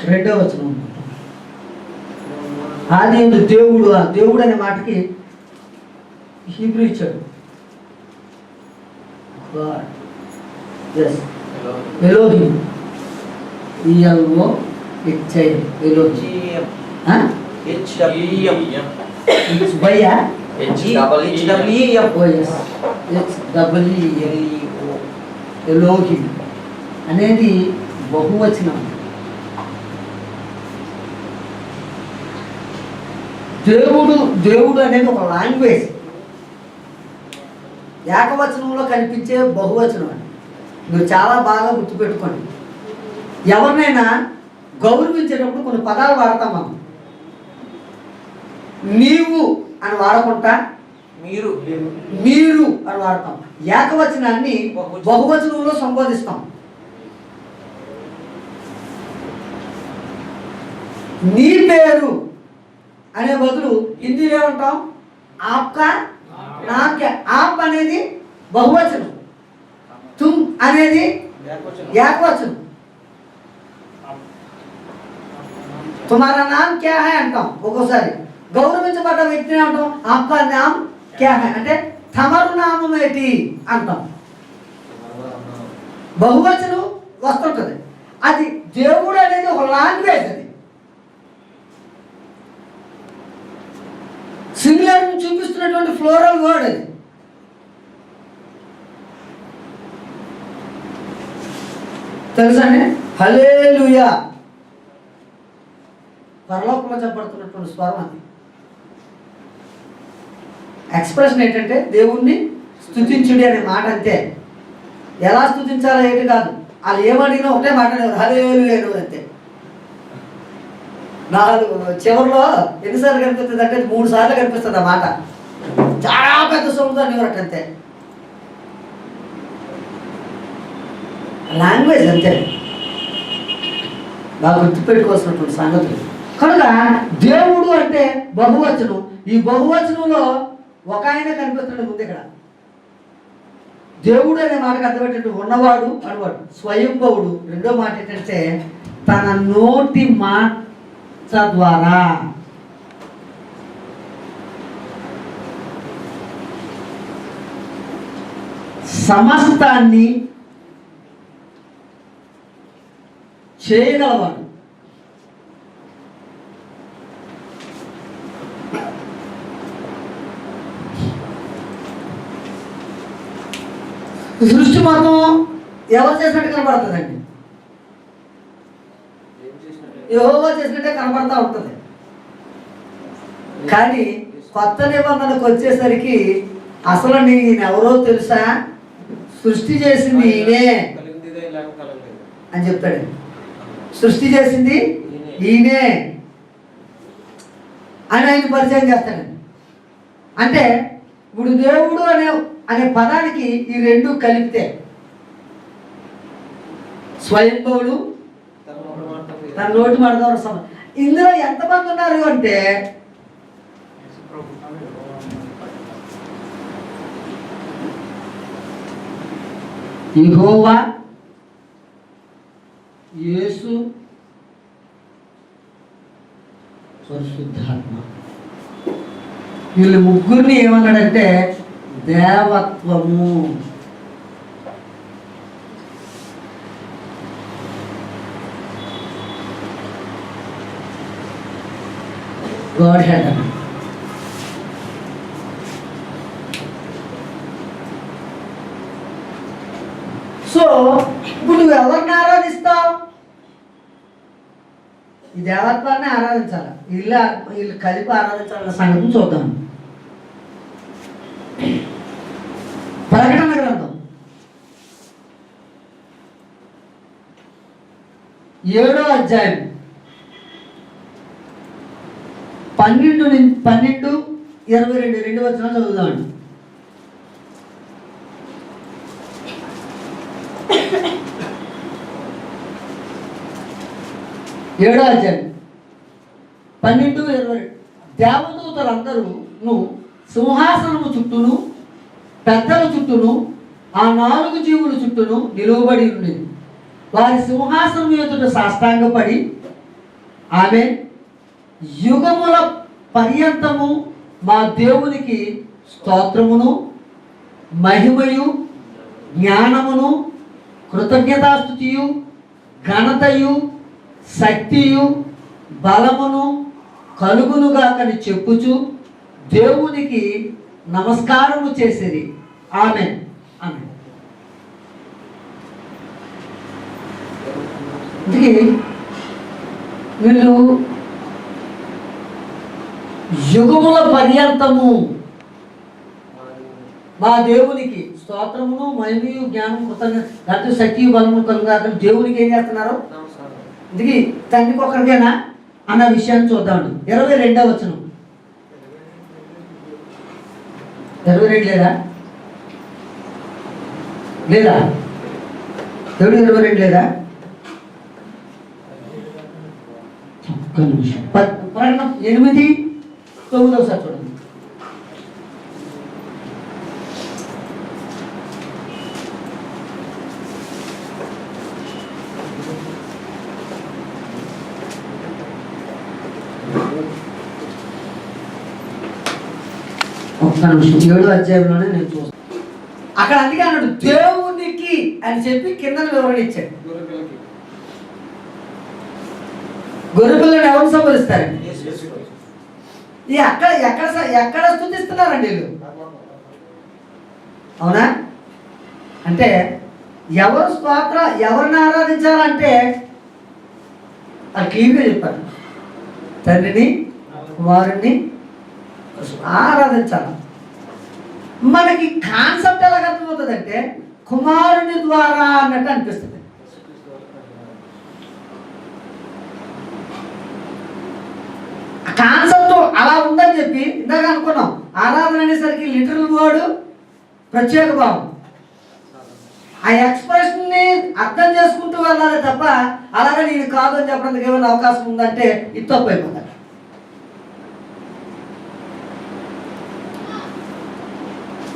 2వ వచనం. ఆది దేవుడు, దేవుడు అనే మాటకి హీబ్రూ ఇచ్చాడు ఎలోహిం. ఈఎల్ఓ హెచ్ఐ ఎలోహిం. బయ్యా ఎలోహిం అనేది బహువచనం. దేవుడు అనేది ఒక లాంగ్వేజ్. ఏకవచనంలో కనిపించే బహువచనం అని మీరు చాలా బాగా గుర్తుపెట్టుకోండి. ఎవరినైనా గౌరవించేటప్పుడు కొన్ని పదాలు వాడతాం మనం. నీవు అని వాడకుండా మీరు అని వాడతాం. ఏకవచనాన్ని బహువచనంలో సంబోధిస్తాం. నీ పేరు అనే బదులు హిందీలో ఏమంటాం? ఆప్కా నాకే. ఆప్ అనేది బహువచనం, తుమ్ అనేది ఏకవచనం. తుమారా నామ్ క్యా హై అంటాం. ఒక్కోసారి గౌరవించబడ్డ వ్యక్తిని అంటాం ఆప్కా నామ్ క్యా హై అంటే తమరు నామం ఏంటి అంటాం. బహువచనం వస్తుంటుంది. అది దేవుడు అనేది ఒక లాంగ్వేజ్. అది సింగులర్ చూపిస్తున్నటువంటి ఫ్లోరల్ వర్డ్. అది తెలుసండి? హల్లెలూయా పరలోకంలో చెప్పబడుతున్నటువంటి స్వరం. అది ఎక్స్ప్రెషన్ ఏంటంటే దేవుణ్ణి స్తుతించుడి అనే మాట. అంతే. ఎలా స్తుతించాలో ఏంటి కాదు. వాళ్ళు ఏమడిగినా ఒకటే మాట, హల్లెలూయా అంతే. చివరిలో ఎన్నిసార్లు కనిపిస్తుంది అంటే 3 సార్లు కనిపిస్తుంది ఆ మాట. చాలా పెద్ద సొమ్ముతో నివరకంతే. లాంగ్వేజ్ అంతే. బాగా గుర్తుపెట్టుకోవాల్సినటువంటి సంగతులు. కనుక దేవుడు అంటే బహువచనం. ఈ బహువచనంలో ఒక ఆయన కనిపిస్తున్నాడు ముందు. ఇక్కడ దేవుడు అనే మాటకు అర్థమేంటంటే ఉన్నవాడు అనేవాడు, స్వయంభవుడు. రెండో మాట ఏంటంటే తన నోటి మాట ద్వారా సమస్తాన్ని చేయగలవాడు. సృష్టి మొత్తం ఎవరు చేసినట్టు కనబడుతుందండి? యెహోవా చేసినట్టే కనబడతా ఉంటుంది. కానీ కొత్త నిబంధనకు వచ్చేసరికి అసలు ఈయన ఎవరో తెలుసా? సృష్టి చేసింది ఈయనే అని చెప్తాడు. సృష్టి చేసింది ఈయనే అని ఆయన పరిచయం చేస్తాడండి. అంటే ఇప్పుడు దేవుడు అనే పదానికి ఈ రెండు కలిపితే స్వయంభవుడు తన నోటి మాట ద్వారా. ఇందులో ఎంతమంది ఉన్నారు అంటే యెహోవా, యేసు, పరిశుద్ధాత్మ. వీళ్ళు ముగ్గురిని ఏమన్నాడంటే దేవత్వము. గాడ్ హెడ్ అని. సో ఇప్పుడు నువ్వు ఎవరిని ఆరాధిస్తావు? ఈ దేవత్వాన్ని ఆరాధించాలి, వీళ్ళు కలిపి ఆరాధించాలన్న సంగతిని చూద్దాం. ప్రకటన గ్రంథం 7వ అధ్యాయం 12-22 2 వచనాలు చదువుదామండి. 7వ అధ్యాయం 12-22. దేవదూతలందరూ సింహాసనము చుట్టూను పెద్దల చుట్టూను ఆ 4 జీవుల చుట్టూను నిలువబడి ఉండేది. వారి సింహాసనం ఎదుట సాష్టాంగపడి ఆమె యుగముల పర్యంతము మా దేవునికి స్తోత్రమును మహిమయు జ్ఞానమును కృతజ్ఞతాస్తుతియు ఘనతయు శక్తియు బలమును కలుగునుగాకని చెప్పుచు దేవునికి నమస్కారము చేసేది. ఆమేన్ ఆమేన్. వీళ్ళు యుగముల పర్యంతము మా దేవునికి స్తోత్రమును మహిమయు జ్ఞానం కృతజ్ఞత శక్తి బలము కలుగుగాకని దేవునికి ఏం చేస్తున్నారు? ఇందుకే తండ్రికి ఒకరికేనా అన్న విషయాన్ని చూద్దామండి. 22వ వచనం. 22 లేదా? లేదా? 22 లేదా? ఒక్క నిమిషం. 8-9 సార్ చూడండి. ఒక్క నిమిషం. 7వ అధ్యాయంలోనే నేను చూస్తాను. అక్కడ అందుకే అన్నాడు దేవునికి అని చెప్పి కింద వివరణ ఇచ్చాడు. గొర్రెపిల్లని ఎవరు సంబరిస్తారండి? ఎక్కడ ఎక్కడ ఎక్కడ స్తుతిస్తున్నారండి వీళ్ళు? అవునా? అంటే ఎవరిని ఆరాధించాలంటే అది క్లియర్గా చెప్పారు. తండ్రిని కుమారుణ్ణి ఆరాధించాలి. మనకి కాన్సెప్ట్ ఎలా అర్థమవుతుందంటే కుమారుని ద్వారా అన్నట్టు అనిపిస్తుంది. కాన్సెప్ట్ అలా ఉందని చెప్పి ఇందాక అనుకున్నాం. ఆరాధన అనేసరికి లిటరల్ వర్డ్ ప్రత్యేక భావం. ఆ ఎక్స్ప్రెషన్ని అర్థం చేసుకుంటూ వెళ్ళాలి తప్ప అలాగే నేను కాదు అని చెప్పడానికి ఏమైనా అవకాశం ఉందంటే ఇది తప్పు అయిపోతుంది.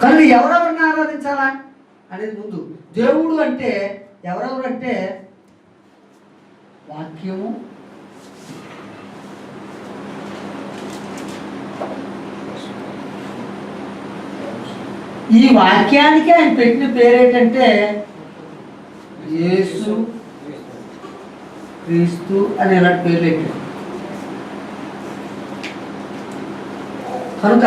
కానీ ఎవరెవరిని ఆరాధించాలా అనేది ముందు. దేవుడు అంటే ఎవరెవరంటే వాక్యము, ఈ వాక్యానికి ఆయన పెట్టిన పేరేంటంటే యేసు క్రీస్తు అని ఇలాంటి పేరు పెట్టాడు. కనుక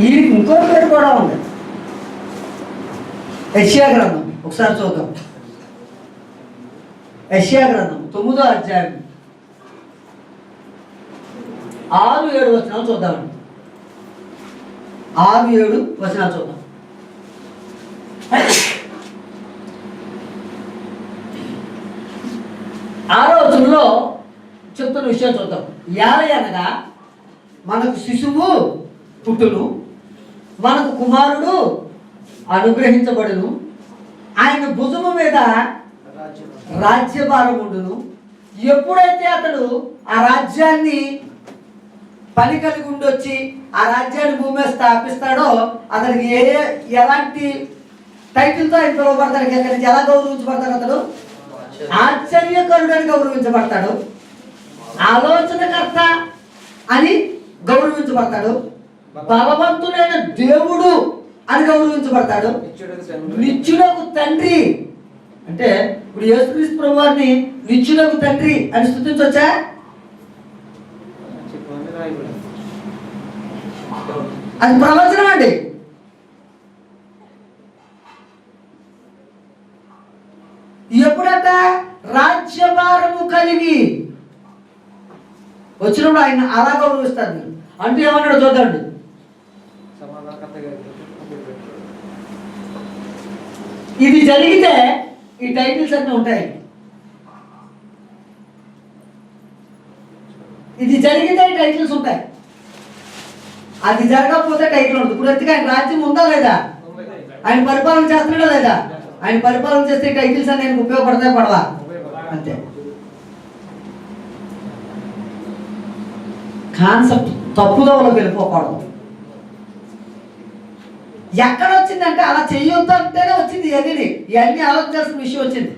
ఈ ఇంకో పేరు కూడా ఉంది. యెషయా గ్రంథం ఒకసారి చూద్దాం. యెషయా గ్రంథం 9వ అధ్యాయం 6-7 వచనాలు చూద్దామండి. 6-7 వచనాలు చూద్దాం. 6వ వచనంలో చెప్తున్న విషయం చూద్దాం. అనగా మనకు శిశువు పుట్టును, మనకు కుమారుడు అనుగ్రహించబడును, ఆయన భుజము మీద రాజ్యభారం ఉండును. ఎప్పుడైతే అతడు ఆ రాజ్యాన్ని పని కలిగి ఉండొచ్చి ఆ రాజ్యాన్ని భూమి మీద స్థాపిస్తాడో అతనికి ఎలాంటి టైటిల్తో ఆయన పిలువబడతాడు? ఎక్కడి నుంచి ఎలా గౌరవించబడతాడు? అతడు ఆశ్చర్యకరుడు అని గౌరవించబడతాడు, ఆలోచనకర్త అని గౌరవించబడతాడు, బలవంతుడైన దేవుడు అని గౌరవించబడతాడు, నిత్యుడకు తండ్రి. అంటే ఇప్పుడు యేసుక్రీస్తు ప్రభువారిని నిత్యుడకు తండ్రి అని స్తుతించవచ్చా? అది ప్రవచనం అండి. ఎప్పుడట? రాజ్యభారము కలిగి వచ్చినప్పుడు ఆయన అలా గౌరవిస్తారు మీరు. అంటూ ఏమన్నాడు చూద్దండి. ఇది జరిగితే ఈ టైటిల్స్ అన్నీ ఉంటాయి. ఇది జరిగితే ఈ టైటిల్స్ ఉంటాయి. అది జరగకపోతే టైటిల్ ఉంటుంది. ఇప్పుడు ఎందుకు ఆయన రాజ్యం ఉందా లేదా? ఆయన పరిపాలన చేస్తున్నాడా లేదా? ఆయన పరిపాలన చేస్తే టైటిల్స్ అని ఆయనకు ఉపయోగపడతాయి పడవా? అంతే. కాన్సెప్ట్ తప్పుదోవలో వెళ్ళిపోకూడదు. ఎక్కడ వచ్చిందంటే అలా చెయ్యొద్దు అంటేనే వచ్చింది. ఇవన్నీ ఆలోచించాల్సిన విషయం వచ్చింది.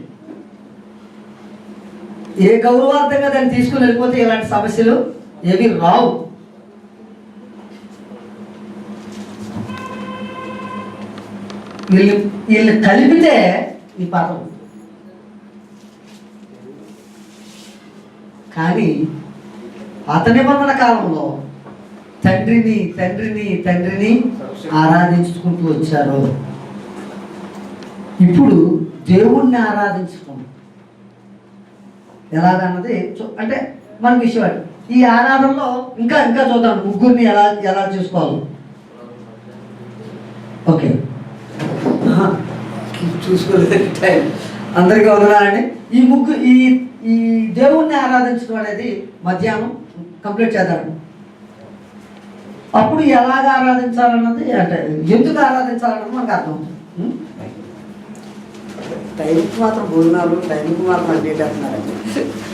ఏ గౌరవార్థంగా దాన్ని తీసుకుని వెళ్ళిపోతే ఇలాంటి సమస్యలు ఏవి రావు. వీళ్ళు కలిపితే ఈ పదం. కానీ పాత నిబంధన కాలంలో తండ్రిని తండ్రిని తండ్రిని ఆరాధించుకుంటూ వచ్చారు. ఇప్పుడు దేవుణ్ణి ఆరాధించుకుంటాం. ఎలాగన్నది అంటే మన విషయం. ఈ ఆరాధనలో ఇంకా ఇంకా చూద్దాం ముగ్గురిని ఎలా ఎలా చూసుకోవాలి. ఓకే, చూసుకోలేదు టైం. అందరికీ వందనాలండి. ఈ ఈ దేవుణ్ణి ఆరాధించడం అనేది మధ్యాహ్నం కంప్లీట్ చేద్దాం. అప్పుడు ఎలాగ ఆరాధించాలన్నది అంటే ఎందుకు ఆరాధించాలన్నది మనకు అర్థమవుతుంది. టైంకి మాత్రం భోజనాలు టైంకి మాత్రం అంటే